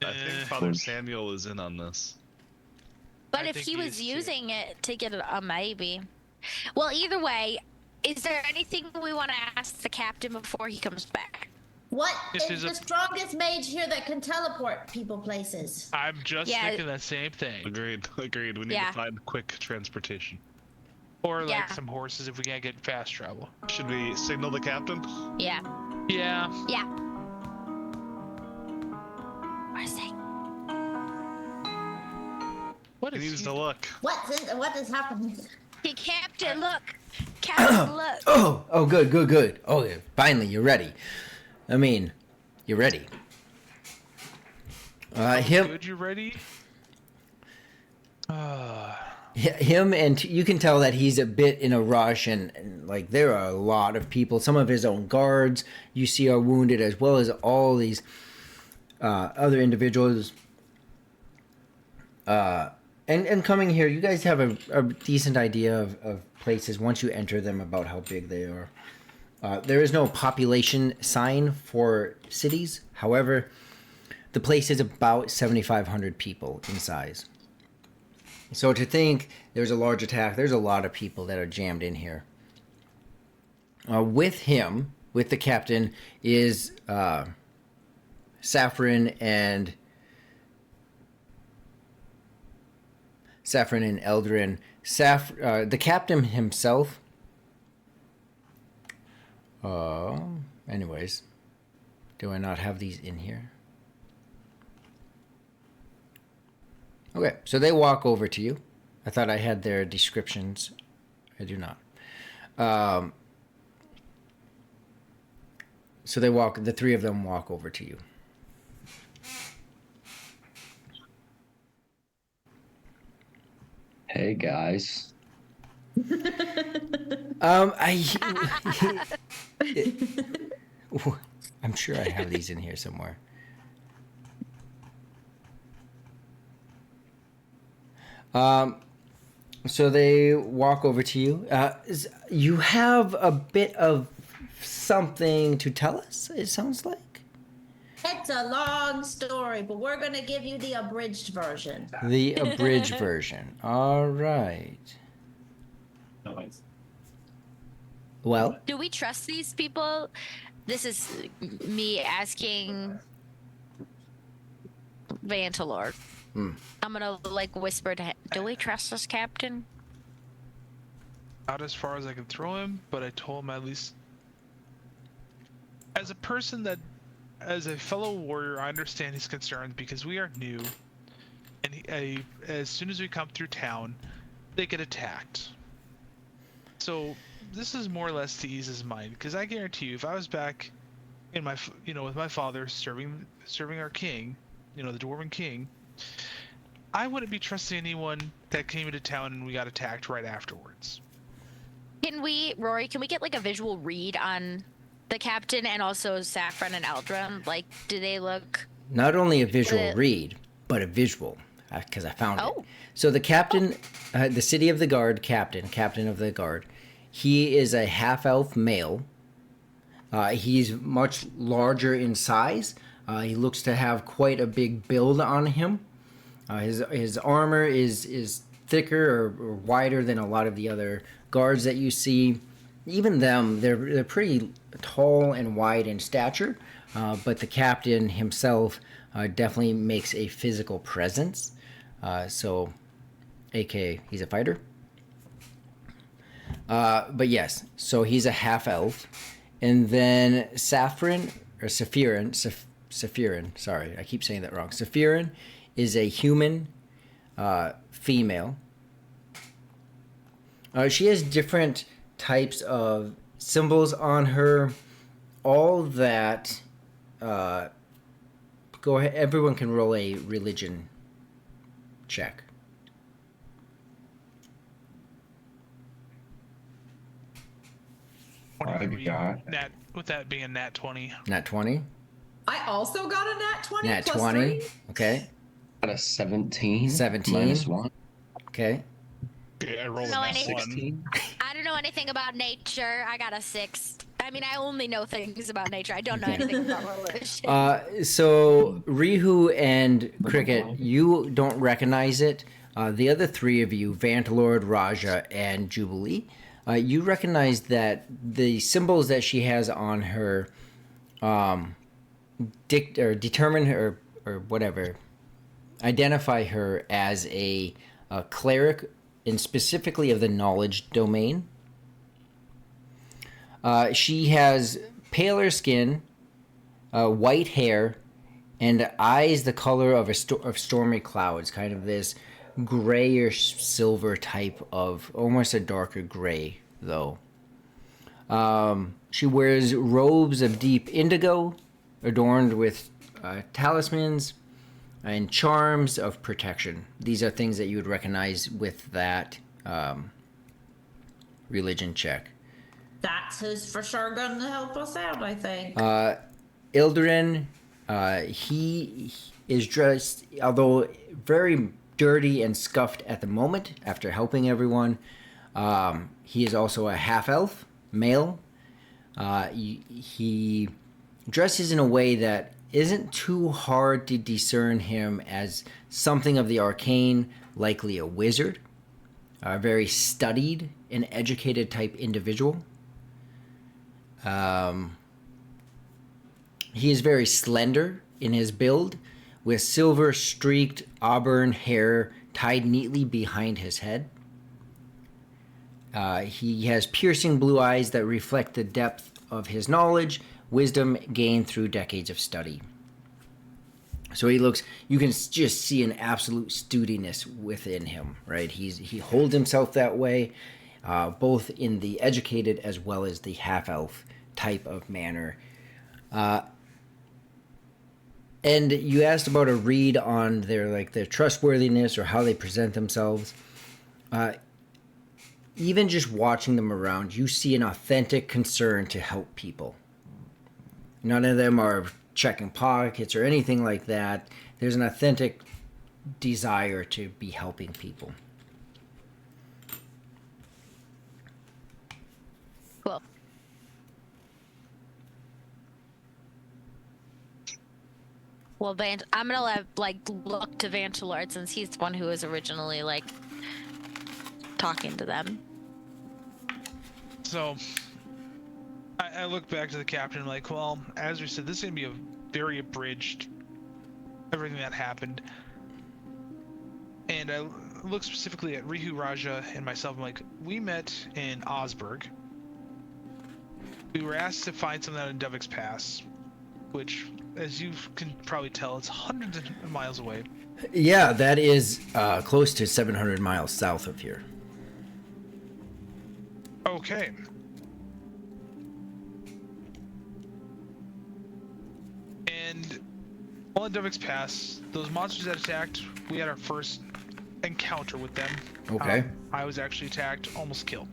I think Eh. Father Samuel is in on this. But I if think he he was is, too. using it to get a maybe. Well, either way, is there anything we want to ask the captain before he comes back? What This is is the a- strongest mage here that can teleport people places? I'm just Yeah. thinking that same thing. Agreed. We need Yeah. to find quick transportation. Or like Yeah. some horses if we can't get fast travel. Should we signal the captain? Yeah. Yeah. Yeah. What is it? What He is needs he? to look. What is happening? Hey, Captain, look. Captain, look. Oh, good. Oh, yeah, finally, you're ready. I mean, you're ready. Him, Good, you ready? him, and you can tell that he's a bit in a rush, and like there are a lot of people. Some of his own guards you see are wounded, as well as all these other individuals. And coming here, you guys have a decent idea of places once you enter them about how big they are. There is no population sign for cities. However, the place is about 7,500 people in size. So to think there's a large attack, there's a lot of people that are jammed in here. With him, with the captain, is Saffron and Eldrin. The captain himself. Anyways, do I not have these in here? Okay, so they walk over to you. I thought I had their descriptions. I do not. So the three of them walk over to you. Hey guys. I'm sure I have these in here somewhere. So they walk over to you. You have a bit of something to tell us, it sounds like. It's a long story, but we're gonna give you the abridged version. The abridged version. All right. Well, Do we trust these people? This is me asking Vantalor. I'm gonna like whisper to him. Do we trust this captain? Not as far as I can throw him, but I told him at least. As a person that, as a fellow warrior, I understand his concerns because we are new, and as soon as we come through town, they get attacked. So this is more or less to ease his mind, because I guarantee you, if I was back in my, with my father serving our king, the Dwarven king, I wouldn't be trusting anyone that came into town and we got attacked right afterwards. Rory, can we get like a visual read on the captain and also Saffron and Eldrin? Like, do they look... not only a visual read, but a visual, because I found it. So the captain, the City of the Guard captain of the guard, he is a half-elf male. He's much larger in size. He looks to have quite a big build on him. His armor is thicker or wider than a lot of the other guards that you see. Even them, they're pretty tall and wide in stature, but the captain himself definitely makes a physical presence. So, aka, he's a fighter. But yes, so he's a half-elf. And then Saffron, or Saphirin, sorry, I keep saying that wrong. Saphirin is a human female. She has different types of symbols on her. All that. Go ahead. Everyone can roll a religion check. I've got With that being nat 20. Nat 20. I also got a nat 20 Nat plus 20. 3. Okay. a 17. 17. Minus 1. Okay. Okay, I rolled No, a I need- 16. I don't know anything about nature. I got a 6. I mean, I only know things about nature. I don't know anything about religion. So Rihu and Cricket, you don't recognize it. The other three of you, Vantalord, Raja, and Jubilee, you recognize that the symbols that she has on her determine her or whatever, identify her as a cleric, and specifically of the knowledge domain. She has paler skin, white hair, and eyes the color of stormy clouds. Kind of this grayish silver type of, almost a darker gray though. She wears robes of deep indigo, adorned with talismans and charms of protection. These are things that you would recognize with that religion check. That's who's for sure going to help us out, I think. Ilderin, he is dressed, although very dirty and scuffed at the moment after helping everyone. He is also a half-elf, male. He dresses in a way that isn't too hard to discern him as something of the arcane, likely a wizard. A very studied and educated type individual. He is very slender in his build, with silver streaked auburn hair tied neatly behind his head. He has piercing blue eyes that reflect the depth of his knowledge, wisdom gained through decades of study. So he looks, you can just see an absolute sturdiness within him, right? He holds himself that way, both in the educated as well as the half-elf type of manner. And you asked about a read on their trustworthiness or how they present themselves. Even just watching them around, you see an authentic concern to help people. None of them are checking pockets or anything like that. There's an authentic desire to be helping people. Cool. Well, I'm gonna look to Vantalord since he's the one who was originally talking to them. So I look back to the captain well, as we said, this is gonna be a very abridged everything that happened. And I look specifically at Rihu Raja and myself. I'm like, we met in Osberg. We were asked to find something out in Devix Pass, which, as you can probably tell, it's hundreds of miles away. Yeah, that is close to 700 miles south of here. Okay. And while in Devix Pass, those monsters that attacked, we had our first encounter with them. Okay. I was actually attacked, almost killed.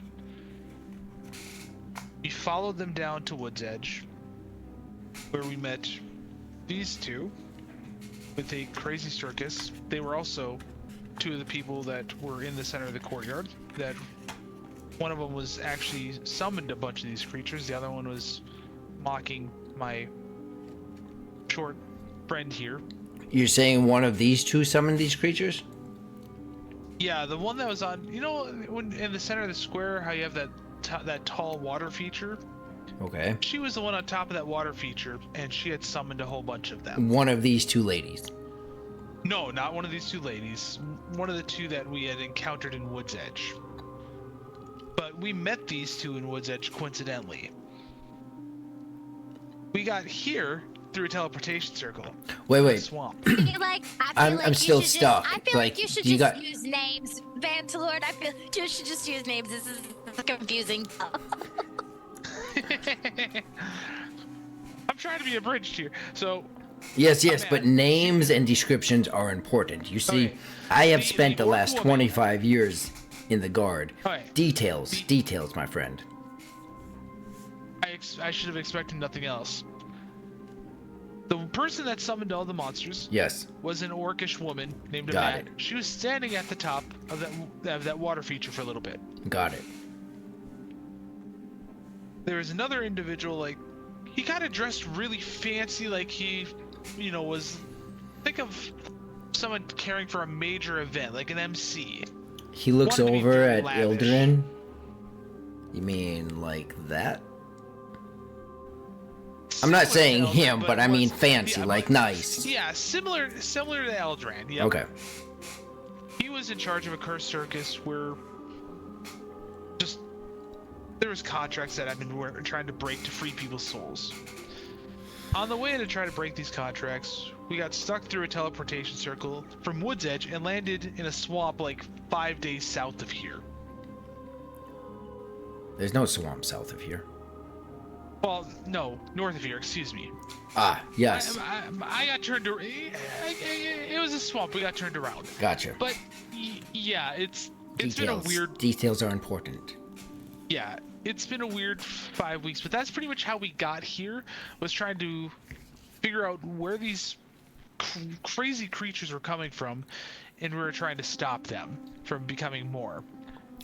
We followed them down to Wood's Edge, where we met these two with a crazy circus. They were also two of the people that were in the center of the courtyard. That one of them was actually summoned a bunch of these creatures. The other one was mocking my short friend here. You're saying one of these two summoned these creatures? Yeah, the one that was on, when in the center of the square, how you have that tall water feature? Okay. She was the one on top of that water feature, and she had summoned a whole bunch of them. One of these two ladies? No, not one of these two ladies. One of the two that we had encountered in Wood's Edge. But we met these two in Wood's Edge coincidentally. We got here through a teleportation circle. Wait. Swamp. I'm still stuck. I feel like you should just use names, Vantalord. I feel like you should just use names. This is confusing. I'm trying to be abridged here. So Yes, but names and descriptions are important. You see, Okay. I have The spent the orc last woman- 25 years in the Guard. Okay. Details, my friend. I should have expected nothing else. The person that summoned all the monsters Yes. was an orcish woman named Got Amad. it. She was standing at the top of that water feature for a little bit. Got it. There was another individual, he kind of dressed really fancy, like he, was, think of someone caring for a major event, like an MC. He looks Wanted to be over very at lavish. Ilderin. You mean like that? I'm not Similar saying to him, Eldran, but I mean was- fancy, yeah, like but- nice. Yeah, similar to Eldran. Yep. Okay. He was in charge of a cursed circus where there was contracts that I've been trying to break to free people's souls. On the way to try to break these contracts, we got stuck through a teleportation circle from Wood's Edge and landed in a swamp like 5 days south of here. There's no swamp south of here. Well, no, north of here, excuse me. Ah, yes. I got turned around. It was a swamp. We got turned around. Gotcha. But yeah, it's been a Details. weird. Details are important. Yeah, it's been a weird 5 weeks. But that's pretty much how we got here. Was trying to figure out where these crazy creatures were coming from, and we were trying to stop them from becoming more.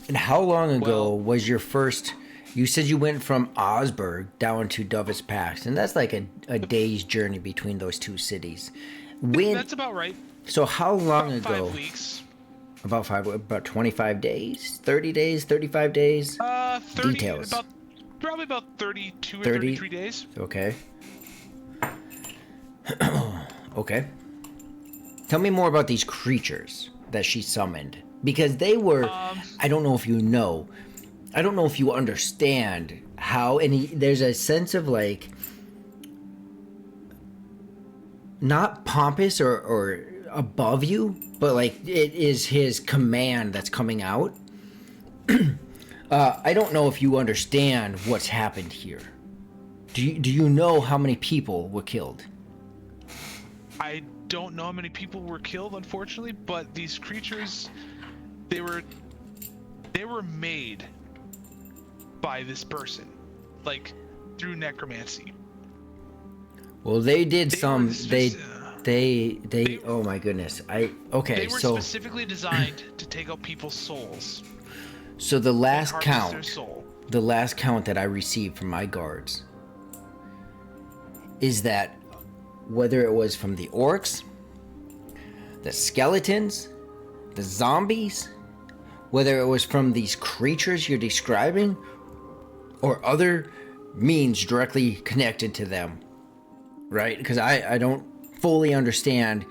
And how long ago Well- was your first? You said you went from Osberg down to Dovis Pax, and that's like a day's journey between those two cities. When? That's about right. So how long About ago? 5 weeks. About 25 days, 30 days, 35 days. 30. Details. Probably about 32 or 30? 33 days. Okay. Okay. Tell me more about these creatures that she summoned, because they were. I don't know if you know. I don't know if you understand how. There's a sense of like, not pompous or above you, but like it is his command that's coming out. I don't know if you understand what's happened here. Do you know how many people were killed? I don't know how many people were killed, unfortunately, but these creatures, they were made by this person, like through necromancy. Well, they did They some. were They. Oh my goodness. Okay. They were So specifically designed to take out people's souls. so the and last harvest their count, soul. the last count that I received from my guards, is that whether it was from the orcs, the skeletons, the zombies, whether it was from these creatures you're describing, or other means directly connected to them, right? Because I don't fully understand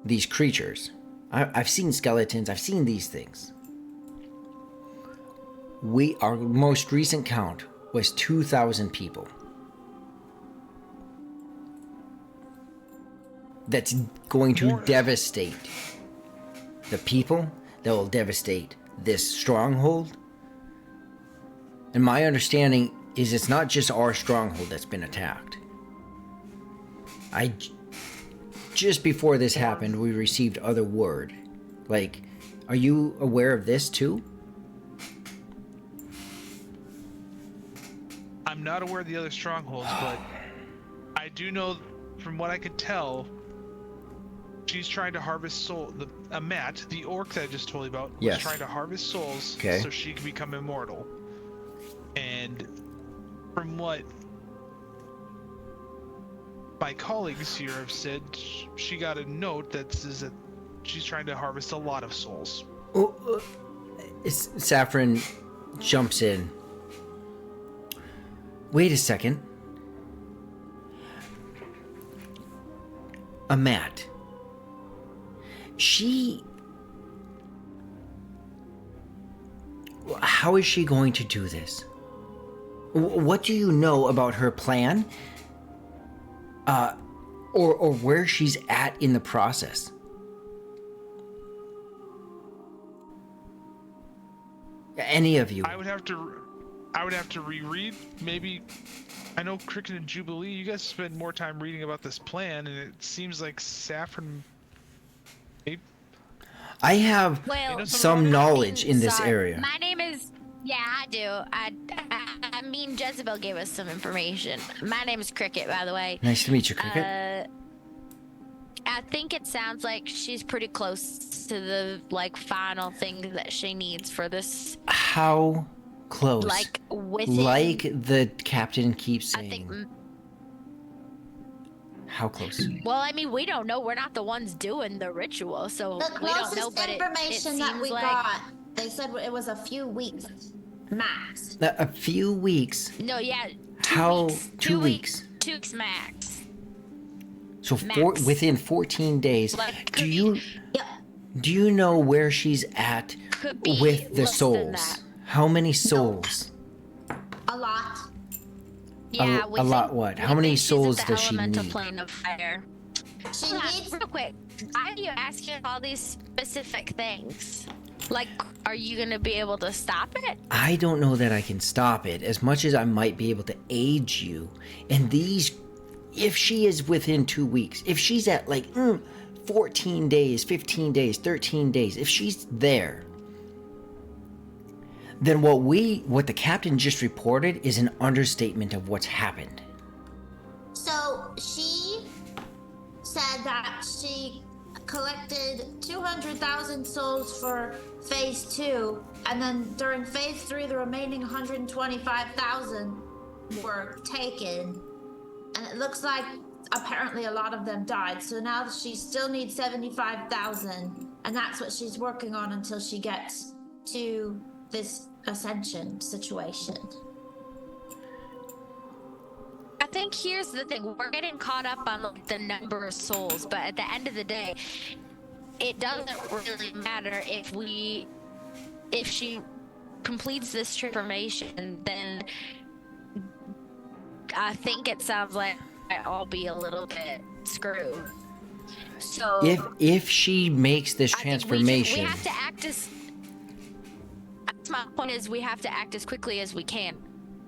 these creatures. I've seen skeletons, I've seen these things. Our most recent count was 2,000 people. That's going to devastate the people, that will devastate this stronghold. And my understanding is it's not just our stronghold that's been attacked. Just before this happened, we received other word. Like, are you aware of this too? I'm not aware of the other strongholds, but I do know, from what I could tell, she's trying to harvest soul. Matt, the orc that I just told you about, was Yes. trying to harvest souls so she can become immortal. And from what my colleagues here have said, she got a note that says that she's trying to harvest a lot of souls. Saffron jumps in. Wait a second. Matt. How is she going to do this? What do you know about her plan? Or where she's at in the process? Any of you? I would have to reread. Maybe, I know Cricket and Jubilee, you guys spend more time reading about this plan, and it seems like Saffron. I have Well, some knowledge in this sorry. area. My name is. Yeah, I do. I mean, Jezebel gave us some information. My name is Cricket, by the way. Nice to meet you, Cricket. I think it sounds like she's pretty close to the final thing that she needs for this. How close? Like within. Like the captain keeps I saying. think. How close? Well, I mean, we don't know. We're not the ones doing the ritual, so The we don't know. closest But information it that seems we like, got, they said it was a few weeks max. A few weeks. No, yeah. How? Weeks. 2 weeks. 2 weeks max. So Max. within 14 days. Like, Do could you Yep. do you know where she's at Could be with the less than souls? that. How many souls? A lot. Yeah, we a lot. think- What? we How many think she's at souls the does she elemental need? plane of fire. She Hold on, needs. real quick. Why are you asking all these specific things? Like, are you gonna be able to stop it? I don't know that I can stop it as much as I might be able to aid you. And these, if she is within 2 weeks, if she's at like 14 days, 15 days, 13 days, if she's there, then what the captain just reported is an understatement of what's happened. So she said that she collected 200,000 souls for phase 2, and then during phase 3, the remaining 125,000 were taken. And it looks like apparently a lot of them died. So now she still needs 75,000, and that's what she's working on until she gets to this ascension situation. I think here's the thing: we're getting caught up on like the number of souls, but at the end of the day, it doesn't really matter if she completes this transformation. Then I think it sounds like I'll be a little bit screwed. So If she makes this I think transformation, we have to act as. My point is, we have to act as quickly as we can.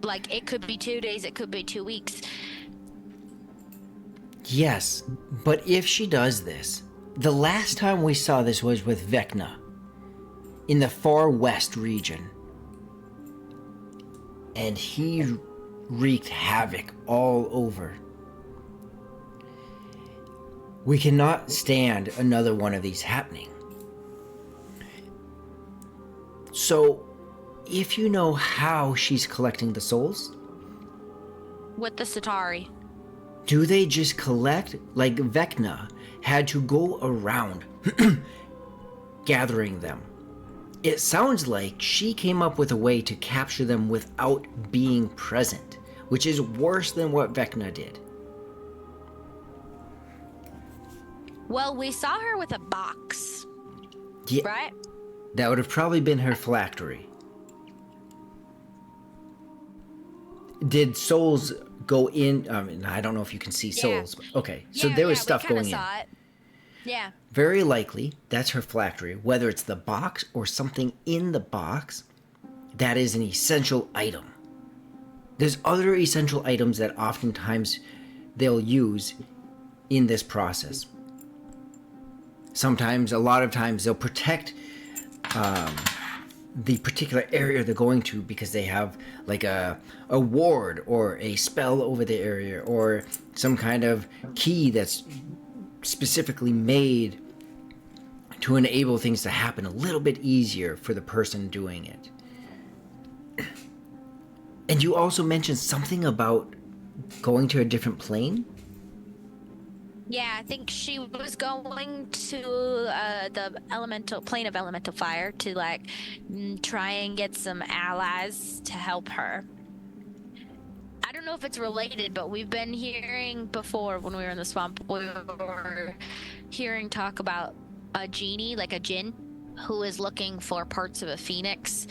Like, it could be 2 days, it could be 2 weeks. yes, but if she does this, the last time we saw this was with Vecna in the far west region. And he wreaked havoc all over. We cannot stand another one of these happening. So, if you know how she's collecting the souls, With the Satari. do they just collect like Vecna had to go around gathering them? It sounds like she came up with a way to capture them without being present, which is worse than what Vecna did. Well, we saw her with a box, Yeah, right? that would have probably been her phylactery. Did souls go in? I don't know if you can see souls. But okay, so there was stuff we kinda going in. saw it. Yeah. Very likely, that's her phylactery. Whether it's the box or something in the box, that is an essential item. There's other essential items that oftentimes they'll use in this process. Sometimes, a lot of times, they'll protect the particular area they're going to because they have like a ward or a spell over the area or some kind of key that's specifically made to enable things to happen a little bit easier for the person doing it. And you also mentioned something about going to a different plane? Yeah, I think she was going to the elemental plane of elemental fire to like try and get some allies to help her. I don't know if it's related, but we've been hearing before when we were in the swamp, we were hearing talk about a genie, like a djinn, who is looking for parts of a phoenix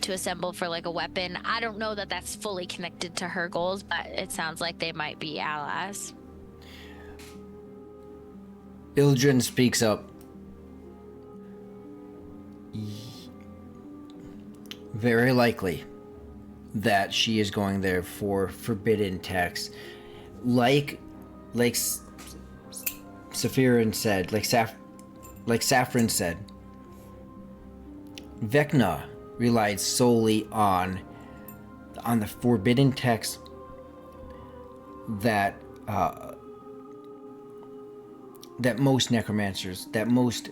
to assemble for like a weapon. I don't know that that's fully connected to her goals, but it sounds like they might be allies. Ildren speaks up. Very likely that she is going there for forbidden texts. Like Saphirin said, like Saffron said, Vecna relied solely on the forbidden text that that most necromancers, that most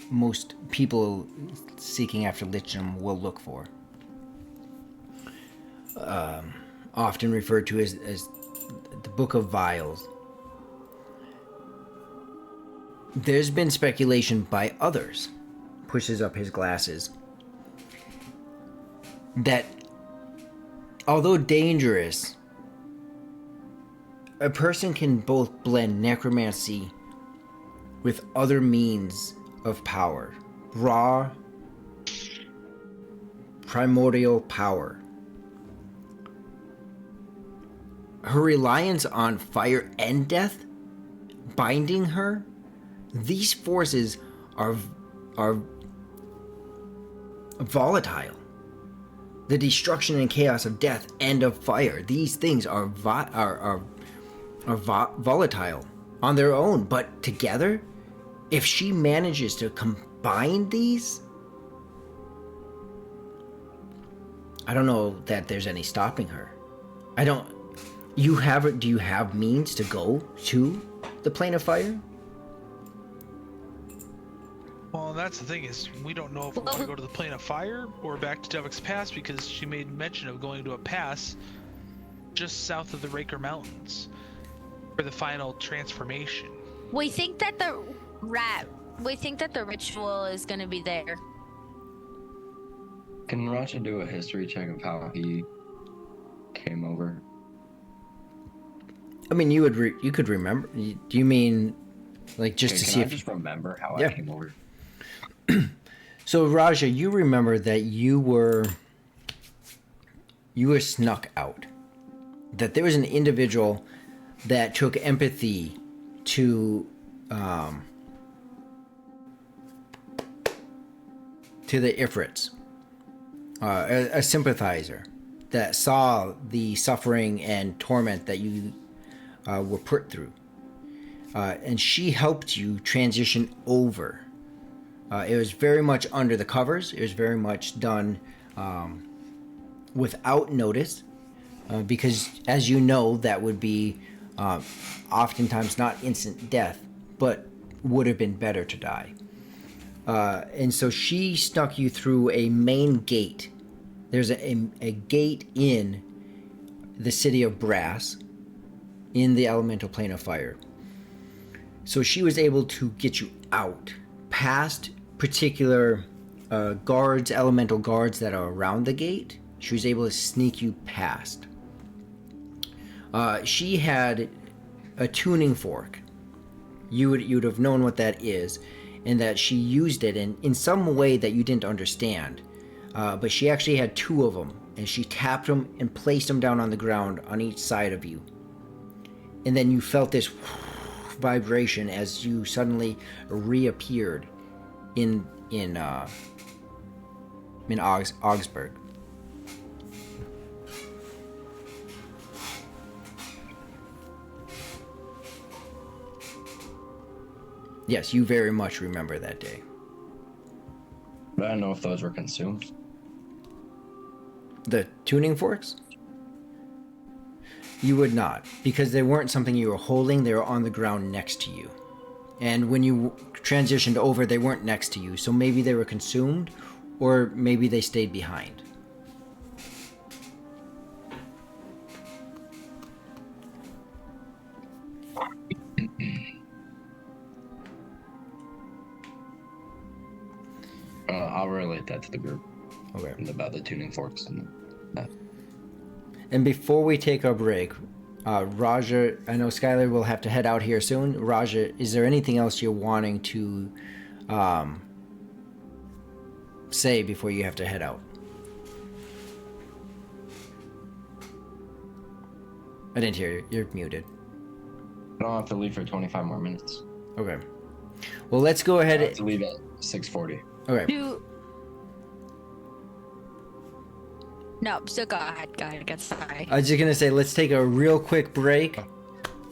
people seeking after lichdom will look for. Often referred to as the Book of Vials. There's been speculation by others, pushes up his glasses, that although dangerous, a person can both blend necromancy with other means of power. Raw, primordial power. her reliance on fire and death binding her, these forces are volatile. The destruction and chaos of death and of fire, these things are volatile on their own, but together, if she manages to combine these, I don't know that there's any stopping her. Do you have means to go to the plane of fire? Well, that's the thing is we don't know if we want to go to the plane of fire or back to Devik's Pass, because she made mention of going to a pass just south of the Raker Mountains for the final transformation. We think that the ritual is going to be there. Can Raja do a history check of how he came over? I mean, you could remember. Do you mean like just Okay, to can see I if just remember how Yeah. I came over? So Raja, you remember that you were snuck out. That there was an individual that took empathy to the Ifrits, a sympathizer that saw the suffering and torment that you were put through, and she helped you transition over. It was very much under the covers. It was very much done without notice, because, as you know, that would be oftentimes not instant death, but would have been better to die. And so she snuck you through a main gate. There's a gate in the city of Brass, in the elemental plane of fire. So she was able to get you out, past particular elemental guards that are around the gate. She was able to sneak you past. She had a tuning fork. You'd have known what that is, and that she used it in some way that you didn't understand. But she actually had two of them, and she tapped them and placed them down on the ground on each side of you. And then you felt this vibration as you suddenly reappeared in Augsburg. Yes, you very much remember that day. But I don't know if those were consumed. The tuning forks? You would not, because they weren't something you were holding, they were on the ground next to you. And when you transitioned over, they weren't next to you, so maybe they were consumed, or maybe they stayed behind. I'll relate that to the group. Okay. About the tuning forks and that. And before we take our break, Raja, I know Skylar will have to head out here soon. Raja, is there anything else you're wanting to say before you have to head out? I didn't hear you. You're muted. I don't have to leave for 25 more minutes. Okay. Well, let's go I have ahead. to leave at 6:40. Okay. No, so go ahead, get sorry. I was just gonna say, let's take a real quick break,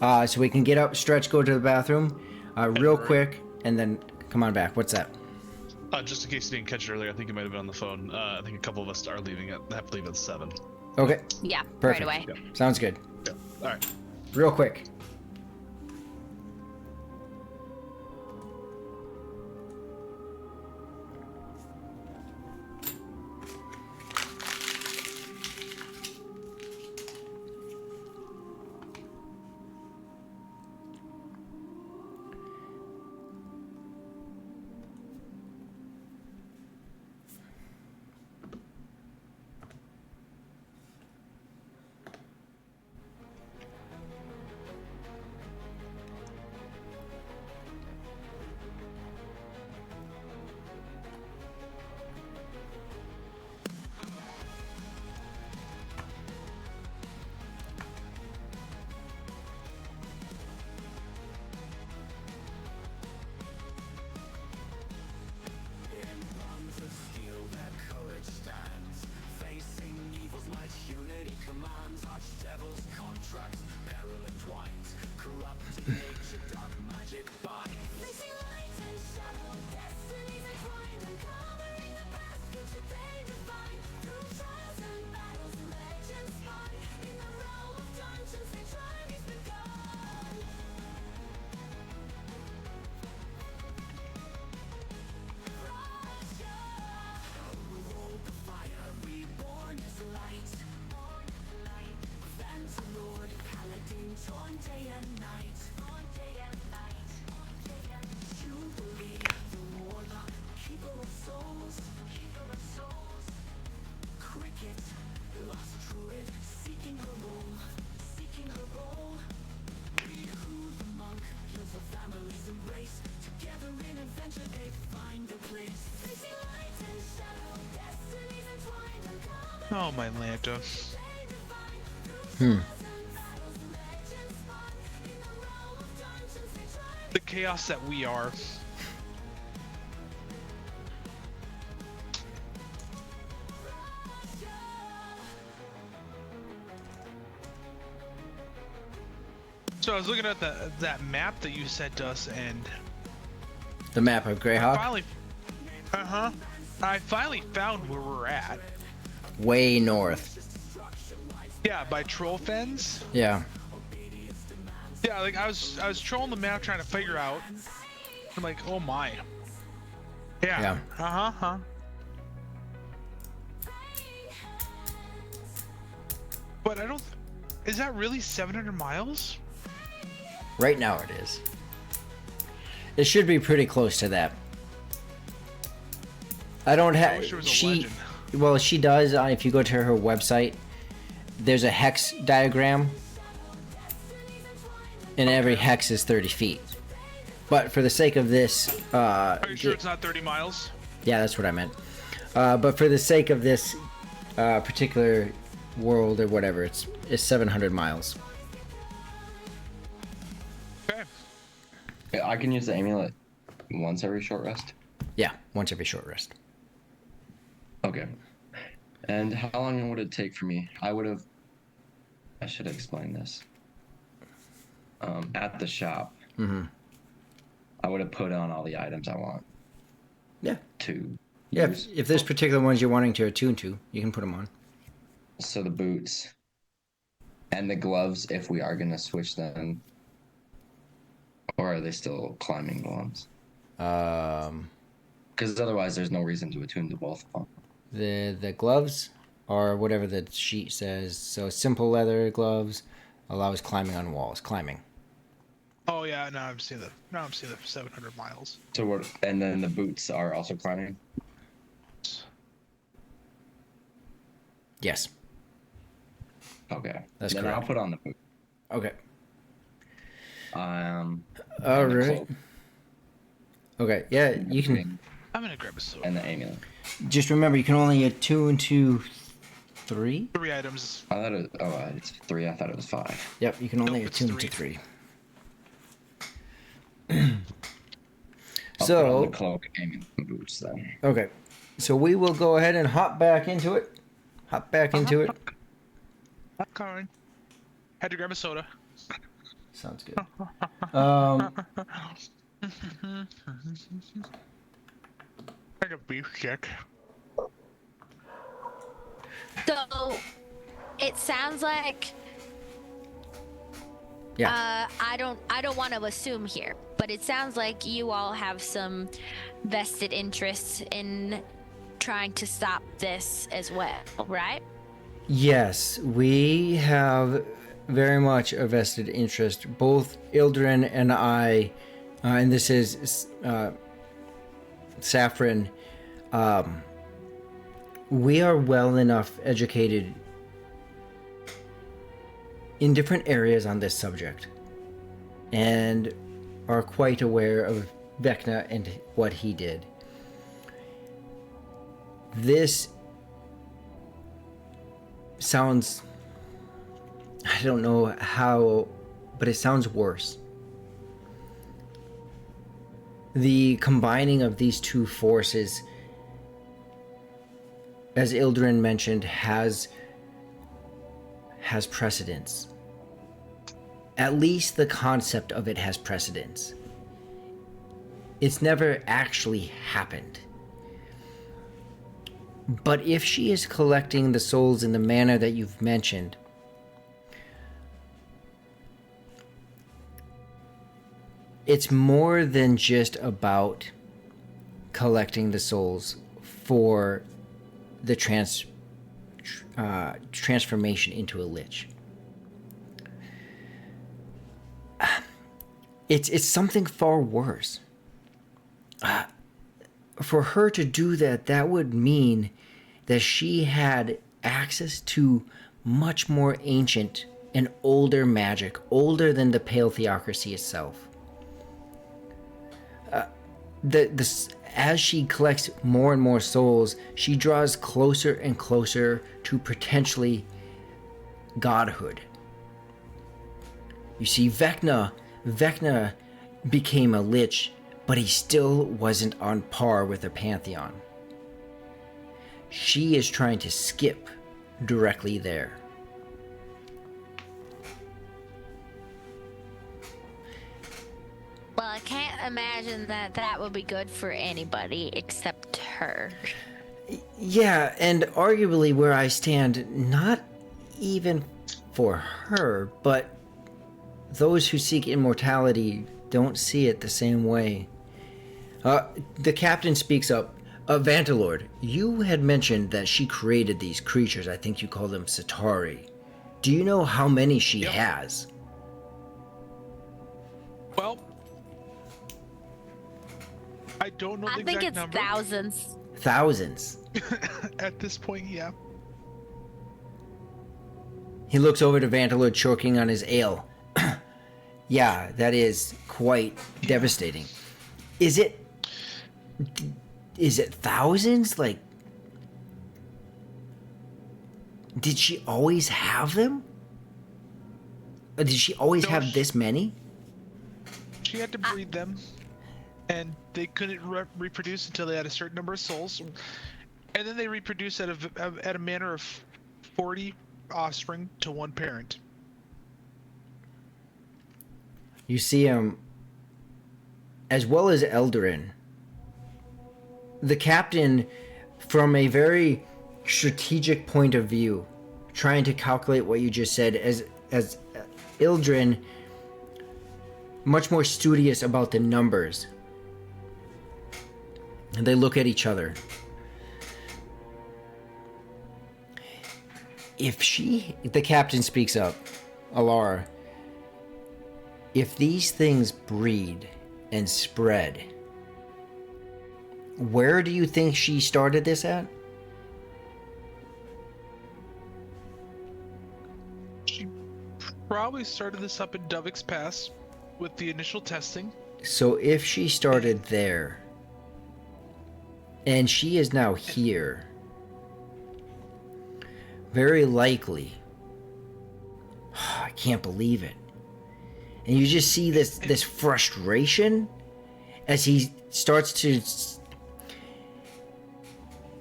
so we can get up, stretch, go to the bathroom, real quick, and then come on back. What's that? Just in case you didn't catch it earlier, I think you might have been on the phone. I think a couple of us are leaving have to leave at 7. Okay. Yeah, Perfect. right away. Yeah. Sounds good. Yeah. All right. Real quick. Oh, my Lanta. The chaos that we are. So I was looking at that map that you sent us, and The map of Greyhawk? I finally found where we're at. Way north. Yeah, by Troll Fens. Yeah. Yeah, like I was trolling the map trying to figure out. I'm like, oh my. Yeah. Yeah. But I don't. Is that really 700 miles? Right now it is. It should be pretty close to that. I don't I wish have. there was a She. legend. Well, she does. If you go to her website, there's a hex diagram, and every hex is 30 feet. But for the sake of this, Are you sure it's not 30 miles? yeah, that's what I meant. But for the sake of this particular world or whatever, it's 700 miles. Okay. I can use the amulet once every short rest. Yeah, once every short rest. Okay. And how long would it take for me? I should explain this. At the shop, I would have put on all the items I want Yeah. to Yeah, use. if there's particular ones you're wanting to attune to, you can put them on. So the boots and the gloves, if we are gonna switch them, or are they still climbing gloves? Because otherwise, there's no reason to attune to both of them. The gloves are whatever the sheet says. So simple leather gloves allows climbing on walls. Climbing. Oh yeah, now I'm seeing the 700 miles. So what? And then the boots are also climbing. Yes. Okay. That's then correct. I'll put on the boot. Okay. All All and the right. cloak Okay. Yeah, you can. I'm gonna grab a soda. and the amulet. Just remember, you can only attune to 3. 3 items. I thought it's 3. I thought it was 5. Yep, you can only Nope, it's attune 3. to 3. I'll put on So, the cloak, amulet, and boots then. okay. So we will go ahead and hop back into it. Hop back into it. Popcorn. Had to grab a soda. Sounds good. Like a beef stick. So it sounds like Yeah. I don't want to assume here, but it sounds like you all have some vested interests in trying to stop this as well, right? Yes, we have very much a vested interest. Both Ildren and I, and this is Saffron, we are well enough educated in different areas on this subject and are quite aware of Vecna and what he did. This sounds, I don't know how, but it sounds worse. The combining of these two forces, as Ildren mentioned, has precedence. At least the concept of it has precedence. It's never actually happened. But if she is collecting the souls in the manner that you've mentioned, it's more than just about collecting the souls for the transformation into a lich. It's something far worse. For her to do that, that would mean that she had access to much more ancient and older magic, older than the Pale Theocracy itself. as she collects more and more souls, she draws closer and closer to potentially godhood. You see, Vecna became a lich, but he still wasn't on par with the Pantheon. She is trying to skip directly there. Well, I can't imagine that would be good for anybody except her. Yeah, and arguably where I stand, not even for her, but those who seek immortality don't see it the same way. The captain speaks up. Vantalord, you had mentioned that she created these creatures. I think you call them Satari. Do you know how many she has? Well, I don't know the I think exact it's number. thousands. Thousands. At this point, yeah. He looks over to Vantalord choking on his ale. Yeah, that is quite devastating. Is it thousands? Like, did she always have them? Or did she always have this many? She had to breed them, and they couldn't reproduce until they had a certain number of souls, and then they reproduce at a manner of 40 offspring to one parent. You see him, as well as Eldarin. The captain, from a very strategic point of view, trying to calculate what you just said, as Ildrin, much more studious about the numbers. And they look at each other. The captain speaks up, Alara, if these things breed and spread, where do you think she started this at? She probably started this up in Dovix Pass with the initial testing. So if she started there, and she is now here, very likely, I can't believe it. And you just see this frustration as he starts to...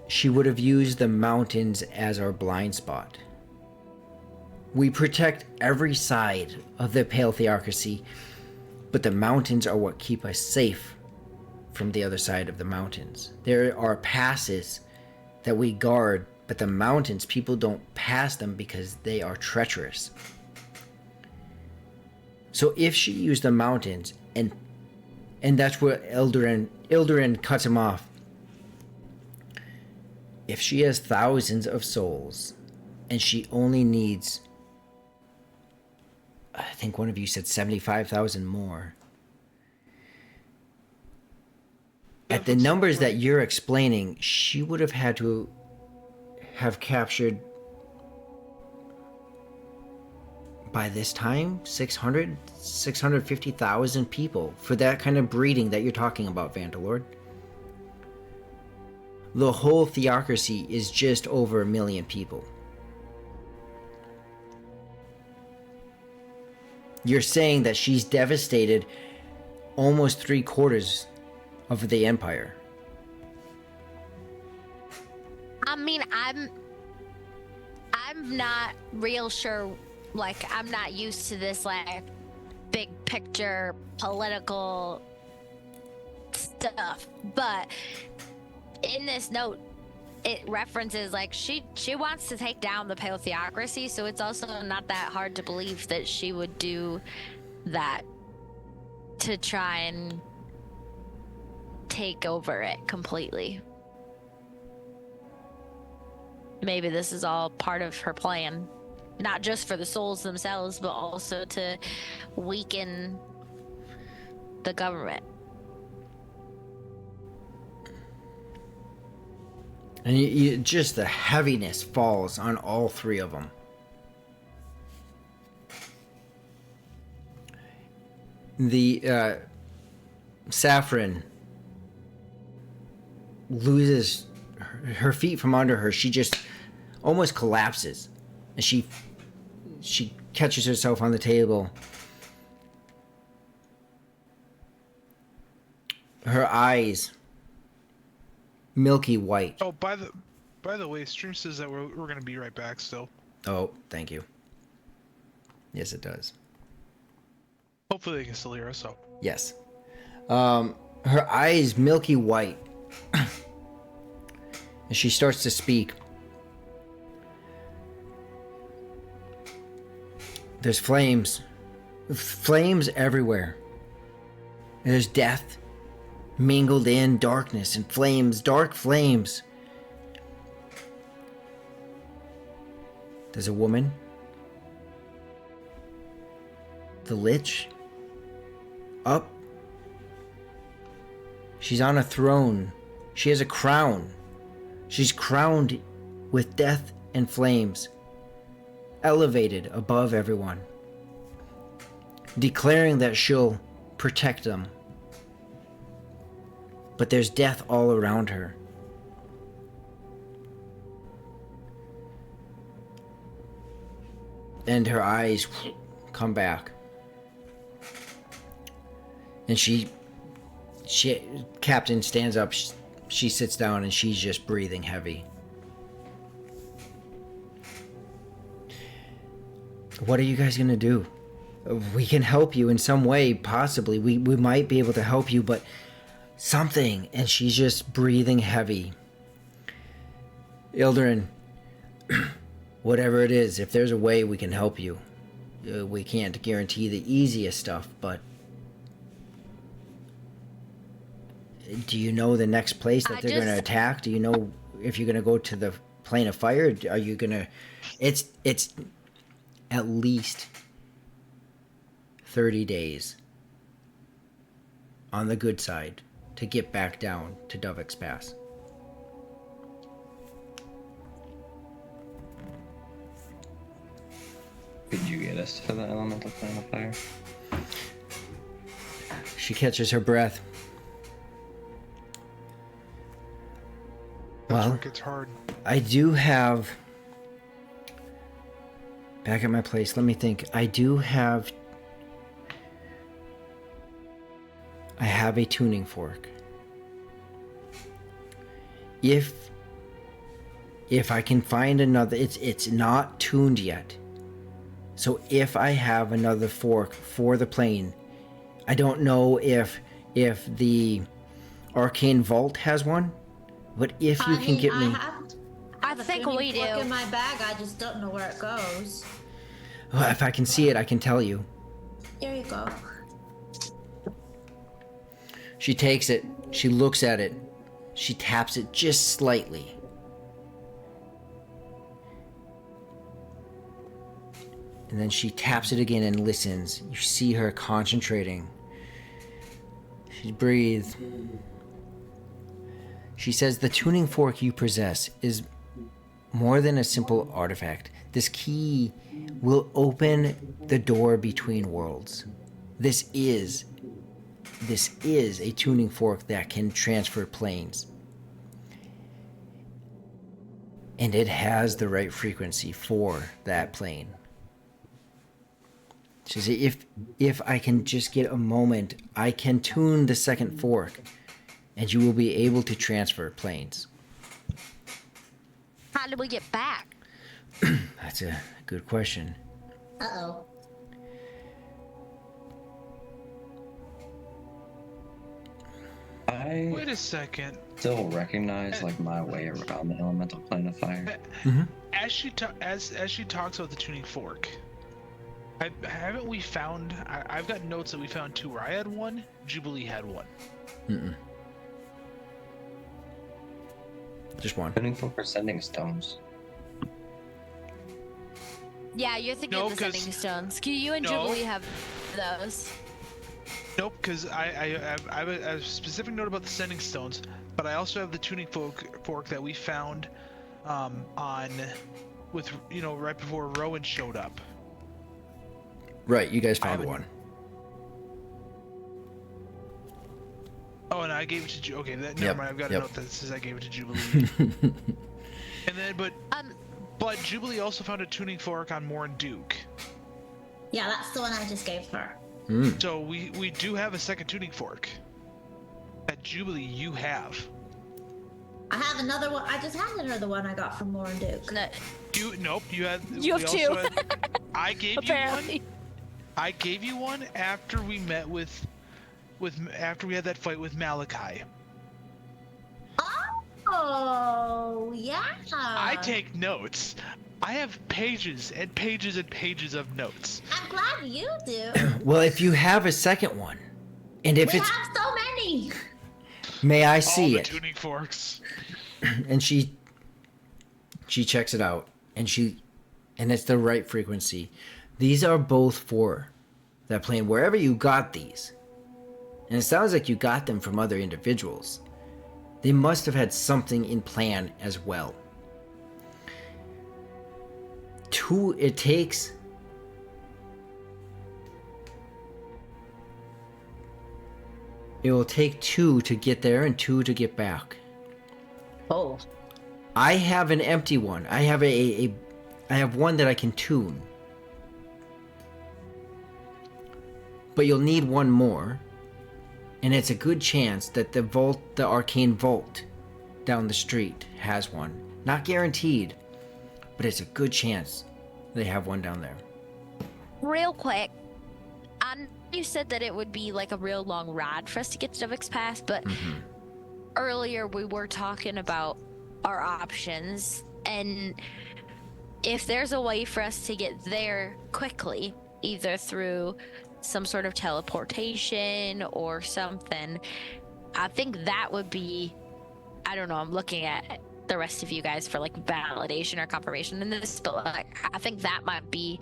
She would have used the mountains as our blind spot. We protect every side of the Pale Theocracy, but the mountains are what keep us safe from the other side of the mountains. There are passes that we guard, but the mountains, people don't pass them because they are treacherous. So if she used the mountains, and that's where Ildarin cuts him off. If she has thousands of souls, and she only needs, I think one of you said 75,000 more. At the numbers that you're explaining, she would have had to have captured, by this time, 650,000 people for that kind of breeding that you're talking about, Vantalord. The whole theocracy is just over 1 million people. You're saying that she's devastated almost 3/4 of the empire. I mean, I'm not real sure. Like, I'm not used to this, like, big picture political stuff. But in this note, it references, like, she wants to take down the Pale Theocracy, so it's also not that hard to believe that she would do that to try and take over it completely. Maybe this is all part of her plan. Not just for the souls themselves, but also to weaken the government. And you just the heaviness falls on all three of them. The Saffron loses her feet from under her. She just almost collapses, and she catches herself on the table. Her eyes milky white. Oh, by the way, stream says that we're gonna be right back still. Oh, thank you. Yes, it does. Hopefully they can still hear us. So Yes. Her eyes milky white. And she starts to speak. There's flames. Flames everywhere. There's death mingled in, darkness and flames, dark flames. There's a woman. The Lich. Up. She's on a throne. She has a crown. She's crowned with death and flames, elevated above everyone, declaring that she'll protect them. But there's death all around her. And her eyes come back. And Captain stands up. She sits down and she's just breathing heavy. What are you guys gonna do? We can help you in some way, possibly. We might be able to help you, but something. And she's just breathing heavy. Ildarin, whatever it is, if there's a way we can help you. We can't guarantee the easiest stuff, but do you know the next place that they're going to attack? Do you know if you're going to go to the plane of fire? Are you going to... It's at least 30 days on the good side to get back down to Dovex Pass. Could you get us to the elemental plane of fire? She catches her breath. that's Well, where it gets hard. I do have... Back at my place, let me think. I have a tuning fork. If I can find another... It's not tuned yet. So if I have another fork for the plane, I don't know if the Arcane Vault has one, but if you can get me... I think we do. In my bag, I just don't know where it goes. Well, if I can see it, I can tell you. Here you go. She takes it, she looks at it, she taps it just slightly. And then she taps it again and listens. You see her concentrating. She breathes. She says, the tuning fork you possess is more than a simple artifact. This key will open the door between worlds. This is a tuning fork that can transfer planes. And it has the right frequency for that plane. She says, if I can just get a moment, I can tune the second fork, and you will be able to transfer planes. How do we get back? That's a good question. Uh-oh. I Wait a second. still recognize like my way around the elemental plane of fire. As she talks about the tuning fork, haven't we found? I've got notes that we found two. Where I had one, Jubilee had one. Just one. Tuning for sending stones. Yeah, you're thinking No, of the 'cause- sending stones. You and No. Jubilee have those. Nope, because I have a specific note about the sending stones, but I also have the tuning fork that we found right before Rowan showed up. Right, you guys found haven't- one. Oh, and I gave it to Jubilee. Okay, never Yep, mind. I've got a yep. note that says I gave it to Jubilee. And then, but Jubilee also found a tuning fork on Morin Duke. Yeah, that's the one I just gave her. So we do have a second tuning fork. At Jubilee, you have. I have another one. I just handed her the one I got from Lauren Duke. No, Nope. You had. You have we also two. I gave apparently. you one. I gave you one after we met with after we had that fight with Malachi. Oh, yeah. I take notes. I have pages and pages and pages of notes. I'm glad you do. Well, if you have a second one, and if We it's, have so many. may I All see the it? tuning forks. And she checks it out, and it's the right frequency. These are both for that plane. Wherever you got these, and it sounds like you got them from other individuals, they must have had something in plan as well. It takes it will take 2 to get there and 2 to get back. Oh. I have an empty one. I have I have one that I can tune. But you'll need one more. And it's a good chance that the arcane vault down the street has one. Not guaranteed, but it's a good chance they have one down there. Real quick, I know you said that it would be like a real long ride for us to get to Vix Pass, but earlier we were talking about our options, and if there's a way for us to get there quickly, either through some sort of teleportation or something, I think that would be, I don't know, I'm looking at the rest of you guys for like validation or confirmation in this, but like I think that might be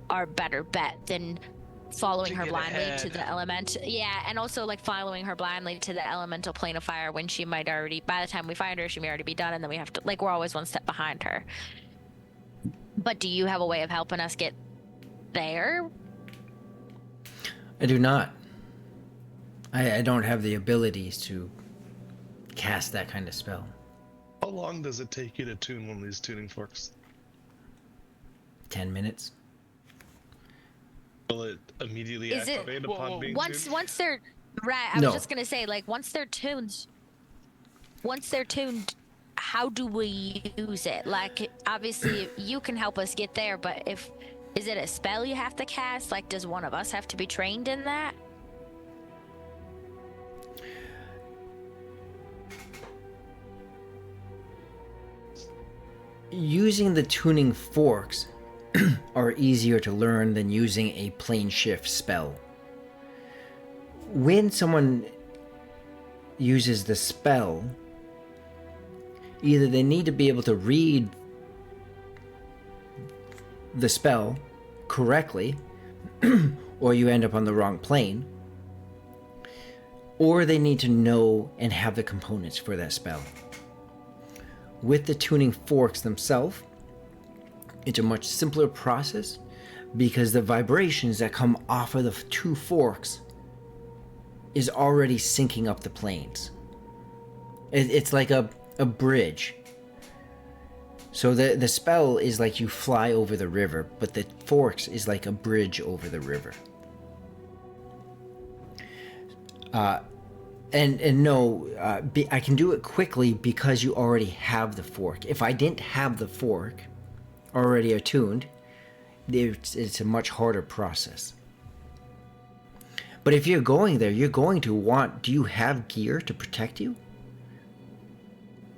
our better bet than following To her get blindly ahead. to the element. Yeah, and also like following her blindly to the elemental plane of fire when she might already, by the time we find her, she may already be done, and then we have to, like, we're always one step behind her. But do you have a way of helping us get there? I do not. I don't have the abilities to cast that kind of spell. How long does it take you to tune one of these tuning forks? 10 minutes. Will it immediately Is it- activate Whoa, upon whoa. being Once tuned? once they're right, I No. was just gonna say, like, once they're tuned, how do we use it? Like, obviously you can help us get there, but is it a spell you have to cast? Like, does one of us have to be trained in that? Using the tuning forks are easier to learn than using a plane shift spell. When someone uses the spell, either they need to be able to read the spell correctly, or you end up on the wrong plane, or they need to know and have the components for that spell. With the tuning forks themselves, it's a much simpler process because the vibrations that come off of the 2 forks is already syncing up the planes. It's like a bridge. So the spell is like you fly over the river, but the forks is like a bridge over the river. And no, I can do it quickly because you already have the fork. If I didn't have the fork already attuned, it's a much harder process. But if you're going there, you're going to want... Do you have gear to protect you?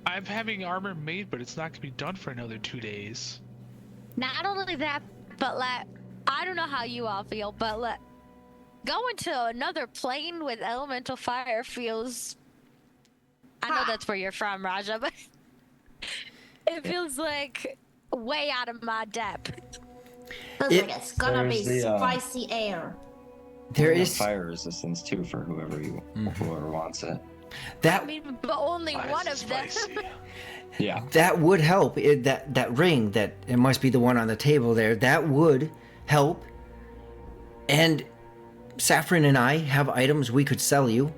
I'm having armor made, but it's not gonna be done for another 2 days. Not only that, but like, I don't know how you all feel, but like, going to another plane with elemental fire feels... I know that's where you're from, Raja, but it feels like way out of my depth. Feels like it's gonna be There's the, spicy air. There And is... fire resistance too for whoever wants it. That I mean, but only one of them. Yeah. that would help. That ring, that it must be the one on the table there, that would help. And Saffron and I have items we could sell you.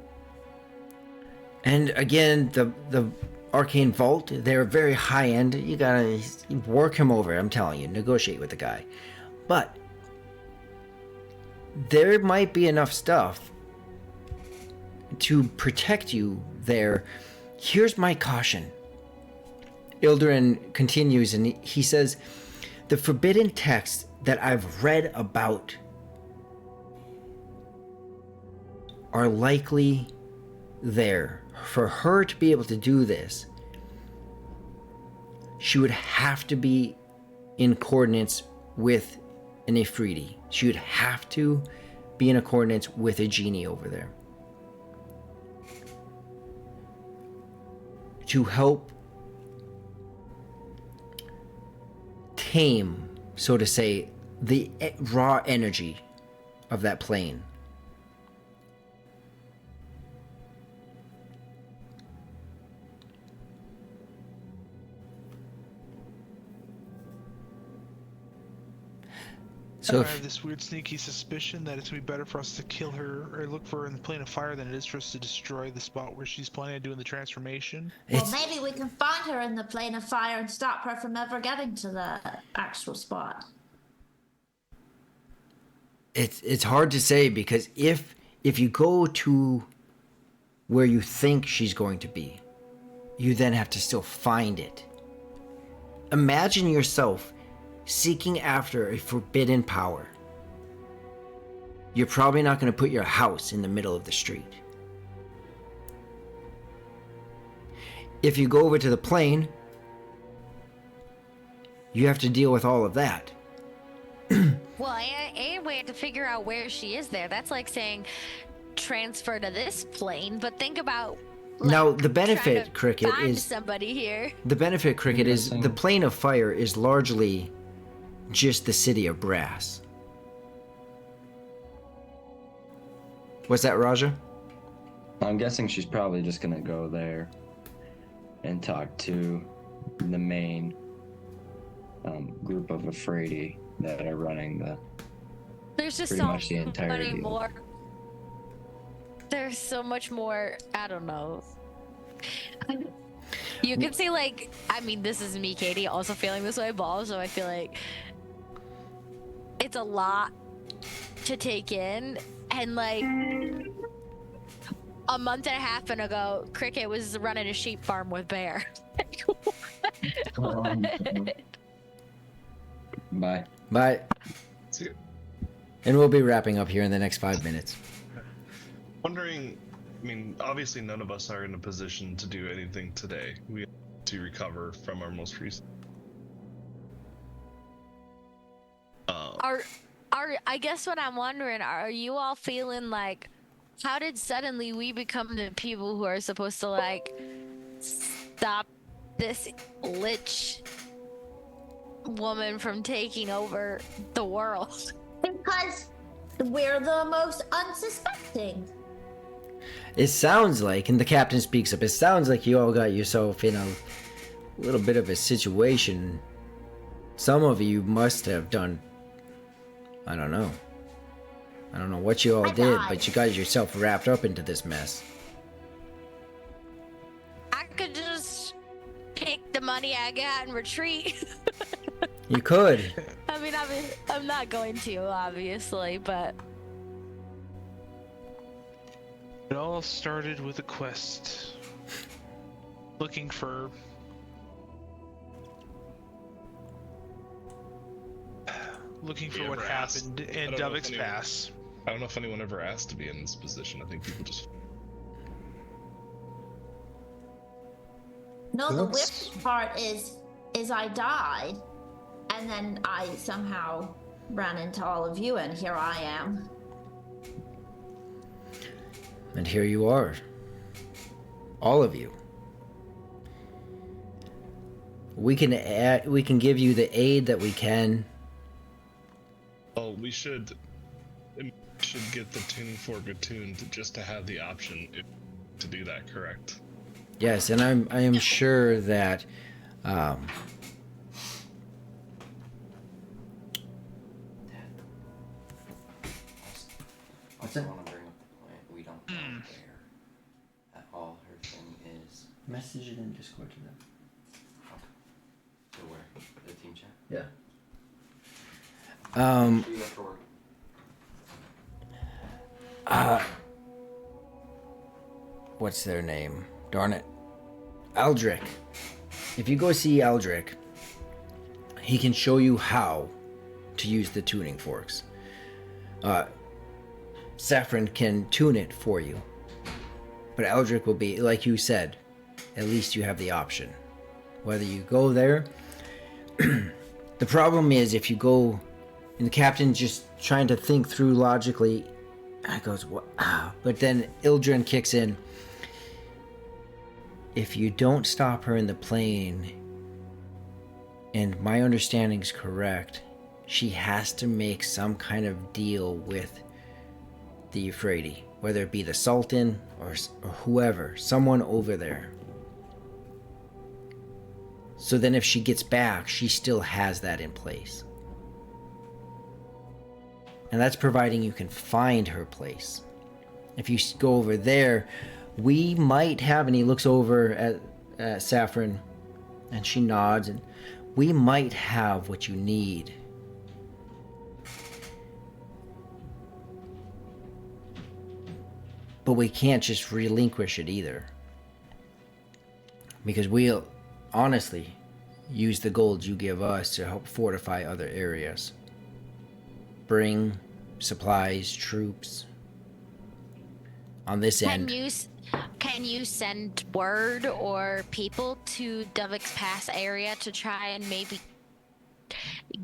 And again, the arcane vault, they're very high end. You gotta work him over, I'm telling you, negotiate with the guy. But there might be enough stuff to protect you there. Here's my caution. Ilderin continues and he says, the forbidden texts that I've read about are likely there. For her to be able to do this, she would have to be in coordinates with an Ifriti. She would have to be in coordinates with a genie over there. To help tame, so to say, the raw energy of that plane. So I have this weird sneaky suspicion that it's gonna be better for us to kill her or look for her in the plane of fire than it is for us to destroy the spot where she's planning on doing the transformation. Well, maybe we can find her in the plane of fire and stop her from ever getting to the actual spot. It's hard to say, because if you go to where you think she's going to be, you then have to still find it. Imagine yourself seeking after a forbidden power. You're probably not going to put your house in the middle of the street. If you go over to the plane, you have to deal with all of that. Well, and we have to figure out where she is there. That's like saying transfer to this plane, but think about Now, the trying benefit, to Cricket, find is somebody here. the benefit, Cricket, is the plane of fire is largely just the city of Brass. What's that, Raja? I'm guessing she's probably just gonna go there and talk to the main group of Afridi that are running the There's just pretty so much the entire many deal. more. There's so much more. I don't know. You can see, like, I mean, this is me, Katie, also feeling this way, but also I feel like it's a lot to take in. And like a month and a half ago, Cricket was running a sheep farm with Bear. Bye. Bye. See, And we'll be wrapping up here in the next 5 minutes. wondering, I mean, obviously none of us are in a position to do anything today. We have to recover from our most recent. I guess what I'm wondering, are you all feeling like, how did suddenly we become the people who are supposed to like stop this lich woman from taking over the world? Because we're the most unsuspecting. It sounds like, and the captain speaks up, it sounds like you all got yourself in a little bit of a situation. Some of you must have done, I don't know what you all did, died. but you got yourself wrapped up into this mess. I could just pick the money I got and retreat. You could. I mean, I'm not going to, obviously, but It all started with a quest. Looking for You what ever asked- happened I in don't know if Dubbock's anyone- Pass. I don't know if anyone ever asked to be in this position. I think people just. No, the That's- weird part is I died, and then I somehow ran into all of you, and here I am. And here you are. All of you. We can give you the aid that we can. Well, we should get the tuning fork attuned just to have the option to do that. Correct. Yes, and I am sure that What's it? Want to bring up the point? We don't know where at all her thing. Message it in Discord to them. So where? The team chat? Yeah. What do you have for work? What's their name? Darn it. Aldrich. If you go see Aldrich, he can show you how to use the tuning forks. Saffron can tune it for you. But Aldrich will be, like you said, at least you have the option. Whether you go there. The problem is if you go, and the captain's just trying to think through logically, and goes, what? But then Ildren kicks in. If you don't stop her in the plane, and my understanding's correct, she has to make some kind of deal with the Euphrates, whether it be the Sultan or whoever, someone over there. So then if she gets back, she still has that in place. And that's providing you can find her place. If you go over there, we might have, and he looks over at Saffron, and she nods, and we might have what you need. But we can't just relinquish it either. Because we'll honestly use the gold you give us to help fortify other areas. Bring supplies, troops. On this end. Can you send word or people to Dovix Pass area to try and maybe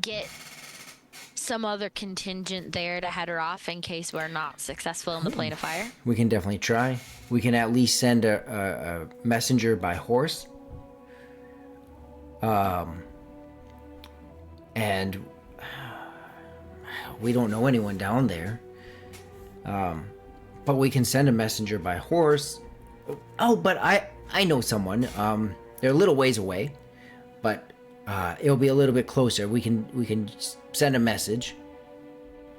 get some other contingent there to head her off in case we're not successful in the plane of fire? We can definitely try. We can at least send a messenger by horse. And we don't know anyone down there. But we can send a messenger by horse. Oh, but I know someone. They're a little ways away, but it'll be a little bit closer. We can send a message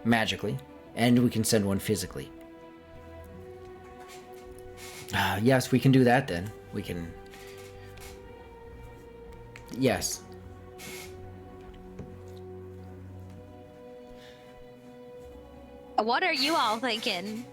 magically, and we can send one physically. Yes, we can do that then. We can. Yes. What are you all thinking?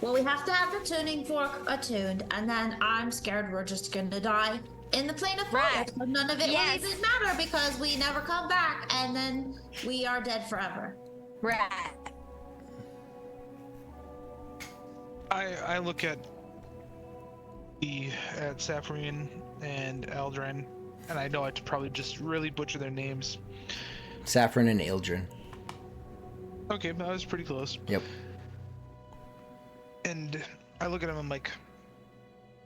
Well, we have to have the tuning fork attuned, and then I'm scared we're just gonna die in the plane of fire. Right. So none of it Yes. will even matter because we never come back, and then we are dead forever. Right. I look at Saffron and Eldrin, and I know I probably just really butcher their names. Saffron and Ildren. Okay, but I was pretty close. Yep. And I look at him, I'm like,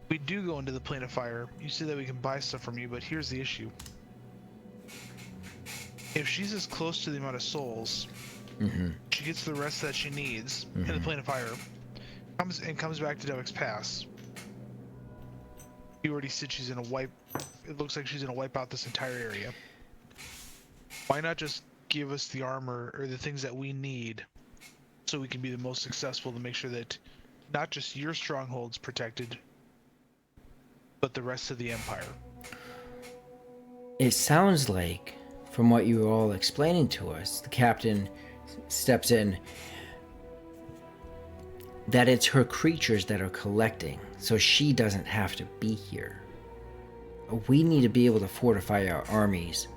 we do go into the plane of fire. You see that we can buy stuff from you, but here's the issue. If she's as close to the amount of souls, she gets the rest that she needs in the plane of fire, comes back to Dovix Pass. You already said she's gonna wipe. It looks like she's gonna wipe out this entire area. Why not just give us the armor or the things that we need, so we can be the most successful to make sure that not just your stronghold's protected, but the rest of the Empire? It sounds like, from what you were all explaining to us, the captain steps in, that it's her creatures that are collecting, so she doesn't have to be here. We need to be able to fortify our armies,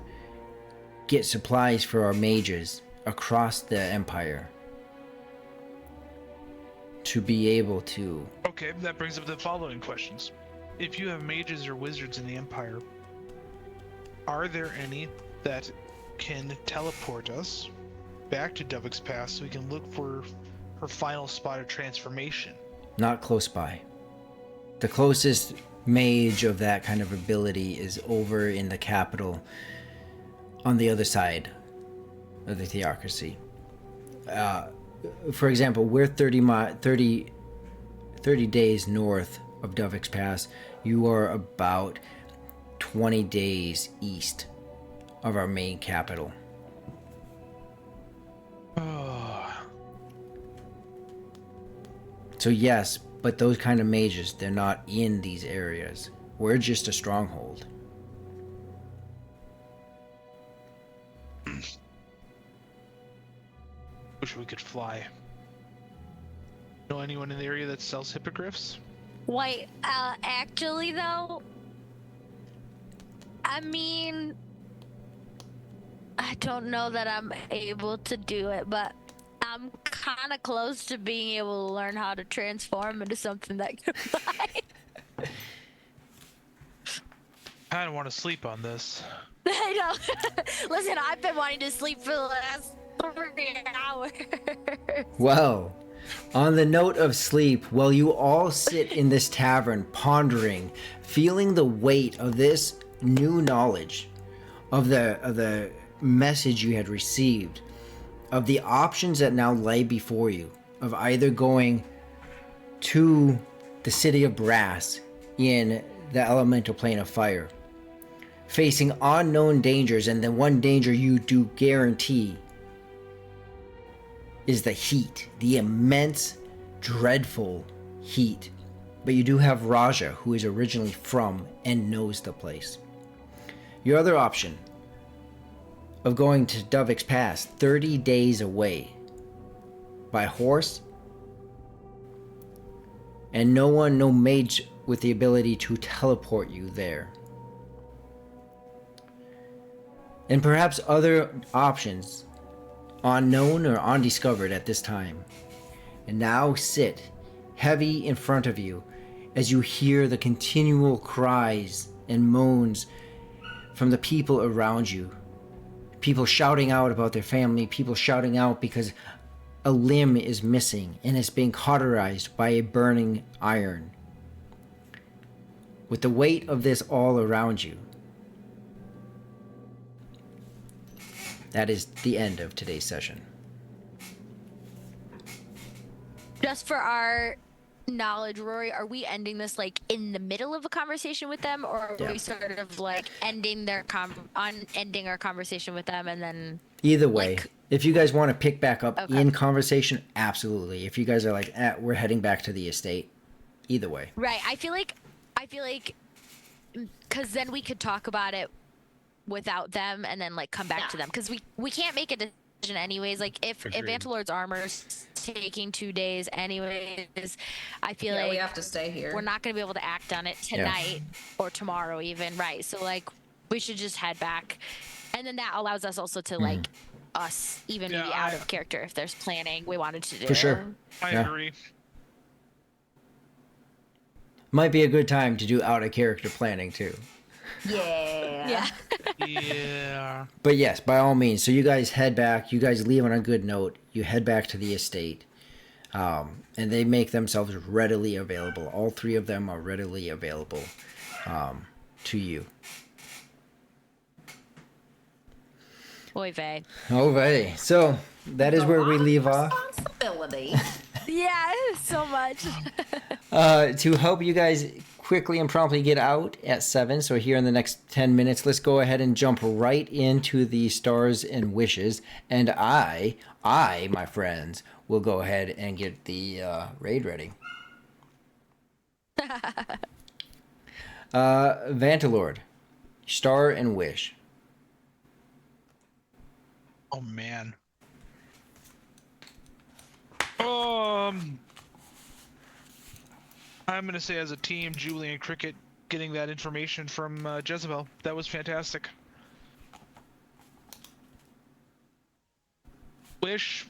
get supplies for our mages across the Empire, to be able to... Okay, that brings up the following questions. If you have mages or wizards in the Empire, are there any that can teleport us back to Dovix Pass so we can look for her final spot of transformation? Not close by. The closest mage of that kind of ability is over in the capital, on the other side of the theocracy. For example, we're 30 days north of Dovix Pass. You are about 20 days east of our main capital. So yes, but those kind of mages, they're not in these areas. We're just a stronghold. Wish we could fly. Know anyone in the area that sells hippogriffs? Wait, actually though, I mean, I don't know that I'm able to do it, but I'm kind of close to being able to learn how to transform into something that can fly. I kind of want to sleep on this. I know. Listen, I've been wanting to sleep for the last 3 hours. Well, on the note of sleep, while you all sit in this tavern pondering, feeling the weight of this new knowledge, of the message you had received, of the options that now lay before you, of either going to the city of Brass in the elemental plane of fire, facing unknown dangers, and the one danger you do guarantee is the heat, the immense, dreadful heat. But you do have Raja, who is originally from and knows the place. Your other option of going to Dovik's Pass, 30 days away, by horse, and no mage with the ability to teleport you there. And perhaps other options, unknown or undiscovered at this time, and now sit heavy in front of you as you hear the continual cries and moans from the people around you. People shouting out about their family, people shouting out because a limb is missing and it's being cauterized by a burning iron. With the weight of this all around you, that is the end of today's session. Just for our knowledge, Rory, are we ending this like in the middle of a conversation with them, or are Yeah. we sort of like ending their ending our conversation with them and then? Either way, Like- if you guys want to pick back up Okay. in conversation, absolutely. If you guys are like, we're heading back to the estate, either way. Right. I feel like, because then we could talk about it without them and then like come back to them, because we can't make a decision anyways. Like if Agreed. Vantalord's armor's taking 2 days anyways, I feel Yeah, like we have to stay here. we're not going to be able to act on it tonight or tomorrow even, right? So like we should just head back, and then that allows us also to like us even Yeah, maybe out of character if there's planning we wanted to do. For sure. I Yeah. agree. Might be a good time to do out of character planning too. Yeah. Yeah. But yes, by all means. So you guys head back. You guys leave on a good note. You head back to the estate. And they make themselves readily available. All three of them are readily available to you. Oy vey. Okay, so that is where we leave off. Responsibility. Yeah, so much. To help you guys quickly and promptly get out at 7, so here in the next 10 minutes, let's go ahead and jump right into the stars and wishes. And I, my friends, will go ahead and get the raid ready. Vantalord, star and wish. Oh man. I'm gonna say as a team, Julie and Cricket getting that information from Jezebel. That was fantastic. Wish.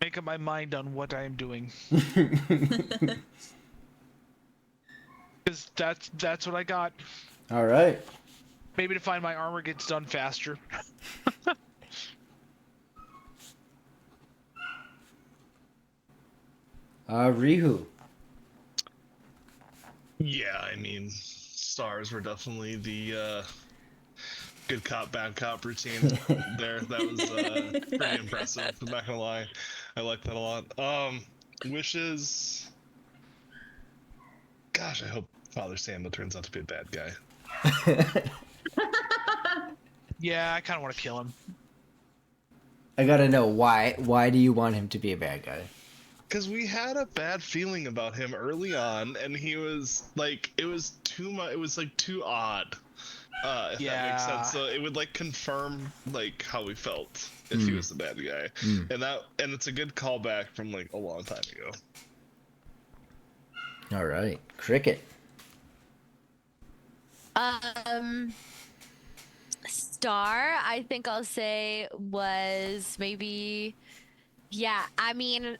Make up my mind on what I am doing. Because that's what I got. All right. Maybe to find my armor gets done faster. Rihu. Yeah, I mean, stars were definitely the good cop, bad cop routine there. That was pretty impressive. I'm not gonna lie, I like that a lot. Wishes. Gosh, I hope Father Samuel turns out to be a bad guy. Yeah, I kind of want to kill him. I gotta know why. Why do you want him to be a bad guy? because we had a bad feeling about him early on, and he was like, it was too much. It was like too odd. If that makes sense. So it would like confirm like how we felt if he was the bad guy, and it's a good callback from like a long time ago. All right, Cricket. Star, I think I'll say was maybe, yeah. I mean,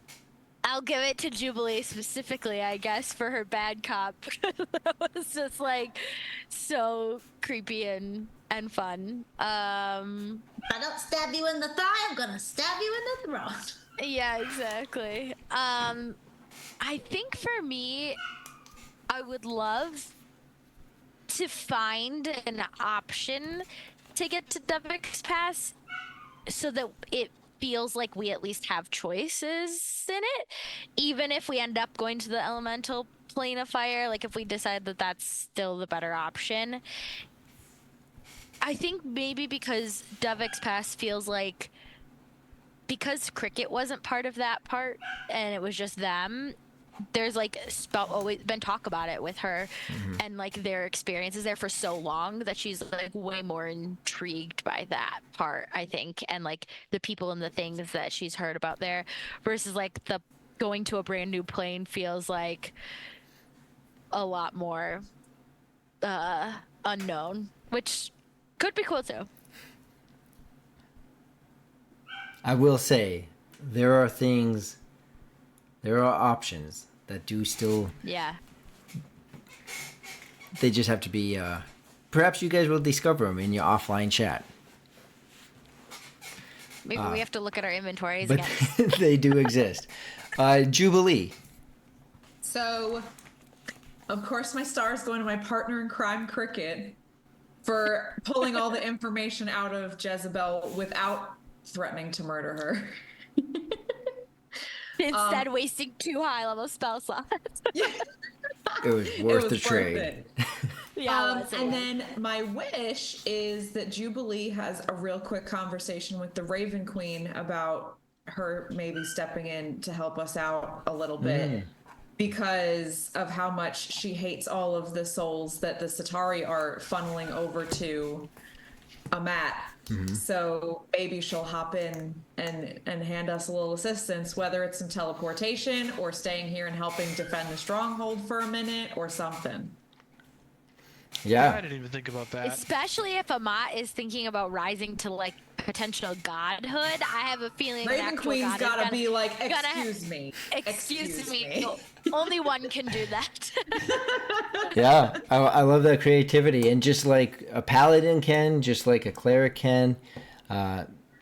I'll give it to Jubilee specifically, I guess, for her bad cop. That was just like so creepy and fun. If I don't stab you in the thigh, I'm gonna stab you in the throat. Yeah, exactly. I think for me, I would love to find an option to get to Devix Pass so that it feels like we at least have choices in it, even if we end up going to the elemental plane of fire. Like if we decide that that's still the better option, I think maybe because Devix Pass feels like, because Cricket wasn't part of that part and it was just them, there's like always been talk about it with her and like their experiences there for so long that she's like way more intrigued by that part, I think, and like the people and the things that she's heard about there versus like the going to a brand new plane feels like a lot more unknown, which could be cool too. I will say there are options that do still. Yeah. They just have to be. Perhaps you guys will discover them in your offline chat. Maybe we have to look at our inventories But again. they do exist. Jubilee. So, of course, my star is going to my partner in crime, Cricket, for pulling all the information out of Jezebel without threatening to murder her. Instead, wasting 2 high-level spell slots. It was worth the trade. It. Yeah. And then my wish is that Jubilee has a real quick conversation with the Raven Queen about her maybe stepping in to help us out a little bit because of how much she hates all of the souls that the Satari are funneling over to Amat. So maybe she'll hop in and hand us a little assistance, whether it's in teleportation or staying here and helping defend the stronghold for a minute or something. I Yeah. didn't even think about that. Especially if Amat is thinking about rising to like potential godhood, I have a feeling an Raven actual Queen's god is gotta gonna- be like, gonna- excuse me. Excuse me. No, only one can do that. Yeah. I love that creativity. And just like a paladin can, just like a cleric can,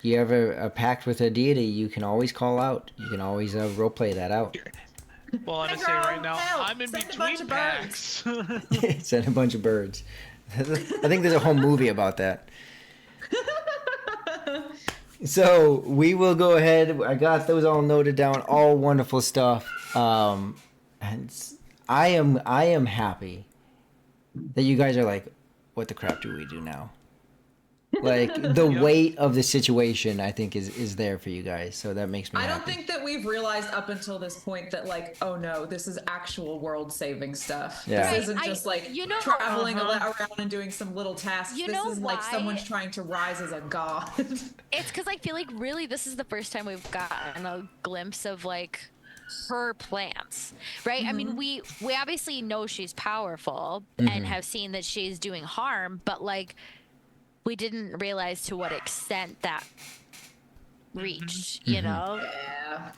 you have a pact with a deity, you can always call out. You can always roleplay that out. Well, I'm gonna say right now, I'm in Send a bunch between of birds. packs. Send a bunch of birds. I think there's a whole movie about that. So we will go ahead. I got those all noted down. All wonderful stuff. And I am happy that you guys are like, what the crap do we do now? Like the weight of the situation, I think is there for you guys. So that makes me I happy. don't think that we've realized up until this point that like, oh no, this is actual world saving stuff. Yeah. This isn't Right, just like you know- traveling around and doing some little tasks. You this know is like why? someone's trying to rise as a god. It's because I feel like really this is the first time we've gotten a glimpse of like her plans, right? I mean, we obviously know she's powerful and have seen that she's doing harm, but like we didn't realize to what extent that reached, you know? Yeah.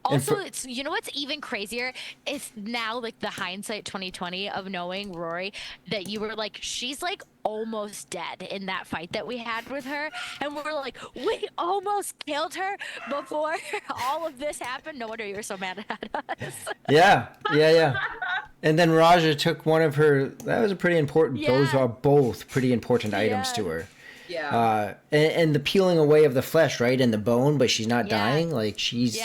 Also, for- it's, you know what's even crazier? It's now like the hindsight 2020 of knowing Rory, that you were like, she's like almost dead in that fight that we had with her, and we're like, we almost killed her before all of this happened. No wonder you were so mad at us. Yeah. And then Raja took one of her. That was a pretty important. Yeah. Those are both pretty important items to Yeah. her. Yeah. And the peeling away of the flesh, right, and the bone, but she's not Yeah. dying. Like she's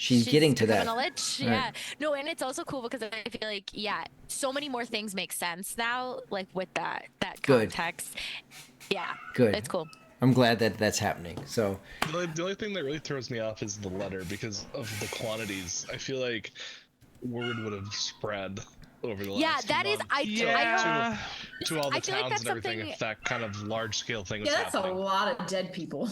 getting to that. knowledge. Right. Yeah. No, and it's also cool because I feel like, yeah, so many more things make sense now, like with that Good. context. Yeah. Good. It's cool. I'm glad that that's happening. So The only thing that really throws me off is the letter because of the quantities. I feel like word would have spread over the last Yeah, that is. month Yeah. to all the I feel like towns that's and everything something- if that kind of large scale thing was Yeah, that's a happening. lot of dead people.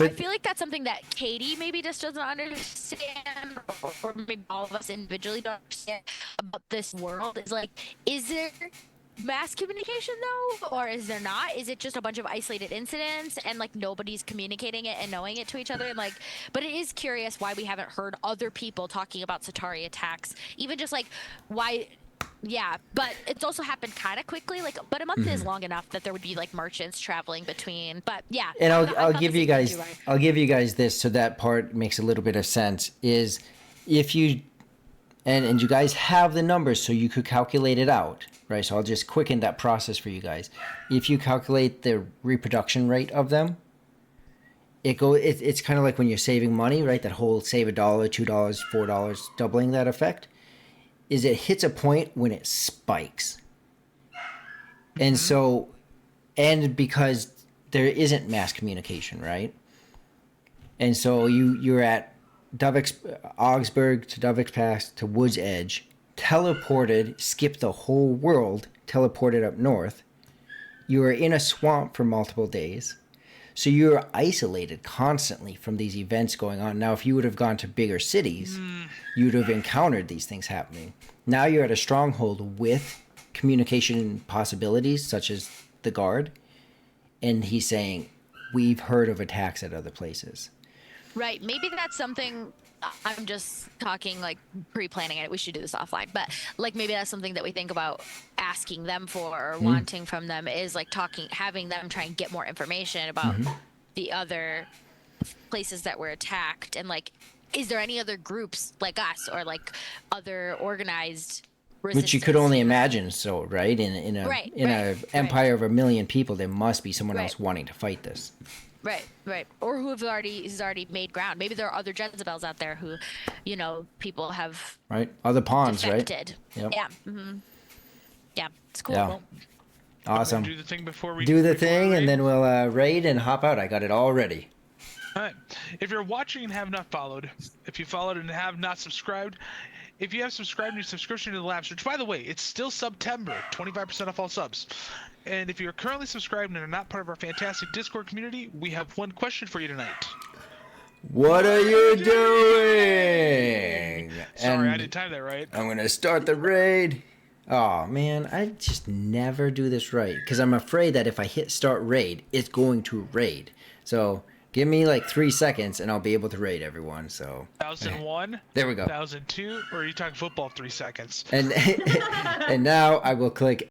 I feel like that's something that Katie maybe just doesn't understand, or maybe all of us individually don't understand about this world. Is like, is there mass communication though, or is there not? Is it just a bunch of isolated incidents and like nobody's communicating it and knowing it to each other? And like, but it is curious why we haven't heard other people talking about Satari attacks, even just like why. Yeah, but it's also happened kind of quickly. Like, but a month is long enough that there would be like merchants traveling between. But yeah, and I I'll thought give the you same thing guys too, Ryan. I'll give you guys this so that part makes a little bit of sense is if you and you guys have the numbers so you could calculate it out, right? So I'll just quicken that process for you guys. If you calculate the reproduction rate of them, it's kind of like when you're saving money, right? That whole save $1, $2, $4, doubling that effect is it hits a point when it spikes. And so and because there isn't mass communication, right? And so you're at Augsburg to Dovex Pass to Woods Edge, teleported, skipped the whole world, teleported up north. You are in a swamp for multiple days. So you're isolated constantly from these events going on. Now, if you would have gone to bigger cities, you would have encountered these things happening. Now you're at a stronghold with communication possibilities, such as the guard. And he's saying, we've heard of attacks at other places. Right. Maybe that's something. I'm just talking like pre-planning it. We should do this offline, but like maybe that's something that we think about asking them for or wanting from them is like having them try and get more information about the other places that were attacked and like, is there any other groups like us or like other organized resistance? Which you could only imagine, so right in a Right, a right, empire of 1 million people, there must be someone Right. else wanting to fight this. Right. Or who has already made ground. Maybe there are other Jezebels out there who, people have Right, other pawns, right? defected. Yep. Yeah. Yeah, it's cool. Yeah. Well, Awesome. Do the thing before we Do the before we thing, raid? and then we'll raid and hop out. I got it all ready. All right. If you're watching and have not followed, if you followed and have not subscribed, if you have subscribed your subscription to the Lab Search, by the way, it's still September, 25% off all subs. And if you're currently subscribed and are not part of our fantastic Discord community, we have one question for you tonight. What are you doing? Sorry, I And didn't time that right. I'm gonna start the raid. Oh man, I just never do this right because I'm afraid that if I hit start raid, it's going to raid. So give me like 3 seconds and I'll be able to raid everyone. So 1001, there we go. 1002, or are you talking football 3 seconds? And and now I will click